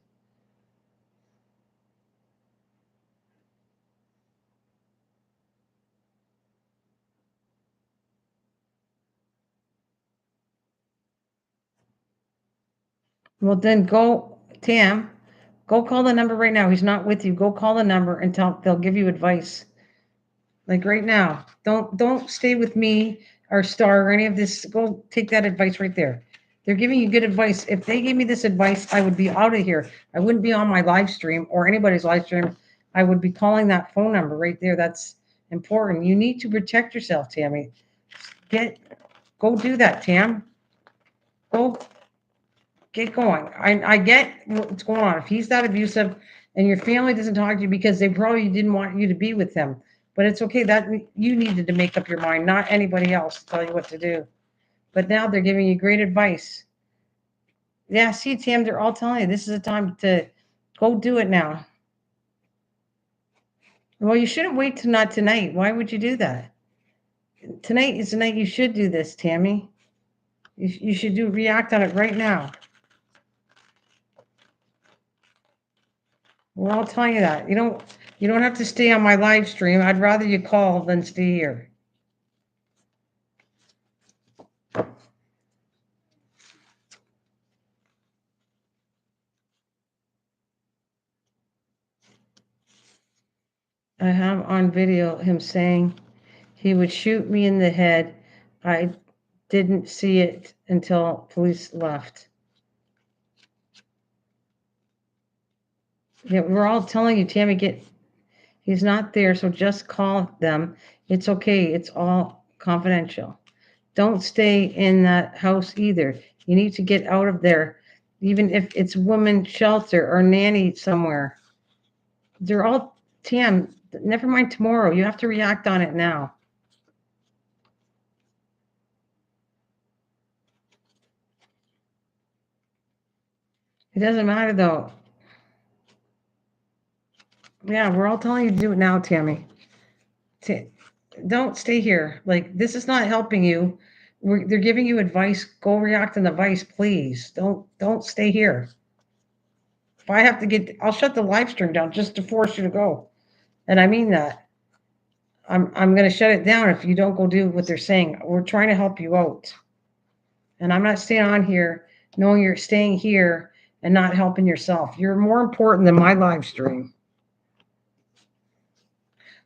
Well, then go, Tam. Go call the number right now. He's not with you. Go call the number and they'll give you advice. Like right now. Don't stay with me or Star or any of this. Go take that advice right there. They're giving you good advice. If they gave me this advice, I would be out of here. I wouldn't be on my live stream or anybody's live stream. I would be calling that phone number right there. That's important. You need to protect yourself, Tammy. Go do that, Tam. Go get going. I get what's going on. If he's that abusive and your family doesn't talk to you because they probably didn't want you to be with him, but it's okay. That you needed to make up your mind, not anybody else to tell you what to do. But now they're giving you great advice. Yeah, see, Tim, they're all telling you this is a time to go do it now. Well, you shouldn't wait to not tonight. Why would you do that? Tonight is the night you should do this, Tammy. You should react on it right now. We're all telling you that. You don't have to stay on my live stream. I'd rather you call than stay here. I have on video him saying he would shoot me in the head. I didn't see it until police left. Yeah, we're all telling you, Tammy, he's not there, so just call them. It's okay. It's all confidential. Don't stay in that house either. You need to get out of there, even if it's women's shelter or nanny somewhere. They're all, Tam, never mind tomorrow. You have to react on it now. It doesn't matter though. Yeah, we're all telling you to do it now, Tammy. Don't stay here. Like, this is not helping you. They're giving you advice. Go react on the advice, please. Don't stay here. If I have to I'll shut the live stream down just to force you to go. And I mean that. I'm going to shut it down if you don't go do what they're saying. We're trying to help you out. And I'm not staying on here knowing you're staying here and not helping yourself. You're more important than my live stream.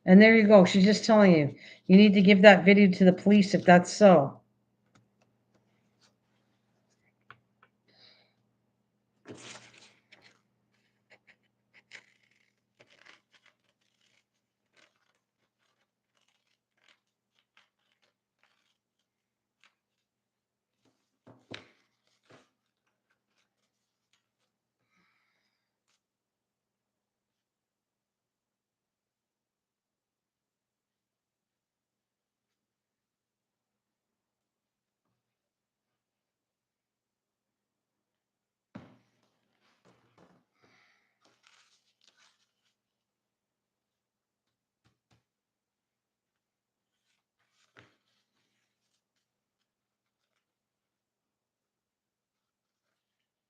And there you go. She's just telling you, you need to give that video to the police if that's so.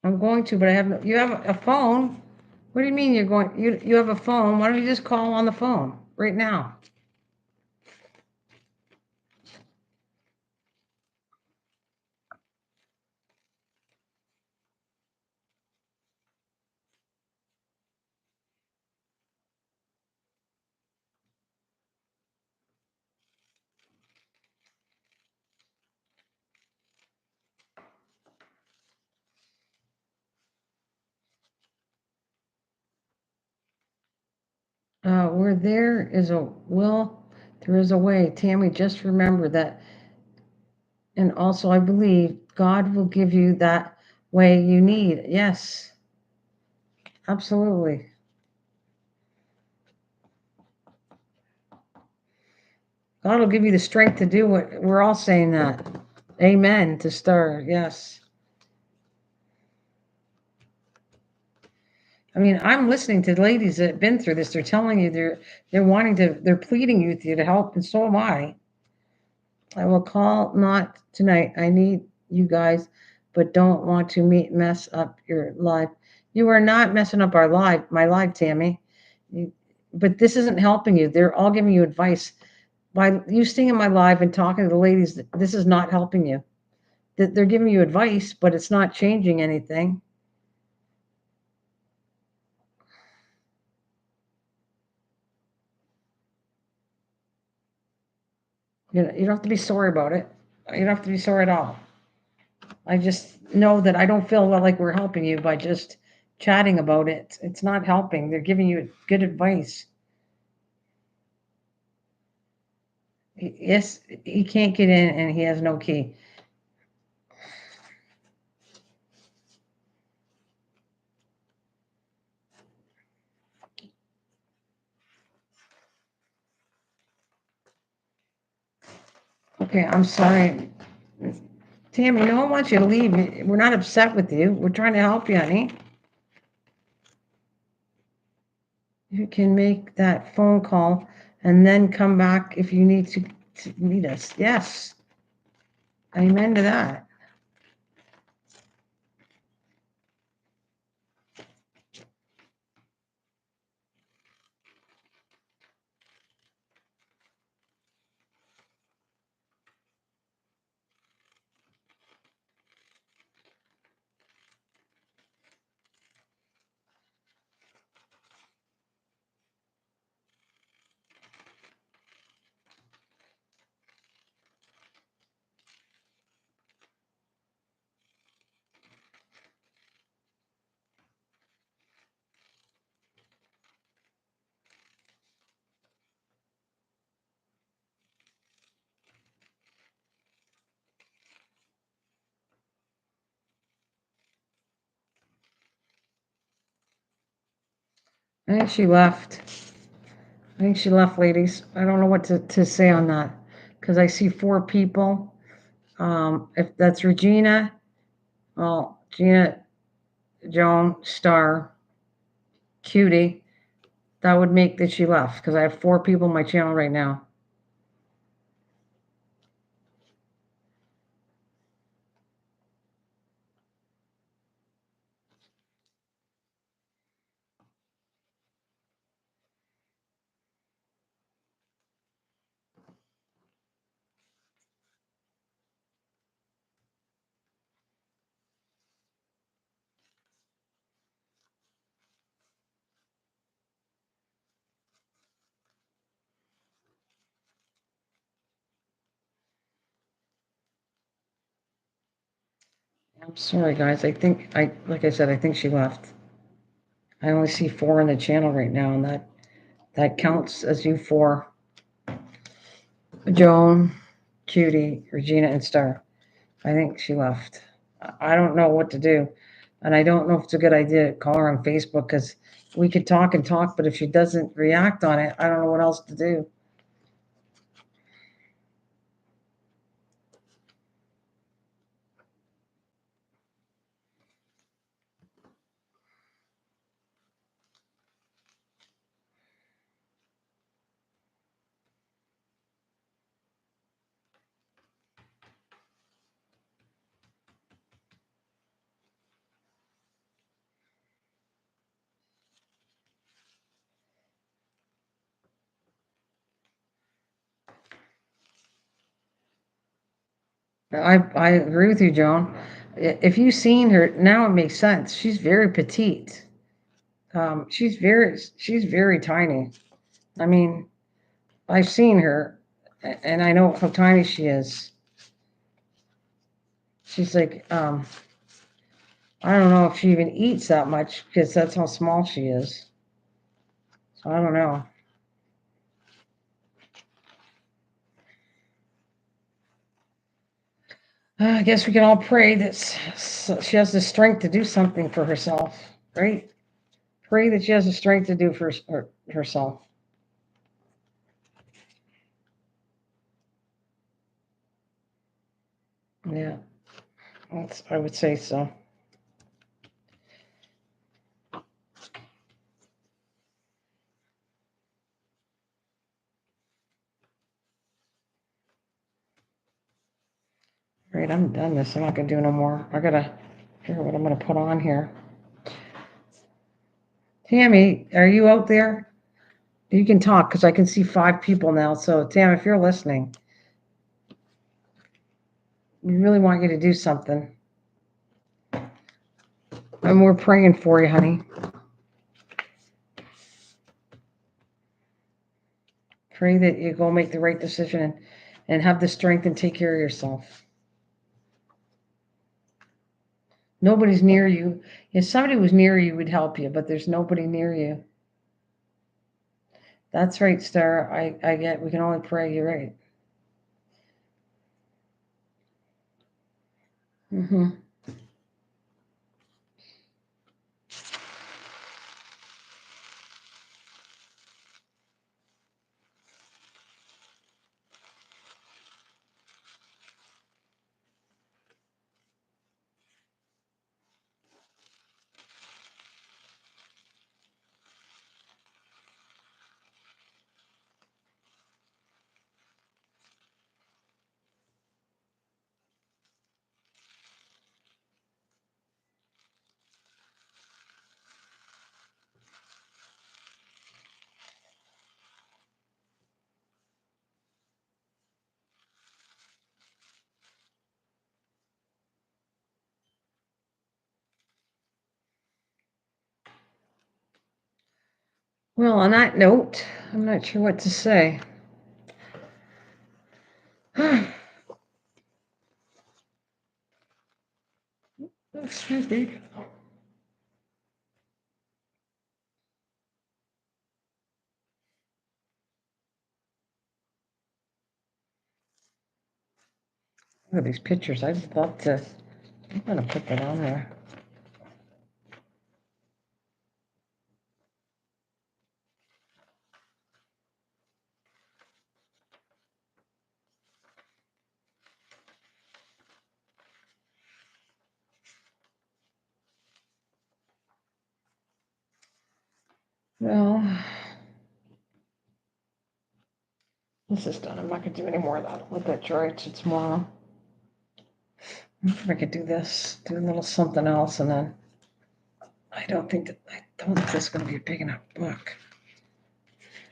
I'm going to, but I have no, you have a phone. What do you mean you're going, you have a phone? Why don't you just call on the phone right now? Where there is a will, there is a way. Tammy, just remember that. And also, I believe God will give you that way you need. Yes, absolutely. God will give you the strength to do what we're all saying that. Amen to start. Yes. I mean, I'm listening to the ladies that have been through this. They're telling you they're wanting to, they're pleading with you to help, and so am I. I will call not tonight. I need you guys, but don't want to mess up your life. You are not messing up my life, Tammy. But this isn't helping you. They're all giving you advice. By you staying in my live and talking to the ladies, this is not helping you. They're giving you advice, but it's not changing anything. You know, you don't have to be sorry about it. You don't have to be sorry at all. I just know that I don't feel like we're helping you by just chatting about it. It's not helping. They're giving you good advice. Yes, he can't get in and he has no key. Okay, I'm sorry. Tammy, no one wants you to leave. We're not upset with you. We're trying to help you, honey. You can make that phone call and then come back if you need to meet us. Yes. Amen to that. I think she left. I think she left, ladies. I don't know what to say on that because I see 4 people. If that's Regina, well, Gina, Joan, Star, Cutie, that would make that she left because I have 4 people on my channel right now. I'm sorry, guys. Like I said, I think she left. I only see 4 on the channel right now, and that counts as you 4. Joan, Cutie, Regina, and Star. I think she left. I don't know what to do, and I don't know if it's a good idea to call her on Facebook because we could talk and talk, but if she doesn't react on it, I don't know what else to do. I agree with you, Joan. If you've seen her now, it makes sense. She's very petite. She's very tiny. I mean, I've seen her, and I know how tiny she is. She's like, I don't know if she even eats that much because that's how small she is. So I don't know. I guess we can all pray that she has the strength to do something for herself, right? Pray that she has the strength to do for herself. Yeah, I would say so. Right, I'm done this. I'm not gonna do no more. I gotta figure what I'm gonna put on here. Tammy, are you out there? You can talk because I can see 5 people now. So Tam, if you're listening, we really want you to do something. And we're praying for you, honey. Pray that you go make the right decision and have the strength and take care of yourself. Nobody's near you. If somebody was near you, would help you, but there's nobody near you. That's right, Star. I get. We can only pray. You're right. Mm-hmm. Well, on that note, I'm not sure what to say. Excuse me. Look at these pictures. I'd love to. I'm gonna put that on there. Well, this is done. I'm not going to do any more of that. Let that dry to tomorrow. I could do this, do a little something else, and then I don't think this is going to be a big enough book.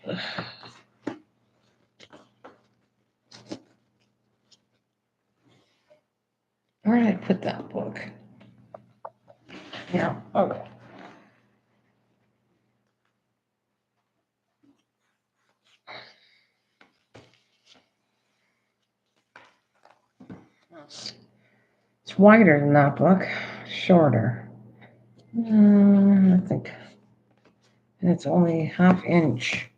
Ugh. Where did I put that book? Yeah, okay. It's wider than that book, shorter. I think. And it's only 1/2 inch.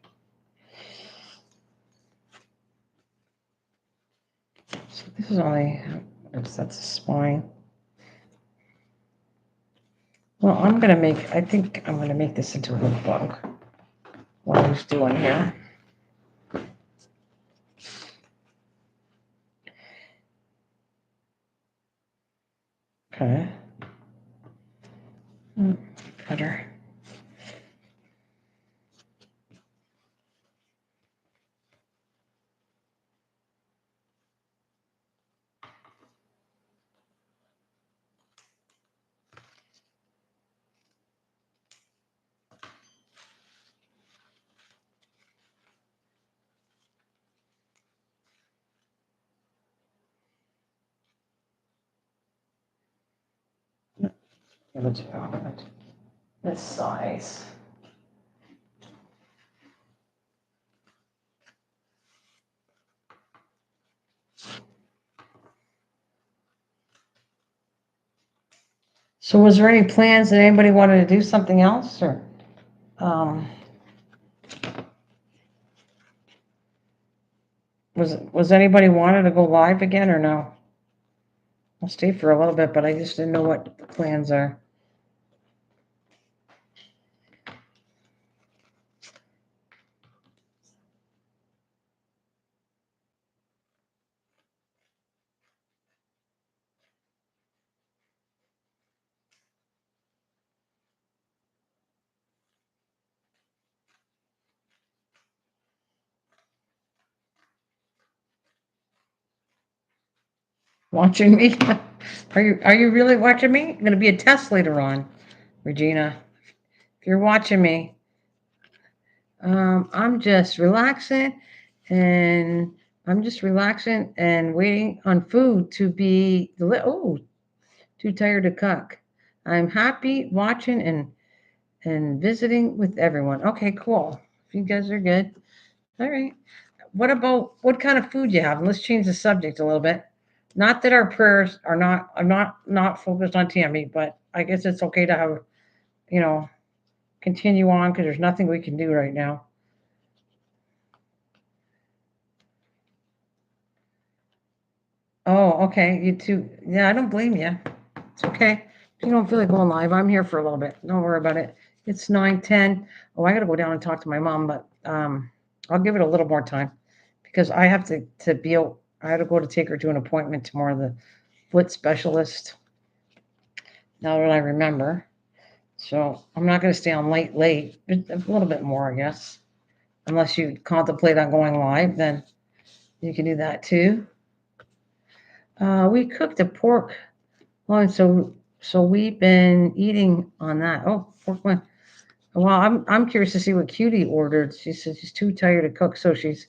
So this is only, that's a spine. Well, I think I'm gonna make this into a little book. What I was doing here. Okay. Better. Let's do this size. So was there any plans that anybody wanted to do something else, or was anybody wanted to go live again or no? I'll stay for a little bit, but I just didn't know what the plans are. Watching me? Are you really watching me? I'm gonna be a test later on, Regina. If you're watching me, I'm just relaxing, and waiting on food to be too tired to cook. I'm happy watching and visiting with everyone. Okay, cool. If you guys are good. All right. What kind of food you have? And let's change the subject a little bit. Not that our prayers are not, I'm not focused on Tammy, but I guess it's okay to have, you know, continue on because there's nothing we can do right now. Oh, okay. You too. Yeah, I don't blame you. It's okay. If you don't feel like going live, I'm here for a little bit. Don't worry about it. It's 9:10. Oh, I gotta go down and talk to my mom, but I'll give it a little more time because I have to be I had to go to take her to an appointment tomorrow, the foot specialist. Now that I remember. So I'm not gonna stay on late. A little bit more, I guess. Unless you contemplate on going live, then you can do that too. We cooked a pork loin, so we've been eating on that. Oh, pork loin. Well, I'm curious to see what Cutie ordered. She said she's too tired to cook, so she's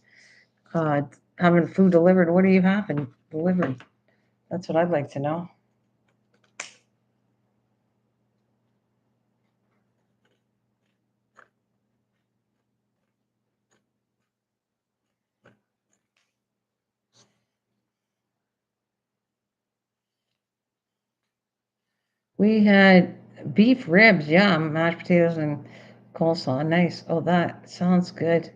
having food delivered. What are you having delivered? That's what I'd like to know. We had beef ribs, yum, mashed potatoes and coleslaw. Nice. Oh, that sounds good.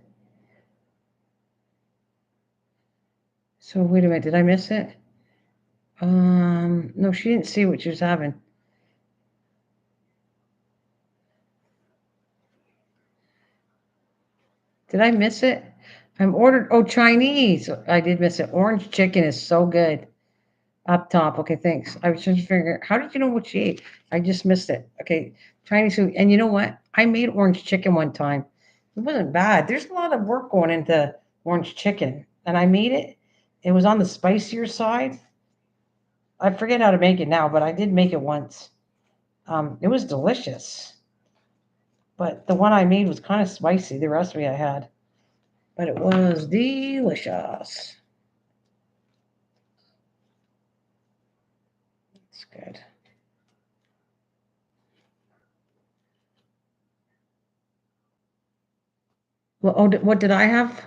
So wait a minute, did I miss it? No, she didn't see what she was having. Did I miss it? I'm ordered. Oh, Chinese. I did miss it. Orange chicken is so good. Up top. Okay, thanks. I was just figuring, how did you know what she ate? I just missed it. Okay, Chinese food. And you know what? I made orange chicken one time. It wasn't bad. There's a lot of work going into orange chicken, and I made it. It was on the spicier side. I forget how to make it now, but I did make it once. It was delicious, but the one I made was kind of spicy. The recipe I had, but it was delicious. It's good. Well, oh, what did I have?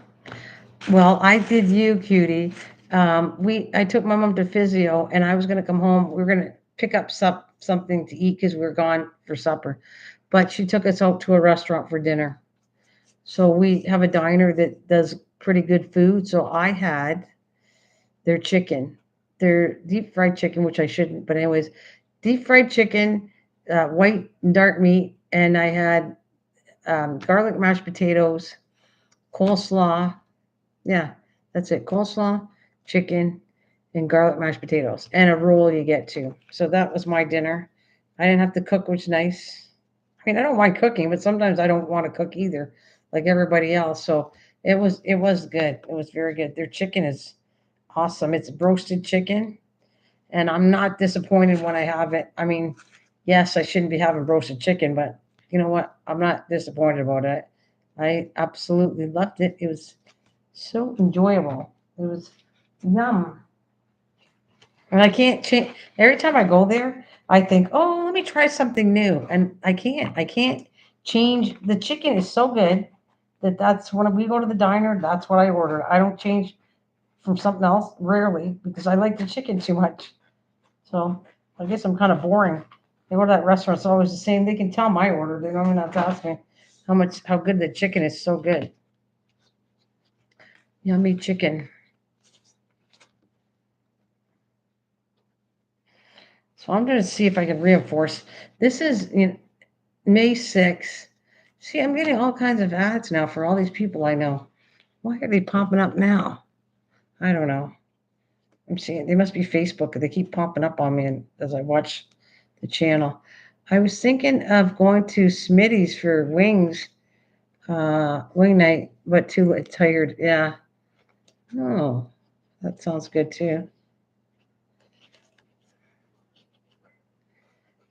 Well, I did you, cutie. I took my mom to physio, and I was gonna come home. We were gonna pick up something to eat because we were gone for supper, but she took us out to a restaurant for dinner. So we have a diner that does pretty good food. So I had their chicken, their deep fried chicken, which I shouldn't, but anyways, deep fried chicken, white and dark meat, and I had garlic mashed potatoes, coleslaw. Yeah, that's it. Coleslaw, chicken, and garlic mashed potatoes, and a roll you get too. So that was my dinner. I didn't have to cook, which is nice. I mean, I don't mind cooking, but sometimes I don't want to cook either, like everybody else. So it was good. It was very good. Their chicken is awesome. It's roasted chicken, and I'm not disappointed when I have it. I mean, yes, I shouldn't be having roasted chicken, but you know what? I'm not disappointed about it. I absolutely loved it. It was so enjoyable. It was yum. And I can't change. Every time I go there, I think, oh, let me try something new. And I can't. I can't change. The chicken is so good that that's when we go to the diner, that's what I order. I don't change from something else, rarely, because I like the chicken too much. So I guess I'm kind of boring. They go to that restaurant, it's always the same. They can tell my order. They don't even have to ask me how good the chicken is. So good. Yummy chicken. So I'm going to see if I can reinforce. This is May 6th. See, I'm getting all kinds of ads now for all these people I know. Why are they popping up now? I don't know. I'm seeing they must be Facebook. They keep popping up on me as I watch the channel. I was thinking of going to Smitty's for wings, wing night, but too tired. Yeah. Oh, that sounds good too.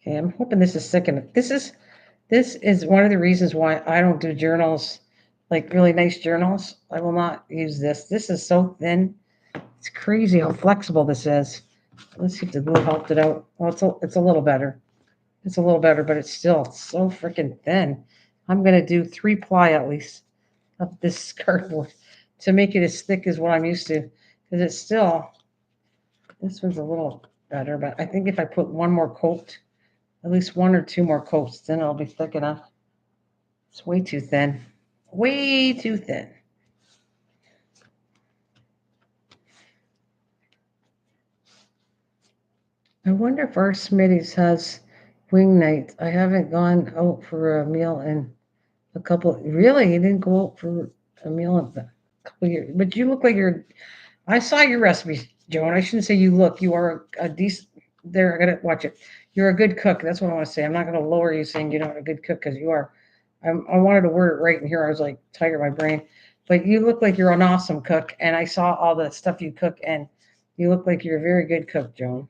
Okay, I'm hoping this is second. This is one of the reasons why I don't do journals, like really nice journals. I will not use this. This is so thin. It's crazy how flexible this is. Let's see if the glue helped it out. Oh, it's a little better. It's a little better, but it's still so freaking thin. I'm gonna do 3-ply at least of this cardboard to make it as thick as what I'm used to, because it's still. This one's a little better, but I think if I put one more coat, at least one or two more coats, then it'll be thick enough. It's way too thin. Way too thin. I wonder if our Smitty's has wing night. I haven't gone out for a meal in a couple. Really, you didn't go out for a meal in a couple years. But you look like you're. I saw your recipes, Joan. I shouldn't say you look. You are a decent. There, I gotta watch it. You're a good cook. That's what I want to say. I'm not gonna lower you saying you're not a good cook because you are. I wanted to word it right, and here I was like tired of my brain. But you look like you're an awesome cook, and I saw all the stuff you cook, and you look like you're a very good cook, Joan.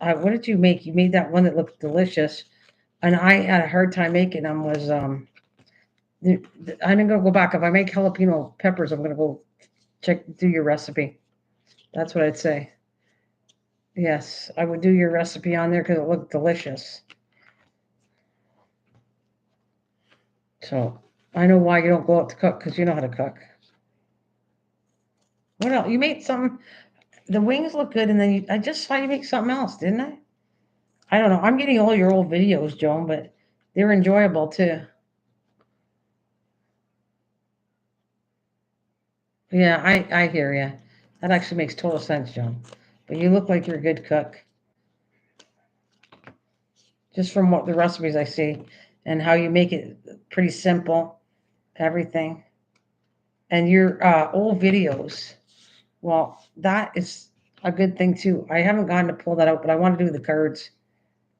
What did you make? You made that one that looked delicious, and I had a hard time making them. Was I'm gonna go back. If I make jalapeno peppers, I'm gonna go do your recipe. That's what I'd say. Yes, I would do your recipe on there because it looked delicious. So I know why you don't go out to cook because you know how to cook. What else? You made something. The wings look good, and then I just saw you make something else, didn't I? I don't know. I'm getting all your old videos, Joan, but they're enjoyable too. Yeah, I hear you. That actually makes total sense, Joan. But you look like you're a good cook, just from what the recipes I see and how you make it pretty simple, everything. And your old videos, well, that is a good thing too. I haven't gotten to pull that out, but I want to do the cards.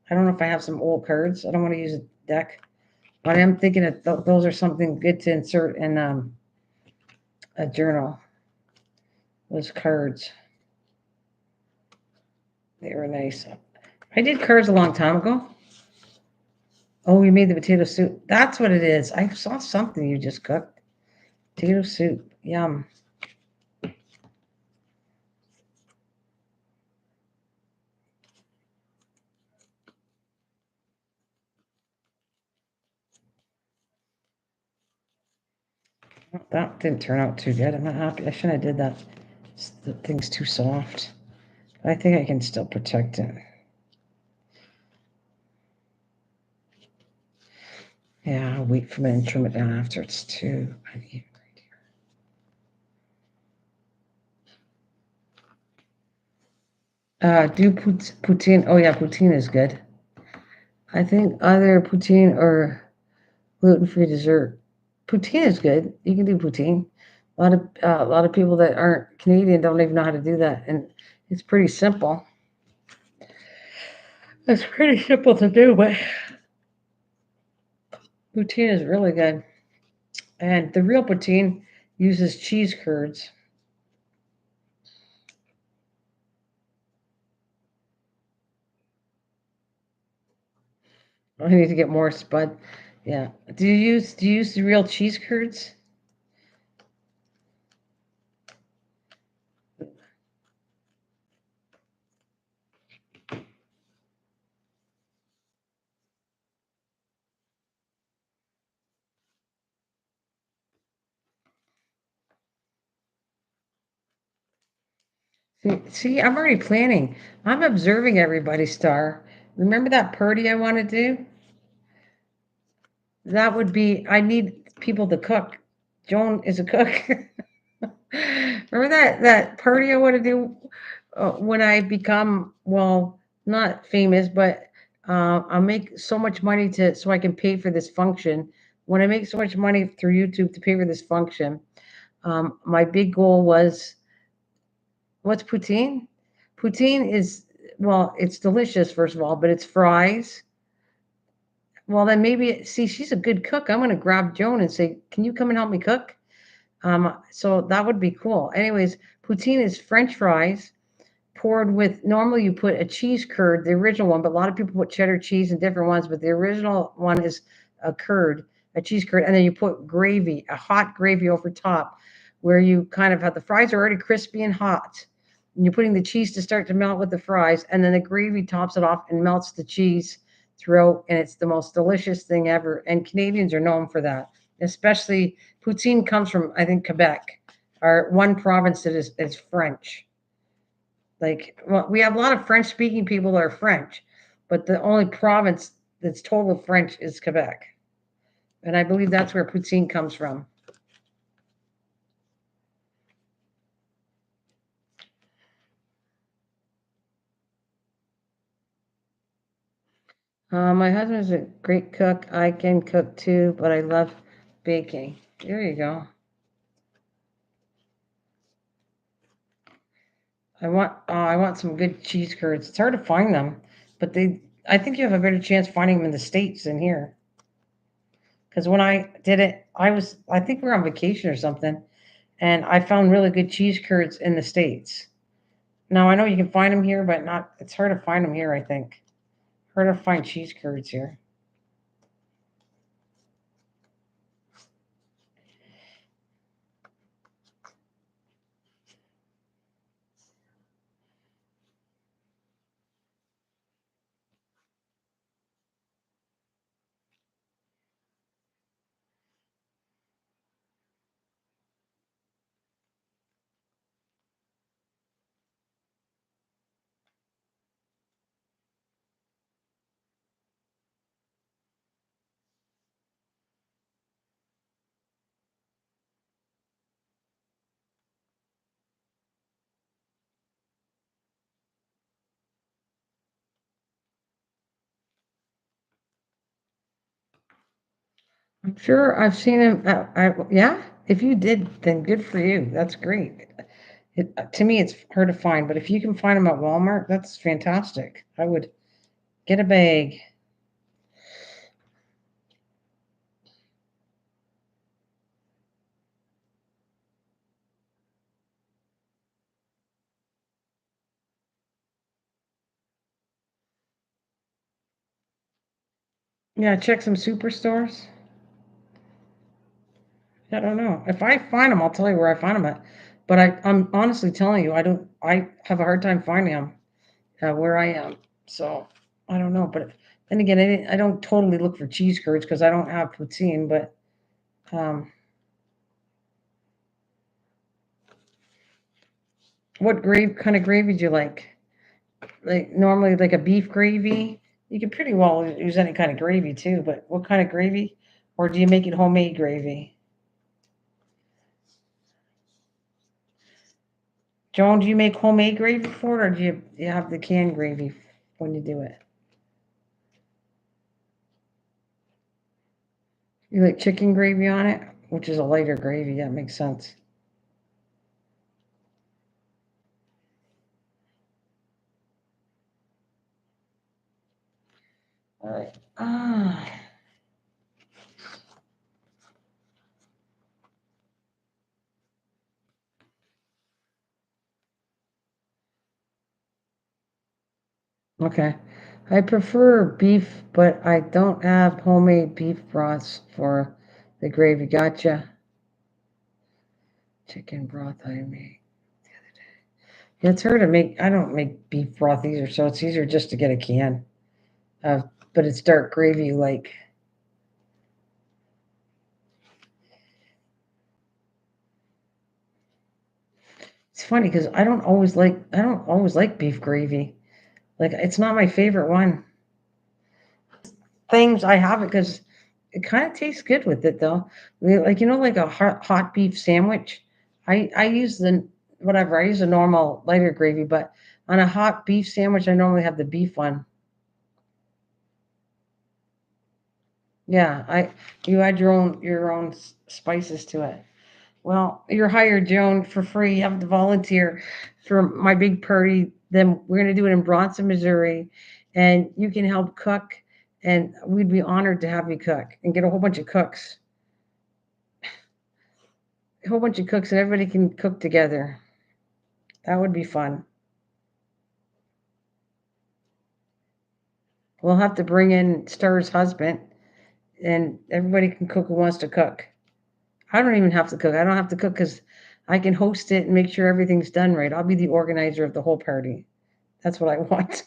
I don't know if I have some old cards. I don't want to use a deck. But I am thinking that those are something good to insert in a journal. Those cards. They were nice. I did cards a long time ago. Oh, you made the potato soup. That's what it is. I saw something you just cooked. Potato soup. Yum. That didn't turn out too good. I'm not happy. I shouldn't have did that. The thing's too soft. But I think I can still protect it. Yeah, I'll wait for a minute and trim it down after it's too uneven. Do poutine. Oh yeah, poutine is good. I think either poutine or gluten-free dessert. Poutine is good. You can do poutine. A lot of people that aren't Canadian don't even know how to do that, and it's pretty simple. It's pretty simple to do, but poutine is really good. And the real poutine uses cheese curds. I need to get more spud. Yeah. Do you use the real cheese curds? See, I'm already planning. I'm observing everybody, Star. Remember that party I want to do? That would be, I need people to cook. Joan is a cook. Remember that party I want to do when I become, well, not famous, but I'll make so much money so I can pay for this function. When I make so much money through YouTube to pay for this function, my big goal was, what's poutine? Poutine is, well, it's delicious, first of all, but it's fries. Well, then maybe, see, she's a good cook. I'm going to grab Joan and say, can you come and help me cook? So that would be cool. Anyways, poutine is French fries poured with, normally you put a cheese curd, the original one, but a lot of people put cheddar cheese and different ones, but the original one is a curd, a cheese curd, and then you put gravy, a hot gravy over top, where you kind of have the fries are already crispy and hot. And you're putting the cheese to start to melt with the fries, and then the gravy tops it off and melts the cheese throughout, and it's the most delicious thing ever. And Canadians are known for that, especially poutine comes from, I think, Quebec, our one province that is French. Like, well, we have a lot of French speaking people that are French, but the only province that's total French is Quebec. And I believe that's where poutine comes from. My husband's a great cook. I can cook too, but I love baking. There you go. I want some good cheese curds. It's hard to find them, but I think you have a better chance finding them in the States than here. Because when I did it, I think we were on vacation or something, and I found really good cheese curds in the States. Now I know you can find them here, but not. It's hard to find them here. I think hard to find cheese curds here. I'm sure I've seen them. Yeah, if you did, then good for you. That's great. To me, it's hard to find, but if you can find them at Walmart, that's fantastic. I would get a bag. Yeah, check some superstores. I don't know. If I find them, I'll tell you where I find them at. But I'm honestly telling you, I don't. I have a hard time finding them where I am. So I don't know. But then again, I don't totally look for cheese curds because I don't have poutine. But um, what kind of gravy do you like? Like normally, like a beef gravy. You can pretty well use any kind of gravy too. But what kind of gravy? Or do you make it homemade gravy? Joan, do you make homemade gravy for it, or do you have the canned gravy when you do it? You like chicken gravy on it, which is a lighter gravy. That makes sense. All right. Okay. I prefer beef, but I don't have homemade beef broths for the gravy. Gotcha. Chicken broth I made. Yeah, it's hard to make. I don't make beef broth either, so it's easier just to get a can. Uh, but it's dark gravy like. It's funny because I don't always like beef gravy. Like it's not my favorite one. Things I have it because it kind of tastes good with it though. Like like a hot beef sandwich. I use the whatever. I use a normal lighter gravy, but on a hot beef sandwich, I normally have the beef one. Yeah, I you add your own spices to it. Well, you're hired, Joan, for free. You have to volunteer for my big party. Then we're going to do it in Bronson, Missouri, and you can help cook. And we'd be honored to have you cook and get a whole bunch of cooks, and everybody can cook together. That would be fun. We'll have to bring in Star's husband, and everybody can cook who wants to cook. I don't even have to cook. I don't have to cook because I can host it and make sure everything's done right. I'll be the organizer of the whole party. That's what I want.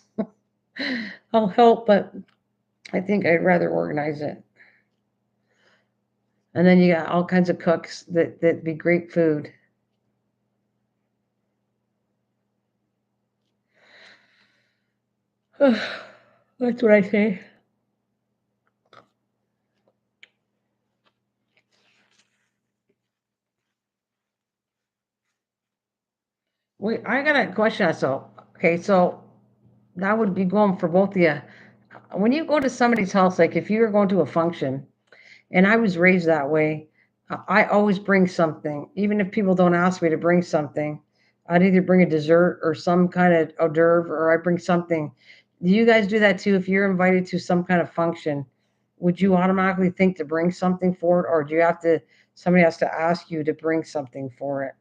I'll help, but I think I'd rather organize it. And then you got all kinds of cooks that be great food. That's what I say. Wait, I got a question. So, okay, so that would be going for both of you. When you go to somebody's house, like if you were going to a function, and I was raised that way, I always bring something, even if people don't ask me to bring something. I'd either bring a dessert or some kind of hors d'oeuvre, or I bring something. Do you guys do that too? If you're invited to some kind of function, would you automatically think to bring something for it, or do you have to? Somebody has to ask you to bring something for it,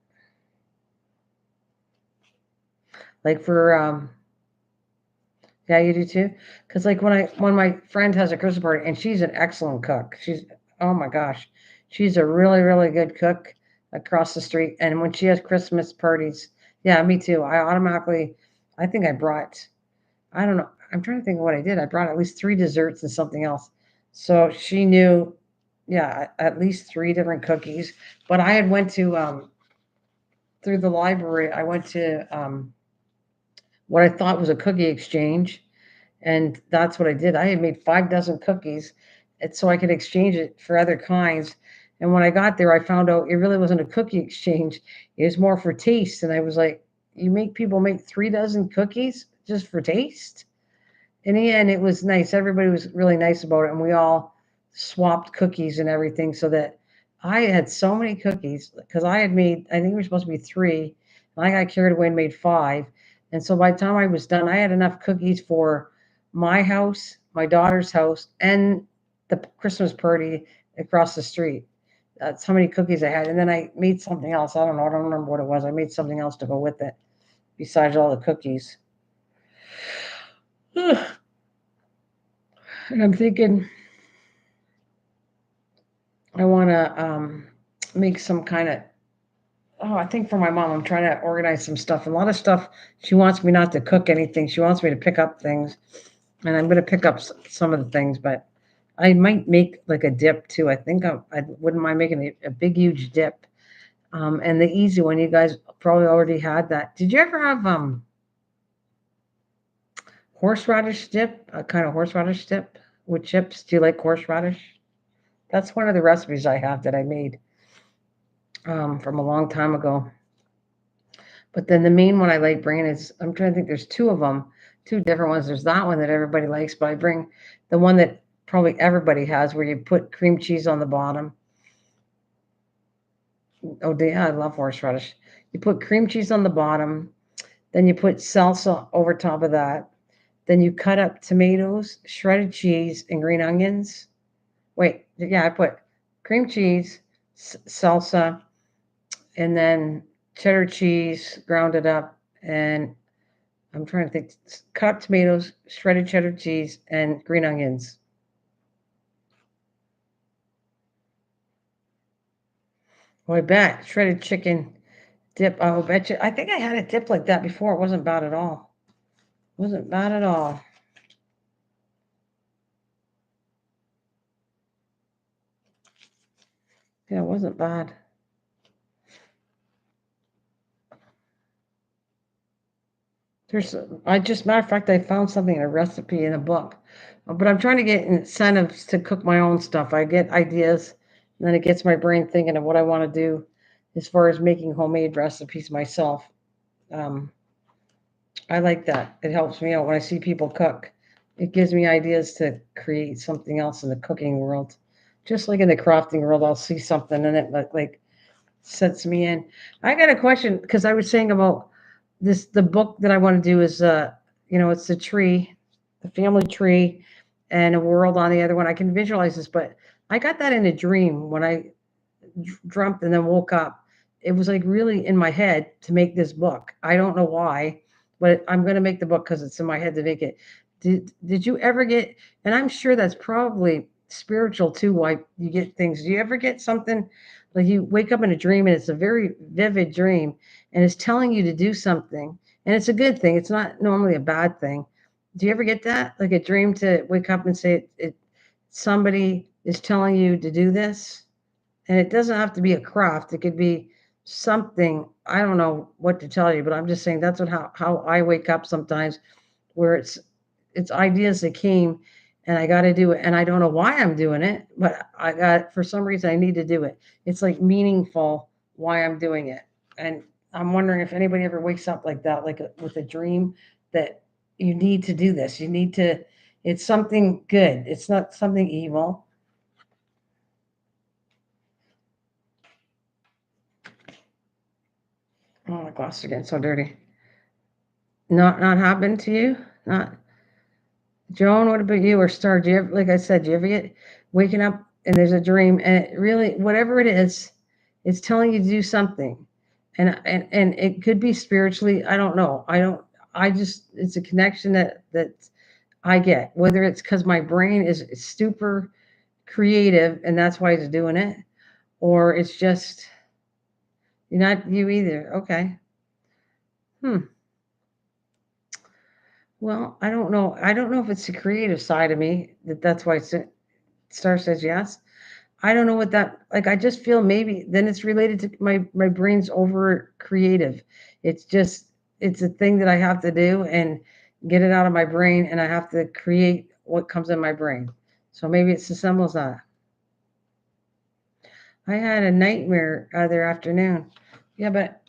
like for yeah, you do too. Because like when my friend has a Christmas party, and she's an excellent cook. She's oh my gosh, she's a really really good cook across the street. And when she has Christmas parties, yeah, me too. I think I brought. I don't know. I'm trying to think of what I did. I brought at least three desserts and something else. So she knew, yeah, at least three different cookies. But I had went to through the library. I went to what I thought was a cookie exchange, and that's what I did. I had made 5 dozen cookies, and so I could exchange it for other kinds. And when I got there, I found out it really wasn't a cookie exchange. It was more for taste. And I was like, you make people make 3 dozen cookies just for taste? In the end, it was nice. Everybody was really nice about it, and we all swapped cookies and everything so that I had so many cookies because I had made, I think we were supposed to be three, and I got carried away and made five. And so by the time I was done, I had enough cookies for my house, my daughter's house, and the Christmas party across the street. That's how many cookies I had. And then I made something else. I don't know. I don't remember what it was. I made something else to go with it besides all the cookies. And I'm thinking, I want to make some kind of, oh, I think for my mom, I'm trying to organize some stuff. A lot of stuff, she wants me not to cook anything. She wants me to pick up things. And I'm going to pick up some of the things, but I might make like a dip too. I think I wouldn't mind making a big, huge dip. And the easy one, you guys probably already had that. Did you ever have horseradish dip? A kind of horseradish dip with chips? Do you like horseradish? That's one of the recipes I have that I made from a long time ago. But then the main one I like bringing is, I'm trying to think, there's two of them, two different ones. There's that one that everybody likes, but I bring the one that probably everybody has where you put cream cheese on the bottom. Oh, yeah, I love horseradish. You put cream cheese on the bottom, then you put salsa over top of that. Then you cut up tomatoes, shredded cheese, and green onions. Wait, yeah, I put cream cheese, salsa, and then cheddar cheese, ground it up, and I'm trying to think. Cut up tomatoes, shredded cheddar cheese, and green onions. Oh, I bet shredded chicken dip. I bet you. I think I had a dip like that before. It wasn't bad at all. Wasn't bad at all. Yeah, it wasn't bad. I just, matter of fact, I found something in a recipe in a book, but I'm trying to get incentives to cook my own stuff. I get ideas, and then it gets my brain thinking of what I want to do as far as making homemade recipes myself. Um, I like that. It helps me out when I see people cook. It gives me ideas to create something else in the cooking world. Just like in the crafting world, I'll see something and it like sets me in. I got a question because I was saying about this the book that I want to do is it's the tree, the family tree, and a world on the other one. I can visualize this, but I got that in a dream when I dreamt and then woke up. It was like really in my head to make this book. I don't know why, but I'm going to make the book because it's in my head to make it. Did you ever get? And I'm sure that's probably spiritual too. Why you get things? Do you ever get something like you wake up in a dream and it's a very vivid dream and it's telling you to do something and it's a good thing. It's not normally a bad thing. Do you ever get that? Like a dream to wake up and say somebody is telling you to do this? And it doesn't have to be a craft. It could be something. I don't know what to tell you, but I'm just saying that's how I wake up sometimes, where it's ideas that came, and I got to do it, and I don't know why I'm doing it, but I got for some reason I need to do it. It's like meaningful why I'm doing it, and I'm wondering if anybody ever wakes up like that, like with a dream that you need to do this. You need to. It's something good. It's not something evil. Oh, my glasses are getting so dirty. Not happened to you? Not Joan, what about you or Star? Do you ever, like I said, do you ever get waking up and there's a dream and it really, whatever it is, it's telling you to do something. And it could be spiritually, I don't know. I just it's a connection that I get, whether it's because my brain is super creative and that's why it's doing it, or it's just you're not you either. Okay. Hmm. Well, I don't know. I don't know if it's the creative side of me that's why Star says yes. I don't know what that like. I just feel maybe then it's related to my brain's over creative. It's just it's a thing that I have to do and get it out of my brain, and I have to create what comes in my brain. So maybe it's as simple as that. I had a nightmare other afternoon. Yeah, but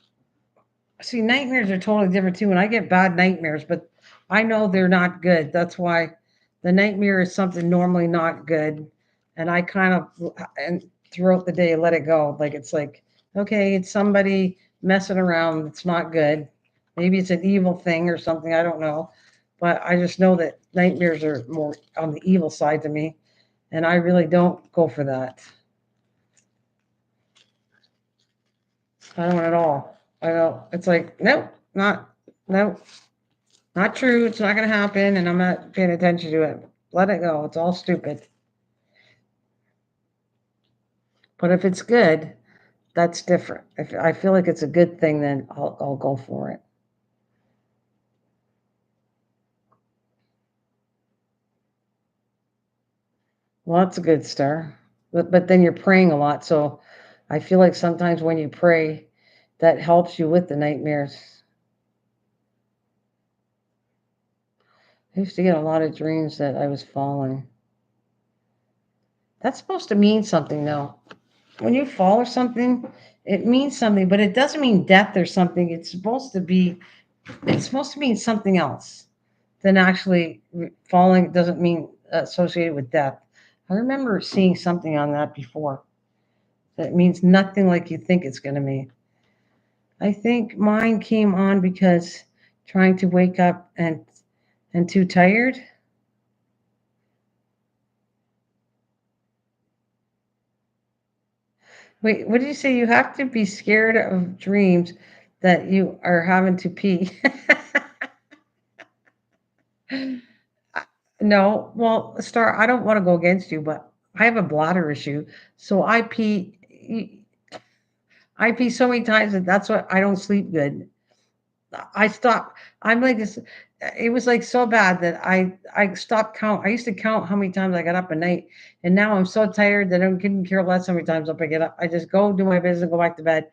see, nightmares are totally different too. And I get bad nightmares, but I know they're not good. That's why the nightmare is something normally not good. And I kind of, and throughout the day, let it go. Like, it's like, okay, it's somebody messing around. It's not good. Maybe it's an evil thing or something. I don't know. But I just know that nightmares are more on the evil side to me. And I really don't go for that. I don't at all. I don't. It's like, nope, nope. Not true. It's not going to happen, and I'm not paying attention to it. Let it go. It's all stupid. But if it's good, that's different. If I feel like it's a good thing, then I'll go for it. Well, that's a good start. But then you're praying a lot, so I feel like sometimes when you pray, that helps you with the nightmares. I used to get a lot of dreams that I was falling. That's supposed to mean something, though. When you fall or something, it means something, but it doesn't mean death or something. It's supposed to mean something else than actually falling doesn't mean associated with death. I remember seeing something on that before that means nothing like you think it's going to mean. I think mine came on because trying to wake up and too tired. Wait, what did you say? You have to be scared of dreams that you are having to pee. No, well, Star, I don't want to go against you, but I have a bladder issue, so I pee so many times that that's why I don't sleep good. I stopped. I'm like this. It was like so bad that I stopped count. I used to count how many times I got up a night, and now I'm so tired that I couldn't care less how many times up I get up. I just go do my business and go back to bed.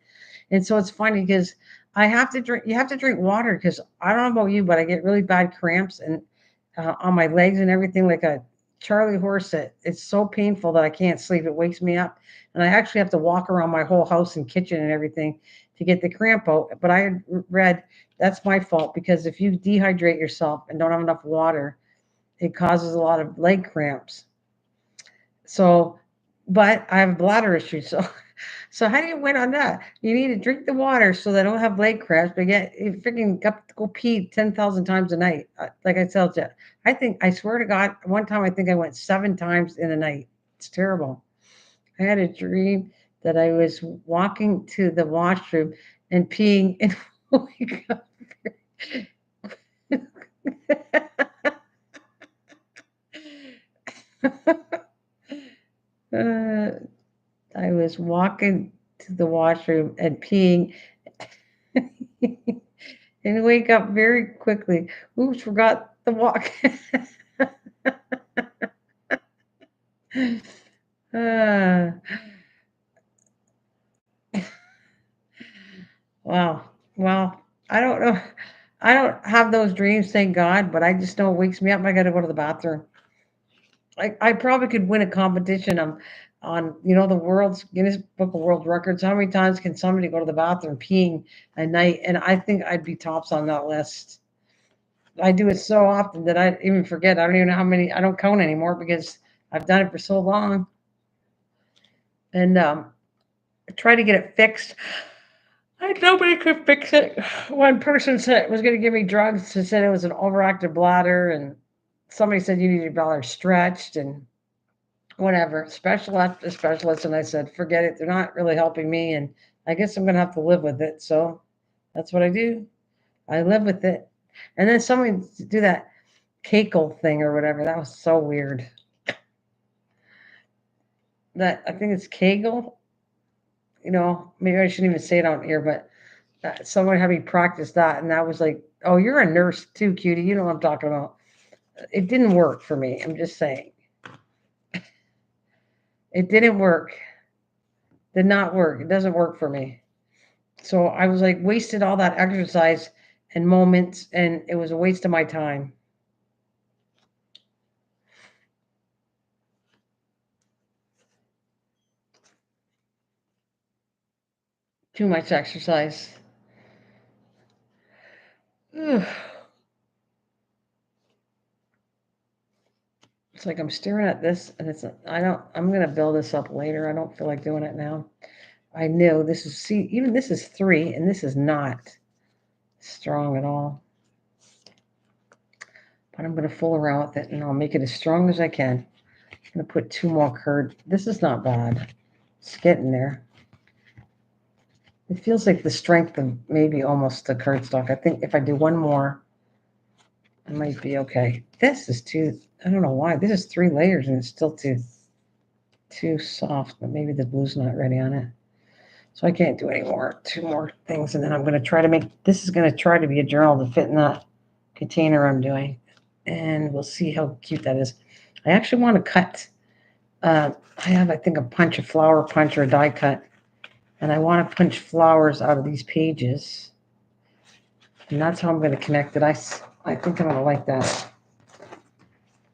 And so it's funny because I have to drink. You have to drink water because I don't know about you, but I get really bad cramps and on my legs and everything, like a Charlie horse. It's so painful that I can't sleep. It wakes me up, and I actually have to walk around my whole house and kitchen and everything to get the cramp out. But I had read that's my fault because if you dehydrate yourself and don't have enough water, it causes a lot of leg cramps. So, but I have a bladder issue. So, so how do you win on that? You need to drink the water so they don't have leg cramps, but yet you freaking got to go pee 10,000 times a night. Like I told you, I swear to God, one time I think I went 7 times in a night. It's terrible. I had a dream that I was walking to the washroom and peeing and wake up. uh, I was walking to the washroom and peeing and wake up very quickly. Oops, forgot the walk. uh, wow. Well, I don't know. I don't have those dreams, thank God, but I just know it wakes me up. I got to go to the bathroom. I probably could win a competition on the world's Guinness Book of World Records. How many times can somebody go to the bathroom peeing a night? And I think I'd be tops on that list. I do it so often that I even forget. I don't even know how many. I don't count anymore because I've done it for so long. And I try to get it fixed. And nobody could fix it. One person said was going to give me drugs. They said it was an overactive bladder, and somebody said you need your bladder stretched and whatever, specialist to specialist. And I said, forget it. They're not really helping me. And I guess I'm going to have to live with it. So that's what I do. I live with it. And then somebody do that Kegel thing or whatever. That was so weird. That I think it's Kegel. Maybe I shouldn't even say it out here, but someone had me practice that. And that was like, oh, you're a nurse too, cutie. You know what I'm talking about. It didn't work for me. I'm just saying. It didn't work. Did not work. It doesn't work for me. So I was like wasted all that exercise and moments, and it was a waste of my time. Too much exercise. Ugh. It's like I'm staring at this, and I'm gonna build this up later. I don't feel like doing it now. I know this is even this is 3, and this is not strong at all. But I'm gonna fool around with it, and I'll make it as strong as I can. I'm gonna put 2 more curd. This is not bad. It's getting there. It feels like the strength of maybe almost the cardstock. I think if I do one more, I might be okay. This is too, I don't know why. This is 3 layers and it's still too. too soft, but maybe the blue's not ready on it. So I can't do any more, 2 more things. And then I'm going to try to make, this is going to try to be a journal to fit in that container I'm doing. And we'll see how cute that is. I actually want to cut, I have, I think, a flower punch or a die cut. And I want to punch flowers out of these pages. And that's how I'm going to connect it. I think I'm going to like that.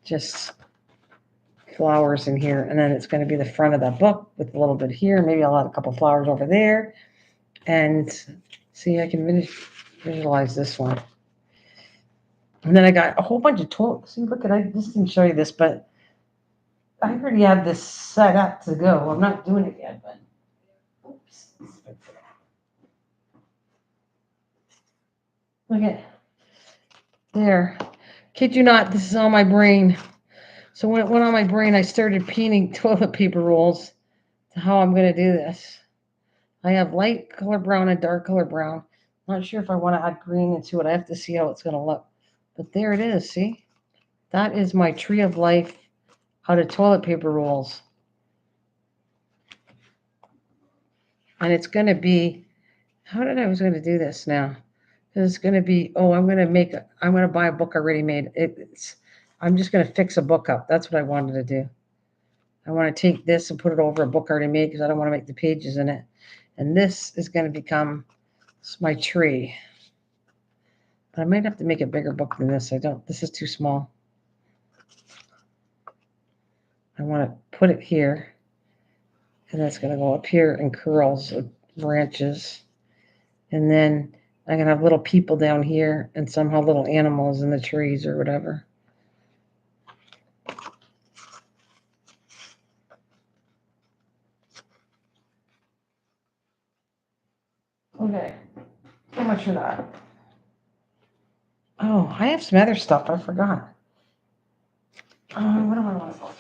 Just flowers in here. And then it's going to be the front of that book with a little bit here. Maybe I'll add a couple flowers over there. And see, I can visualize this one. And then I got a whole bunch of toilet. See, look at, I just didn't show you this, but I already have this set up to go. I'm not doing it yet, but oops. Look at there. Kid you not, this is on my brain. So when it went on my brain, I started painting toilet paper rolls to how I'm going to do this. I have light color brown and dark color brown. Not sure if I want to add green into it. I have to see how it's going to look. But there it is, see? That is my tree of life out of toilet paper rolls. And it's going to be, I was going to do this now? It's going to be, I'm going to buy a book already made. I'm just going to fix a book up. That's what I wanted to do. I want to take this and put it over a book already made because I don't want to make the pages in it. And this is going to become my tree. But I might have to make a bigger book than this. This is too small. I want to put it here. And that's going to go up here in curls of branches. And then I'm going to have little people down here and somehow little animals in the trees or whatever. Okay, how much for that? Oh, I have some other stuff. I forgot. What do I want to go to?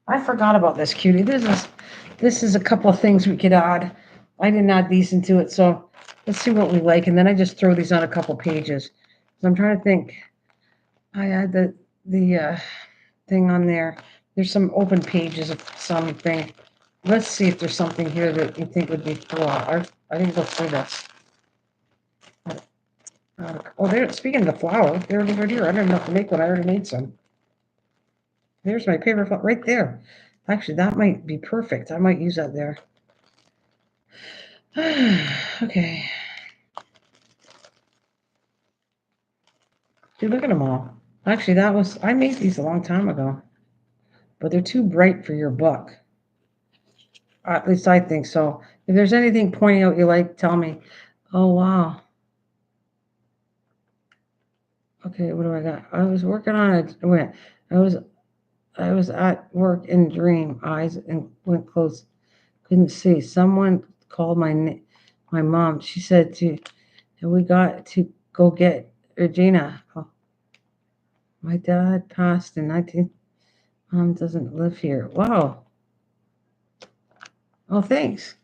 I forgot about this, cutie. This is a couple of things we could add. I didn't add these into it, so let's see what we like. And then I just throw these on a couple pages. So I'm trying to think. I add the thing on there. There's some open pages of something. Let's see if there's something here that you think would be cool. I didn't go through this. There. Speaking of the flower, they're right here. I didn't have to make one. I already made some. There's my paper flower right there. Actually, that might be perfect. I might use that there. Okay. Dude, look at them all. Actually, I made these a long time ago, but they're too bright for your book. At least I think so. If there's anything pointing out you like, tell me. Oh, wow. Okay, what do I got? I was working on it. I was at work in dream. Eyes and went close. Couldn't see. Someone called my mom. She said we got to go get Regina. Oh, my dad passed in 19. Mom doesn't live here. Wow. Oh, thanks.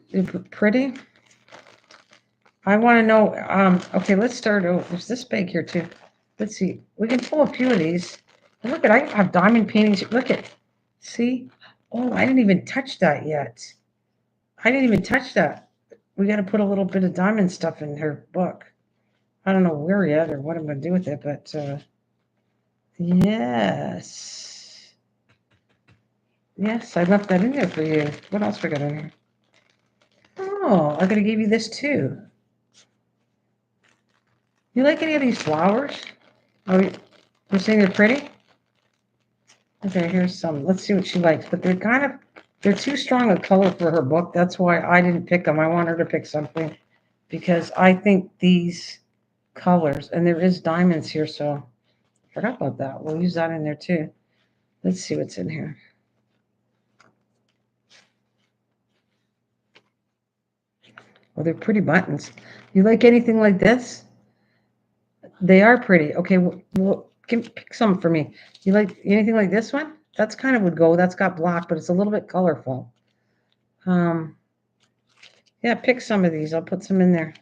You're pretty. I want to know. Okay, let's start over. There's this bag here too. Let's see. We can pull a few of these. And look at, I have diamond paintings. Look at, see? Oh, I didn't even touch that yet. I didn't even touch that. We got to put a little bit of diamond stuff in her book. I don't know where yet or what I'm going to do with it, but yes. Yes, I left that in there for you. What else we got in here? Oh, I'm going to give you this too. You like any of these flowers? Oh, you're saying they're pretty? Okay, here's some. Let's see what she likes. But they're too strong a color for her book. That's why I didn't pick them. I want her to pick something because I think these colors, and there is diamonds here, so I forgot about that. We'll use that in there too. Let's see what's in here. Oh, they're pretty buttons. You like anything like this? They are pretty. Okay, well pick some for me. You like anything like this one? That's kind of would go. That's got black, but it's a little bit colorful. Yeah, pick some of these. I'll put some in there.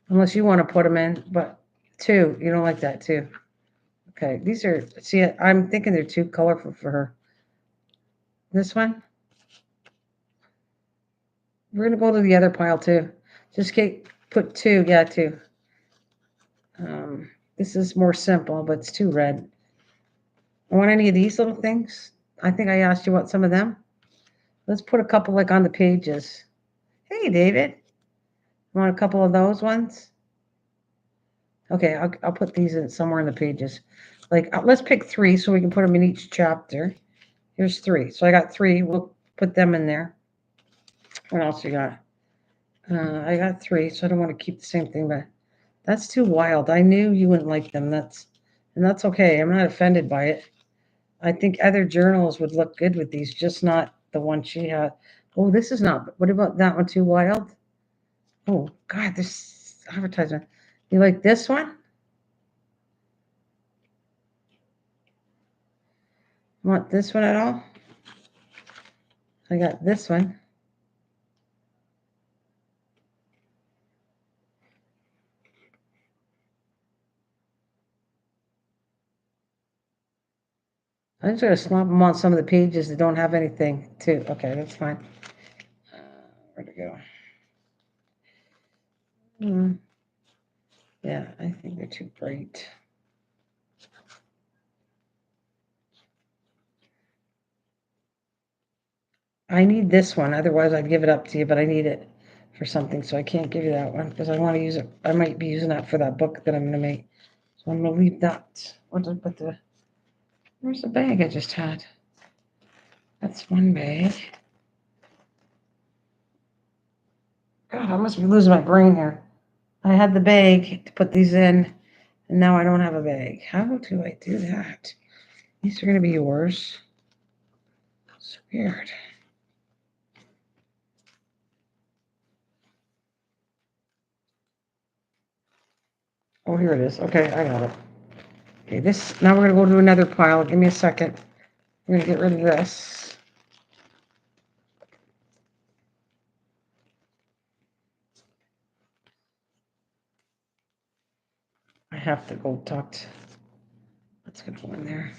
Unless you want to put them in, but two. You don't like that too. Okay, these are, see, I'm thinking they're too colorful for her. This one. We're going to go to the other pile too. Just put two, yeah, two. This is more simple, but it's too red. Want any of these little things? I think I asked you what some of them. Let's put a couple like on the pages. Hey, David. Want a couple of those ones? Okay, I'll put these in somewhere in the pages. Like, let's pick 3 so we can put them in each chapter. Here's 3. So I got 3. We'll put them in there. What else you got? I got 3, so I don't want to keep the same thing, but that's too wild. I knew you wouldn't like them. That's okay. I'm not offended by it. I think other journals would look good with these, just not the one she had. Oh, this is not. What about that one? Too wild? Oh, God, this advertisement. You like this one? Want this one at all? I got this one. I'm just going to slap them on some of the pages that don't have anything, too. Okay, that's fine. Where'd it go? Yeah, I think they're too bright. I need this one. Otherwise, I'd give it up to you, but I need it for something, so I can't give you that one because I want to use it. I might be using that for that book that I'm going to make. So I'm going to leave that. What did I put the... Where's the bag I just had? That's one bag. God, I must be losing my brain here. I had the bag to put these in, and now I don't have a bag. How do I do that? These are going to be yours. It's weird. Oh, here it is. Okay, I got it. Okay, now we're going to go to another pile. Give me a second. We're going to get rid of this. I have to go talk to... Let's go in there.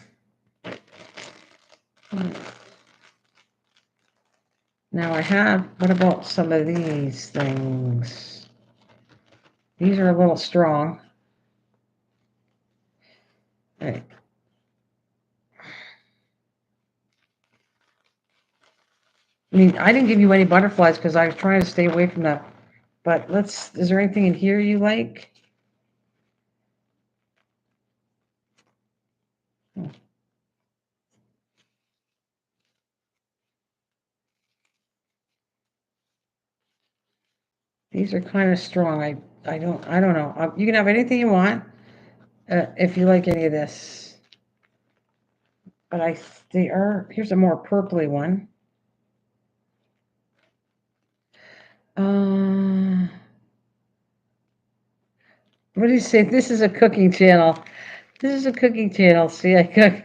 Now I have... What about some of these things? These are a little strong. All right. I mean, I didn't give you any butterflies because I was trying to stay away from that. But is there anything in here you like? These are kind of strong. I don't know. You can have anything you want if you like any of this. But here's a more purpley one. What do you say? This is a cooking channel. This is a cooking channel. See, I cook.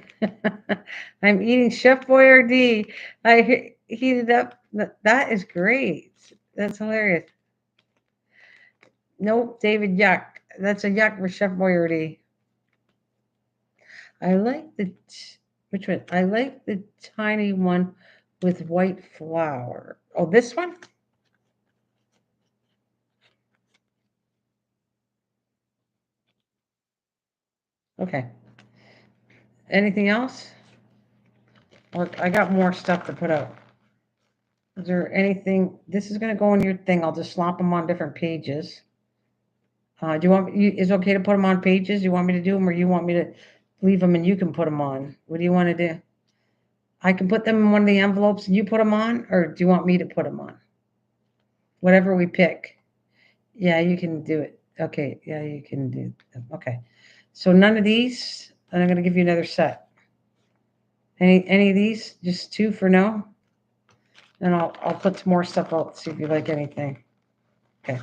I'm eating Chef Boyardee. I heated up. That is great. That's hilarious. Nope, David, yuck. That's a yuck for Chef Boyardee. I like which one? I like the tiny one with white flour. Oh, this one? Okay. Anything else? Or I got more stuff to put out. Is there anything? This is going to go in your thing. I'll just slop them on different pages. Do you want is it okay to put them on pages? You want me to do them or you want me to leave them and you can put them on? What do you want to do? I can put them in one of the envelopes and you put them on, or do you want me to put them on? Whatever we pick. Yeah, you can do it. Okay, yeah, you can do them. Okay. So none of these, and I'm going to give you another set. Any of these? Just 2 for no? And I'll put some more stuff out, see if you like anything. Okay.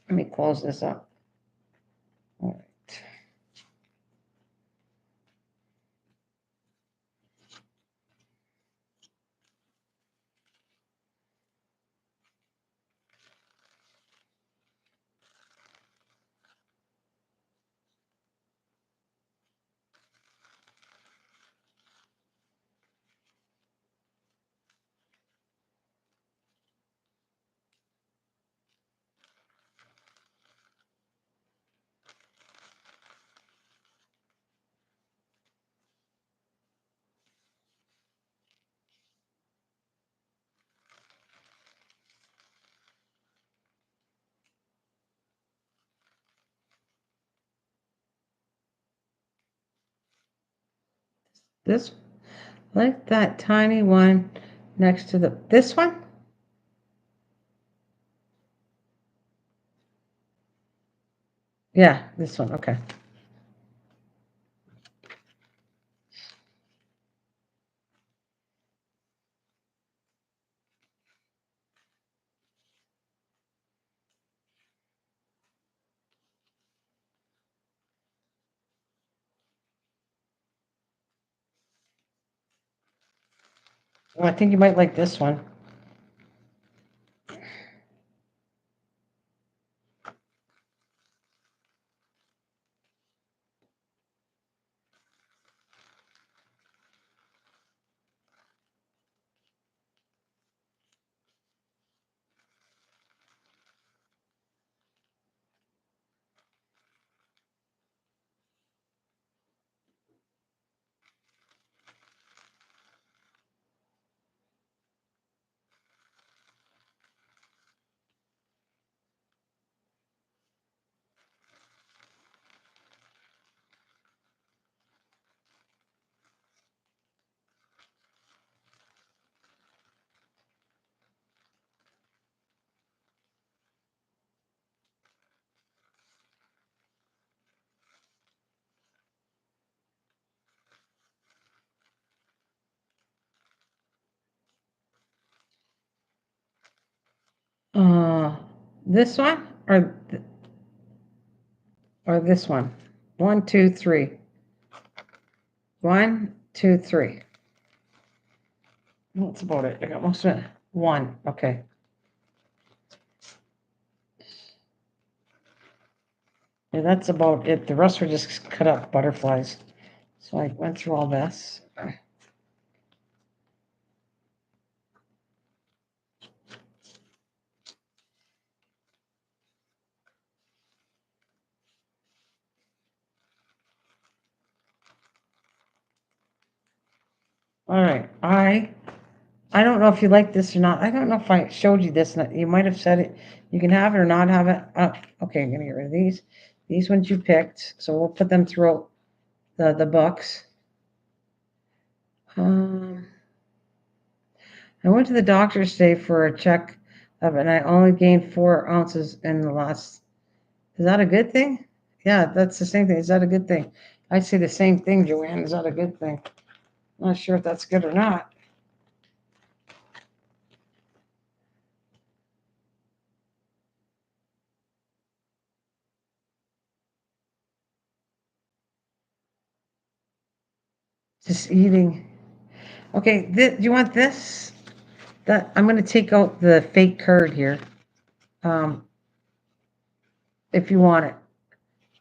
Let me close this up. All right. This, like that tiny one next to this one? Yeah, this one, okay. Well, I think you might like this one. Uh, this one or this one? 1, 2, 3. 1, 2, 3. That's about it. I got most of it. 1. Okay. Yeah, that's about it. The rest were just cut up butterflies. So I went through all this. All right. I don't know if you like this or not. I don't know if I showed you this. You might have said it. You can have it or not have it. Okay, I'm gonna get rid of these. These ones you picked. So we'll put them through the books. I went to the doctor's today for a check up, and I only gained 4 ounces in the last. Is that a good thing? Yeah, that's the same thing. Is that a good thing? I say the same thing, Joanne. Is that a good thing? I'm not sure if that's good or not. Just eating. Okay, do you want this? That I'm going to take out the fake curd here. If you want it.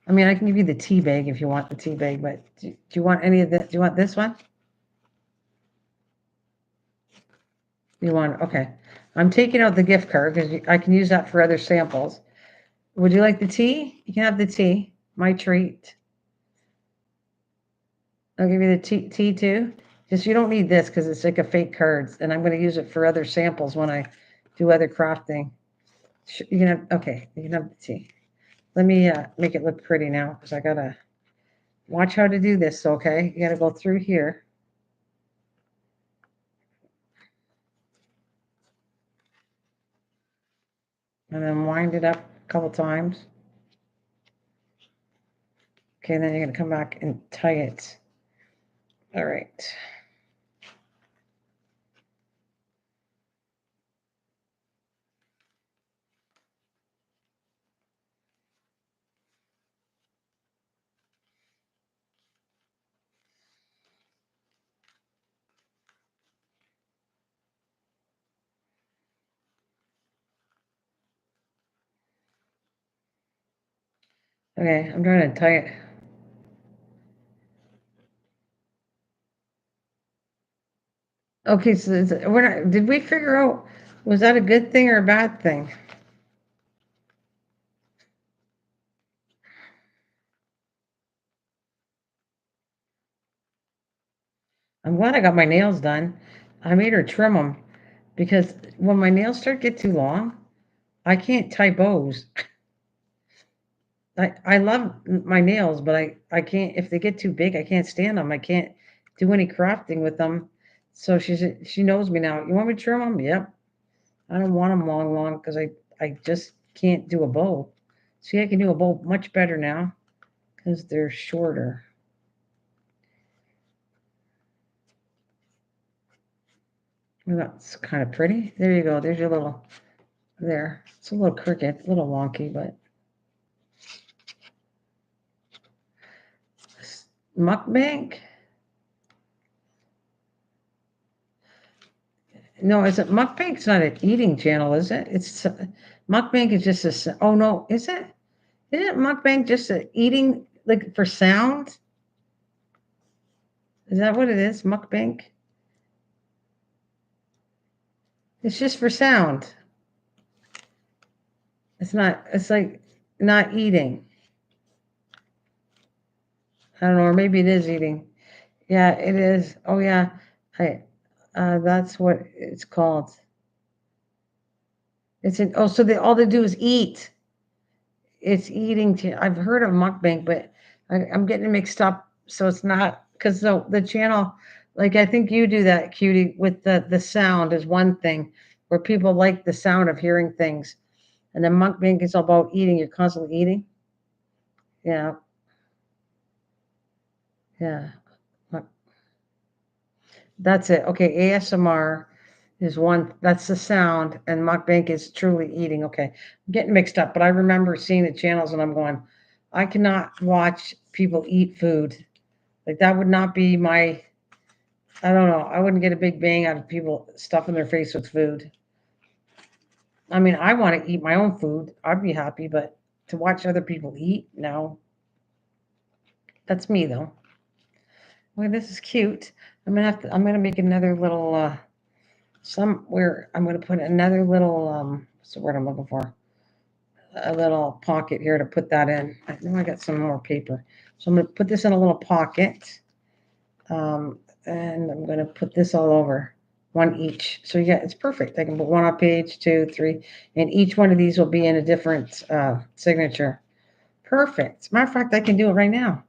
I mean, I can give you the tea bag if you want the tea bag, but do you want any of this? Do you want this one? You want, okay. I'm taking out the gift card because I can use that for other samples. Would you like the tea? You can have the tea. My treat. I'll give you the tea too. Just you don't need this because it's like a fake card, and I'm going to use it for other samples when I do other crafting. You can have, okay, you can have the tea. Let me make it look pretty now because I got to watch how to do this, okay? You got to go through here. And then wind it up a couple times. Okay, then you're going to come back and tie it. All right. Okay, I'm trying to tie it. Okay, so we're not, did we figure out, was that a good thing or a bad thing? I'm glad I got my nails done. I made her trim them because when my nails start to get too long, I can't tie bows. I love my nails, but I can't, if they get too big, I can't stand them. I can't do any crafting with them. So she knows me now. You want me to trim them? Yep. I don't want them long because I just can't do a bow. See, I can do a bow much better now because they're shorter. Well, that's kind of pretty. There you go. There's your little, there. It's a little crooked, a little wonky, but. Mukbang? No, is it mukbang's not an eating channel, is it? It's mukbang is just a. Oh no, is it? Isn't mukbang just a eating like for sound? Is that what it is? Mukbang? It's just for sound. It's not. It's like not eating. I don't know, or maybe it is eating. Yeah, it is. Oh yeah, I. That's what it's called. It's an. Oh, so they all they do is eat. It's eating. I've heard of mukbang, but I'm getting mixed up. So it's not because the channel, like I think you do that, cutie, with the sound is one thing where people like the sound of hearing things, and then mukbang is all about eating. You're constantly eating. Yeah, yeah. That's it. Okay, ASMR is one. That's the sound, and mukbang is truly eating. Okay, I'm getting mixed up, but I remember seeing the channels, and I'm going, I cannot watch people eat food. Like that would not be my. I don't know. I wouldn't get a big bang out of people stuffing their face with food. I mean, I want to eat my own food. I'd be happy, but to watch other people eat, no. That's me though. Well, this is cute. I'm gonna make another little somewhere I'm gonna put another little what's the word I'm looking for? A little pocket here to put that in. I know I got some more paper. So I'm gonna put this in a little pocket. And I'm gonna put this all over, one each. So yeah, it's perfect. I can put one on page, two, three, and each one of these will be in a different signature. Perfect. As a matter of fact, I can do it right now.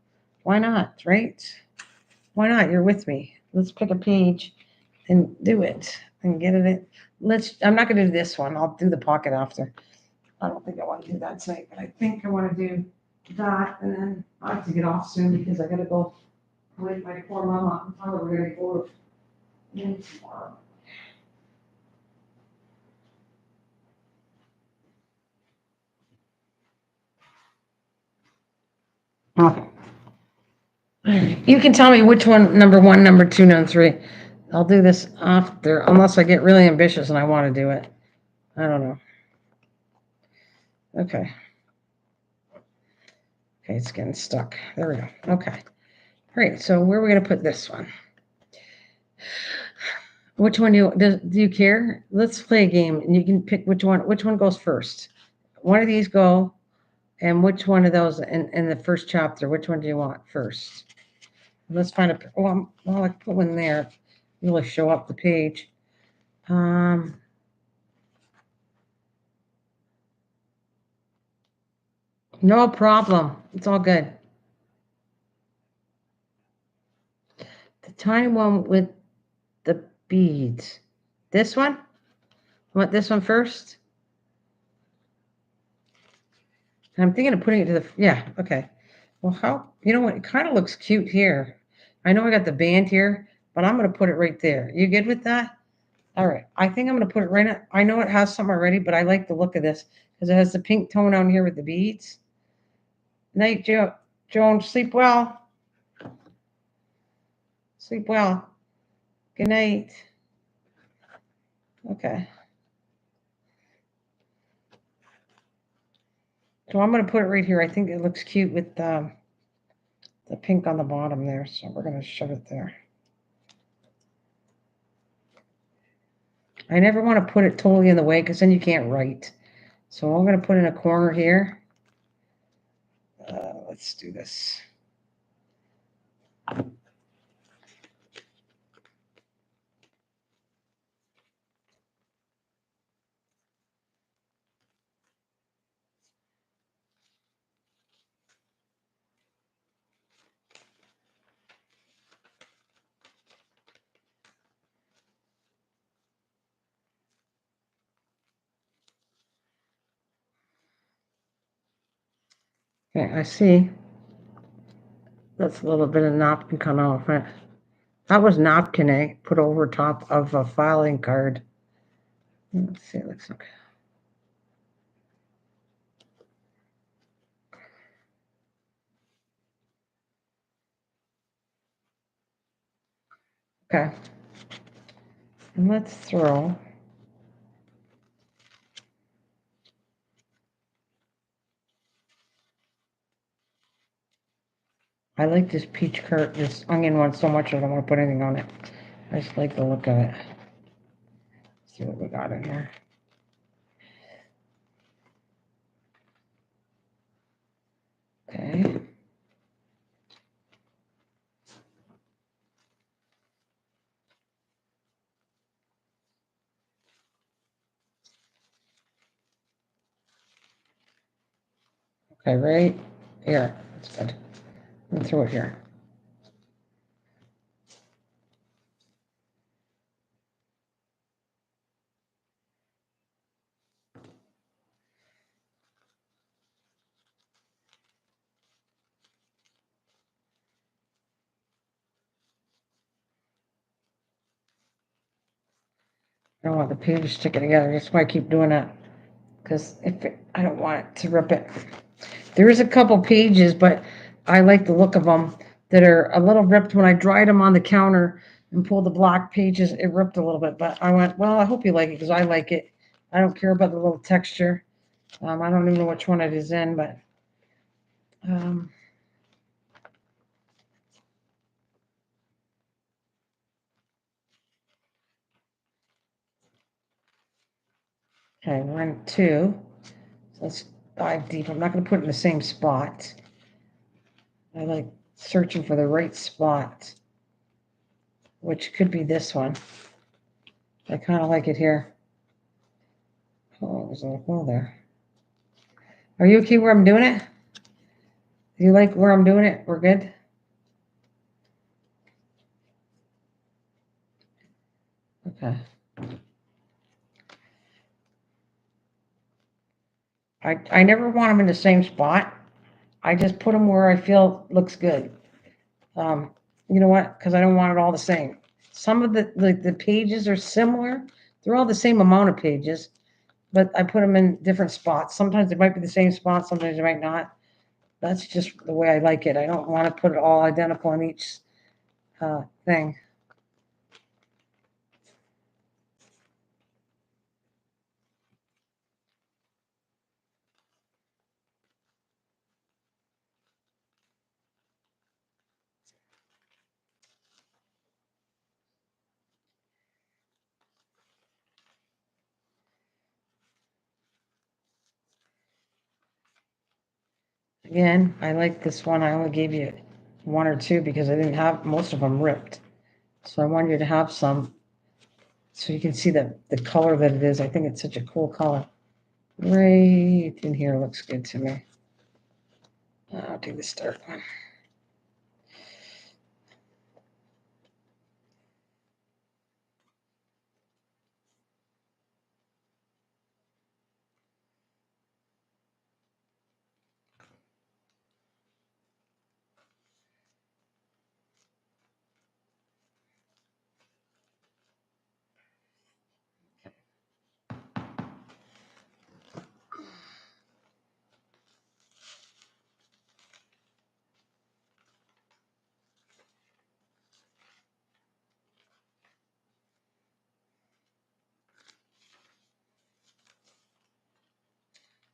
Why not, right? Why not? You're with me. Let's pick a page and do it and get it in. I'm not gonna do this one. I'll do the pocket after. I don't think I want to do that tonight, but I think I want to do that, and then I have to get off soon because I gotta go with my poor mama. I'm probably we're gonna go in tomorrow. Okay. You can tell me which one, number two, number three. I'll do this after, unless I get really ambitious and I want to do it. I don't know. Okay. Okay, it's getting stuck. There we go. Okay. All right. So where are we gonna put this one? Which one do you care? Let's play a game and you can pick which one goes first. One of these go, and which one of those in the first chapter, which one do you want first? Let's find a, well, I put one there. Really show up the page. No problem. It's all good. The tiny one with the beads. This one? Want this one first? I'm thinking of putting it to the, yeah, okay. Well, you know what? It kind of looks cute here. I know I got the band here, but I'm going to put it right there. You good with that? All right. I think I'm going to put it right now. I know it has some already, but I like the look of this because it has the pink tone on here with the beads. Night, Joan. Sleep well. Sleep well. Good night. Okay. So I'm going to put it right here. I think it looks cute with the pink on the bottom there. So we're going to shove it there. I never want to put it totally in the way because then you can't write. So I'm going to put in a corner here. Let's do this. Okay, I see. That's a little bit of napkin coming off it. That was napkin, put over top of a filing card. Let's see, it looks okay. Okay. And let's throw. I like this peach curd, this onion one so much I don't want to put anything on it. I just like the look of it. Let's see what we got in here. Okay. Okay, right here. That's good. And throw it here. I don't want the pages sticking together. That's why I keep doing that. Because I don't want it to rip it. There is a couple pages, but I like the look of them that are a little ripped. When I dried them on the counter and pulled the black pages, it ripped a little bit. But I went, well, I hope you like it because I like it. I don't care about the little texture. I don't even know which one it is in, but okay, we're in 2. So let's dive deep. I'm not going to put it in the same spot. I like searching for the right spot, which could be this one. I kind of like it here. Oh, there's a little hole there. Are you okay where I'm doing it? Do you like where I'm doing it? We're good? Okay. I never want them in the same spot. I just put them where I feel looks good. You know what? Because I don't want it all the same. Some of the pages are similar. They're all the same amount of pages, but I put them in different spots. Sometimes it might be the same spot, sometimes it might not. That's just the way I like it. I don't want to put it all identical in each thing. Again, I like this one. I only gave you 1 or 2 because I didn't have most of them ripped. So I wanted you to have some so you can see the color that it is. I think it's such a cool color. Right in here looks good to me. I'll do the start one.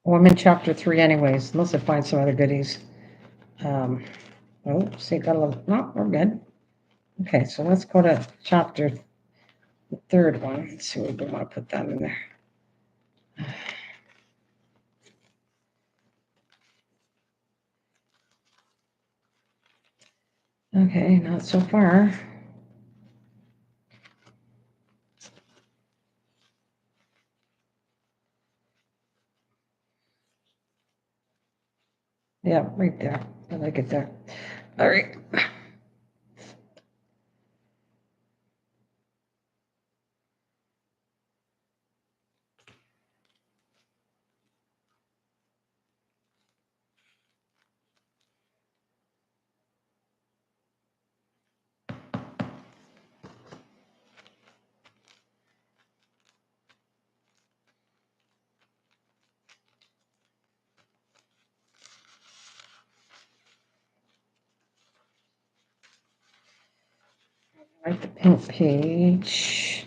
Well, I'm in chapter 3 anyways, unless I find some other goodies. Oh, see, got a little, no, we're good. Okay, so let's go to chapter, the 3rd one. Let's see what we want to put that in there. Okay, not so far. Yeah, right there. I like it there. All right. Write the pink page.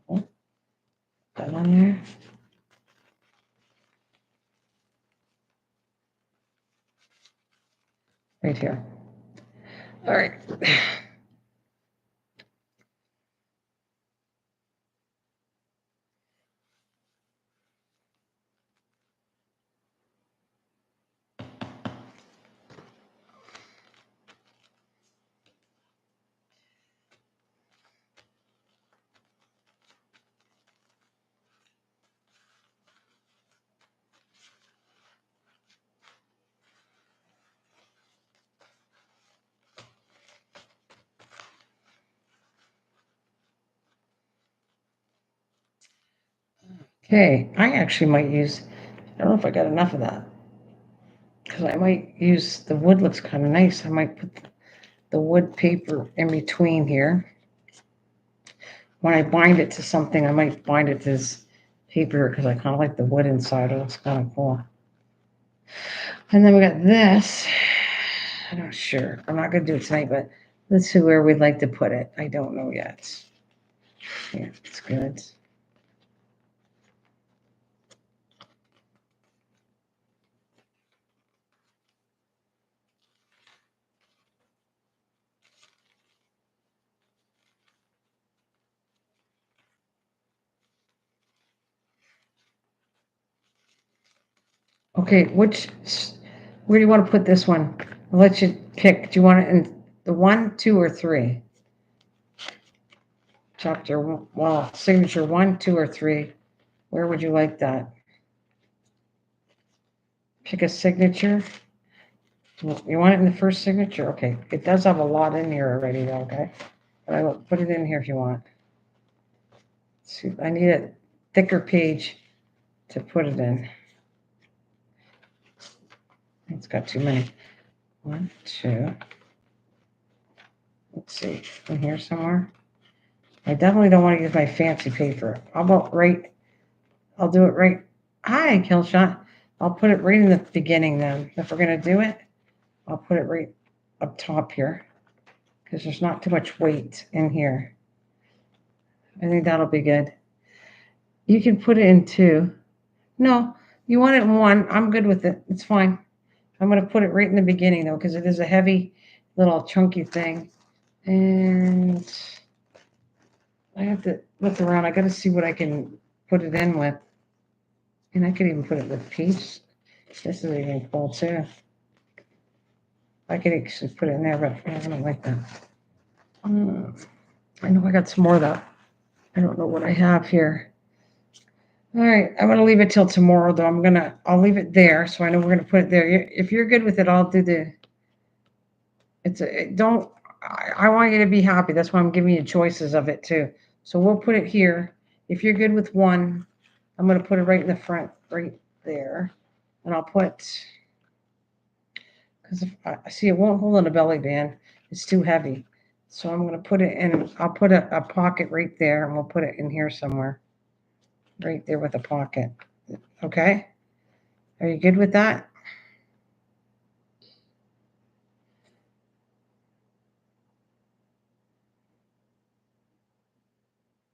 Oh, that on there. Right here. All right. Okay, I actually might use, I don't know if I got enough of that. Because I might use, the wood looks kind of nice. I might put the wood paper in between here. When I bind it to something, I might bind it to this paper because I kind of like the wood inside. It looks kind of cool. And then we got this. I'm not sure. I'm not going to do it tonight, but let's see where we'd like to put it. I don't know yet. Yeah, it's good. Okay, where do you want to put this one? I'll let you pick. Do you want it in the 1, 2, or 3? Chapter, well, signature 1, 2, or 3. Where would you like that? Pick a signature. You want it in the first signature? Okay. It does have a lot in here already, though, okay? But I will put it in here if you want. See, I need a thicker page to put it in. It's got too many. 1, 2. Let's see. In here somewhere. I definitely don't want to use my fancy paper. How about right? I'll do it right. Hi, Killshot. I'll put it right in the beginning then. If we're going to do it, I'll put it right up top here because there's not too much weight in here. I think that'll be good. You can put it in 2. No, you want it in 1. I'm good with it. It's fine. I'm going to put it right in the beginning though because it is a heavy little chunky thing. And I have to look around. I got to see what I can put it in with. And I could even put it with peach. This is even cool too. I could actually put it in there, but I don't like that. I know I got some more of that. I don't know what I have here. All right, I'm gonna leave it till tomorrow though. I'll leave it there so I know we're gonna put it there. If you're good with it, I'll do the. I want you to be happy. That's why I'm giving you choices of it too. So we'll put it here. If you're good with 1, I'm gonna put it right in the front, right there, and I'll put. Because I see it won't hold in a belly band. It's too heavy. So I'm going to put it in, I'll put a pocket right there and we'll put it in here somewhere. Right there with a pocket. Okay? Are you good with that?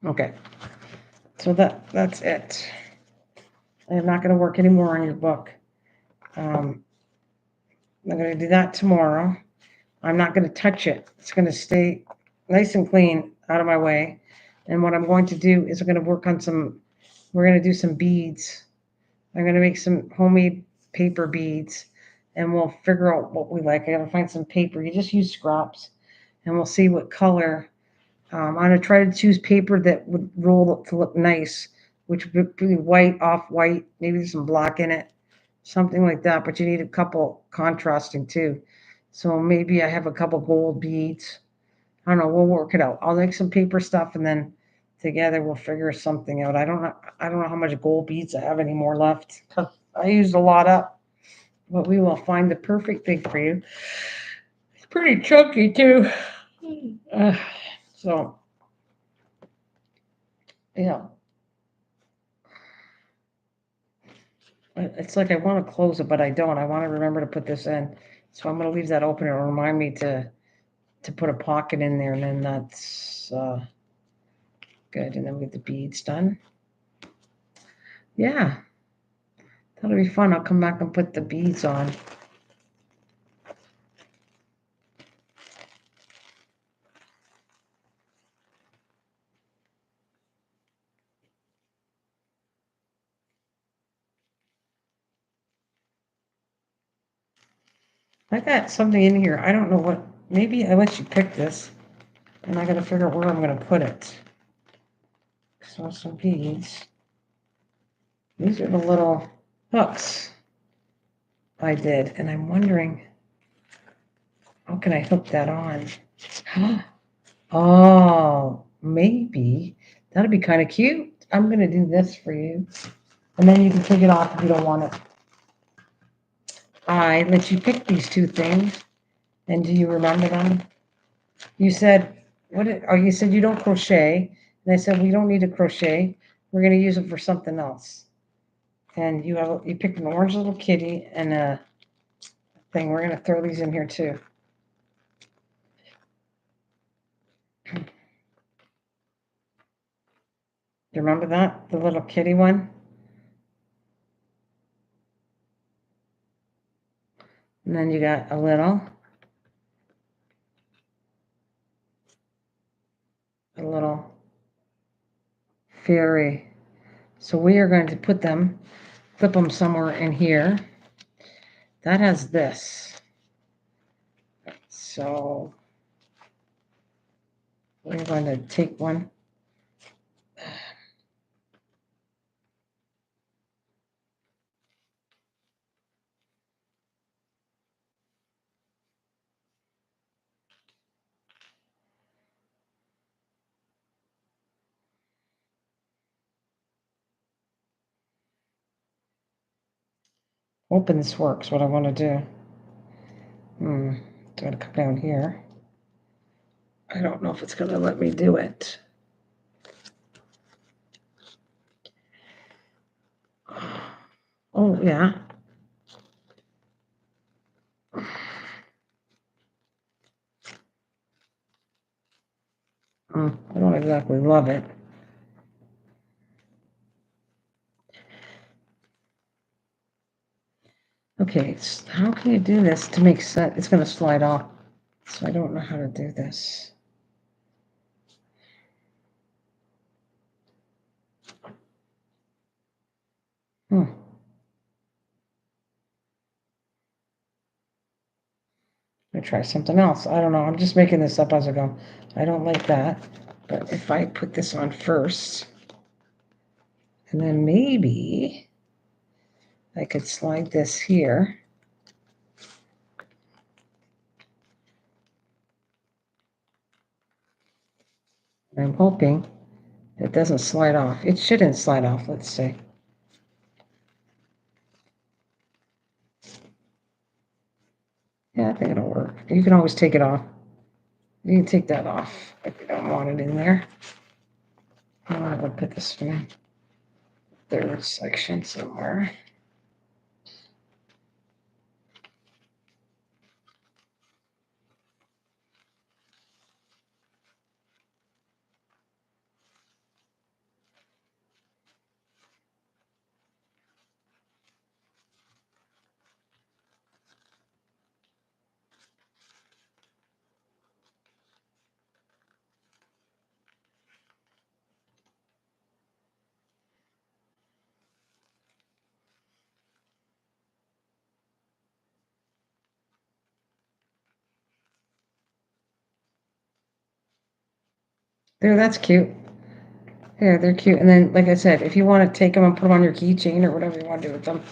Okay. So that's it. I'm not going to work anymore on your book. I'm going to do that tomorrow. I'm not going to touch it. It's going to stay nice and clean out of my way. And what I'm going to do is we're going to do some beads. I'm going to make some homemade paper beads and we'll figure out what we like. I got to find some paper. You just use scraps and we'll see what color. I'm going to try to choose paper that would roll to look nice, which would be white, off-white, maybe there's some black in it, something like that. But you need a couple contrasting too. So maybe I have a couple gold beads. I don't know. We'll work it out. I'll make some paper stuff and then together we'll figure something out. I don't know how much gold beads I have anymore left. I used a lot up, but we will find the perfect thing for you. It's pretty chunky too. So, yeah. It's like I want to close it, but I don't. I want to remember to put this in. So I'm going to leave that open and remind me to to put a pocket in there, and then that's good. And then we get the beads done. Yeah, that'll be fun. I'll come back and put the beads on. I got something in here. I don't know what. Maybe I let you pick this, and I got to figure out where I'm going to put it. So some beads. These are the little hooks I did, and I'm wondering, how can I hook that on? Oh, maybe that'd be kind of cute. I'm going to do this for you, and then you can take it off if you don't want it. I let you pick these two things, and do you remember them? You said, you said you don't crochet, and I said, we don't need to crochet. We're going to use it for something else. And you picked an orange little kitty and a thing. We're going to throw these in here too. You remember that? The little kitty one? And then you got a little fairy. So we are going to clip them somewhere in here. That has this. So we're going to take one. Hoping this works, what I want to do. Got to come down here. I don't know if it's going to let me do it. Oh, yeah. I don't exactly love it. Okay, so how can you do this to make sense? It's going to slide off. So I don't know how to do this. Let me try something else. I don't know. I'm just making this up as I go. I don't like that. But if I put this on first, and then maybe I could slide this here. I'm hoping it doesn't slide off. It shouldn't slide off, let's see. Yeah, I think it'll work. You can always take it off. You can take that off if you don't want it in there. I'm going to put this in the third section somewhere. There, that's cute. Yeah, they're cute. And then, like I said, if you want to take them and put them on your keychain or whatever you want to do with them,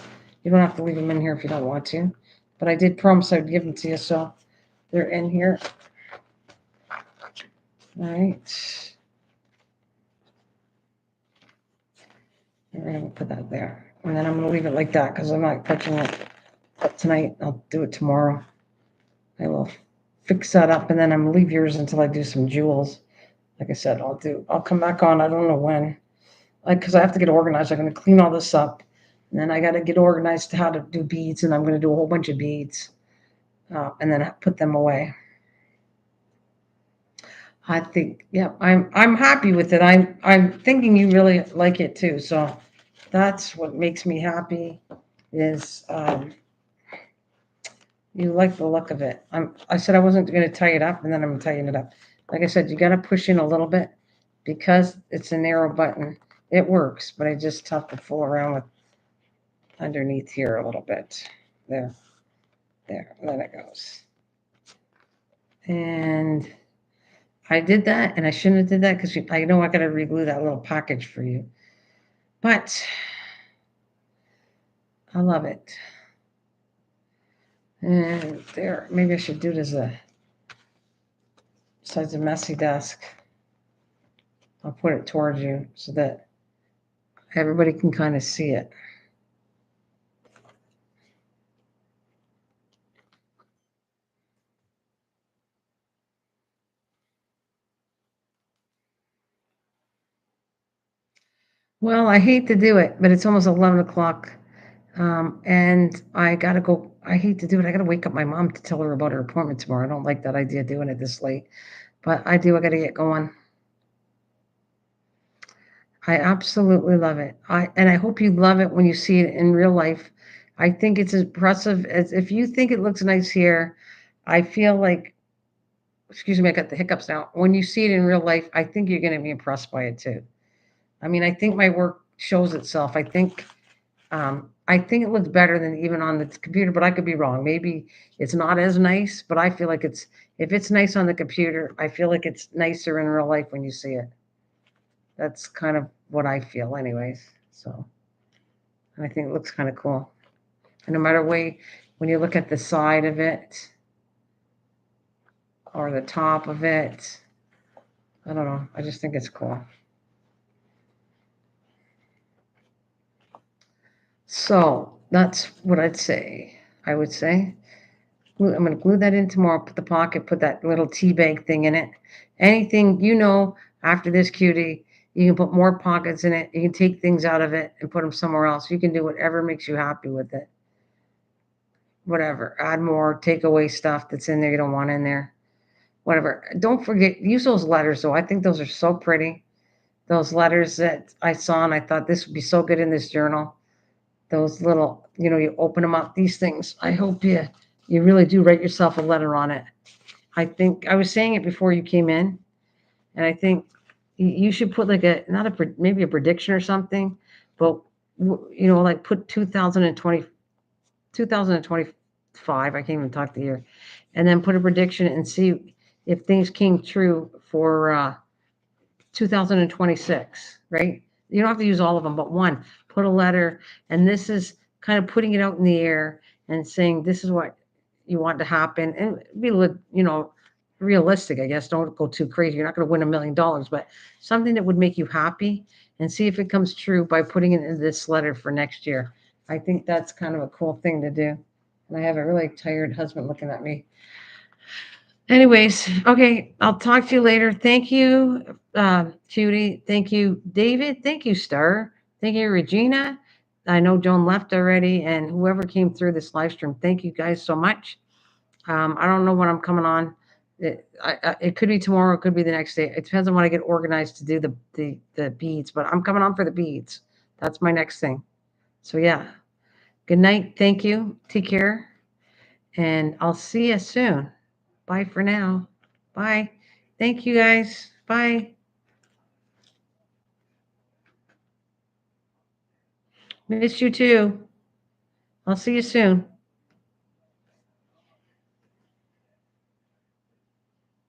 you don't have to leave them in here if you don't want to. But I did promise I'd give them to you, so they're in here. All right. We're going to put that there. And then I'm going to leave it like that because I'm not touching it up tonight. I'll do it tomorrow. I will fix that up, and then I'm going to leave yours until I do some jewels. Like I said, I'll come back on. I don't know when. Because I have to get organized. I'm going to clean all this up. And then I got to get organized to how to do beads, and I'm going to do a whole bunch of beads and then put them away. I think, yeah, I'm happy with it. I'm thinking you really like it too. So that's what makes me happy is you like the look of it. I said I wasn't going to tie it up, and then I'm tying it up. Like I said, you got to push in a little bit because it's a narrow button. It works, but I just have to fool around with underneath here a little bit. There, there, and then it goes. And I did that, and I shouldn't have did that because I know I got to reglue that little package for you. But I love it. And there, maybe I should do it as a besides a messy desk. I'll put it towards you so that everybody can kind of see it. Well, I hate to do it, but it's almost 11 o'clock. And I got to go. I hate to do it. I got to wake up my mom to tell her about her appointment tomorrow. I don't like that idea doing it this late, but I do. I got to get going. I absolutely love it. I hope you love it when you see it in real life. I think it's as impressive as if you think it looks nice here. I feel like, excuse me, I got the hiccups now. When you see it in real life, I think you're going to be impressed by it too. I mean, I think my work shows itself. I think it looks better than even on the computer, but I could be wrong. Maybe it's not as nice, but I feel like if it's nice on the computer, I feel like it's nicer in real life when you see it. That's kind of what I feel, anyways. So, and I think it looks kind of cool. And no matter way, when you look at the side of it or the top of it, I don't know. I just think it's cool. So that's what I'd say. I would say I'm going to glue that in tomorrow. Put the pocket, put that little tea bag thing in it. Anything after this cutie, you can put more pockets in it. You can take things out of it and put them somewhere else. You can do whatever makes you happy with it. Whatever. Add more, take away stuff that's in there you don't want in there. Whatever. Don't forget, use those letters though. I think those are so pretty. Those letters that I saw and I thought this would be so good in this journal. Those little, you open them up, these things. I hope you really do write yourself a letter on it. I think I was saying it before you came in, and I think you should put like maybe a prediction or something, but like put 2020, 2025. I can't even talk the year, and then put a prediction and see if things came true for 2026, right? You don't have to use all of them, but one. Put a letter, and this is kind of putting it out in the air and saying this is what you want to happen, and be realistic. I guess don't go too crazy. You're not going to win $1 million, but something that would make you happy, and see if it comes true by putting it in this letter for next year. I think that's kind of a cool thing to do. And I have a really tired husband looking at me. Anyways, okay, I'll talk to you later. Thank you, Cutie. Thank you, David. Thank you, Star. Thank you, Regina. I know Joan left already, and whoever came through this live stream, thank you guys so much. I don't know when I'm coming on. It could be tomorrow. It could be the next day. It depends on when I get organized to do the beads. But I'm coming on for the beads. That's my next thing. So yeah. Good night. Thank you. Take care, and I'll see you soon. Bye for now. Bye. Thank you guys. Bye. Miss you too. I'll see you soon.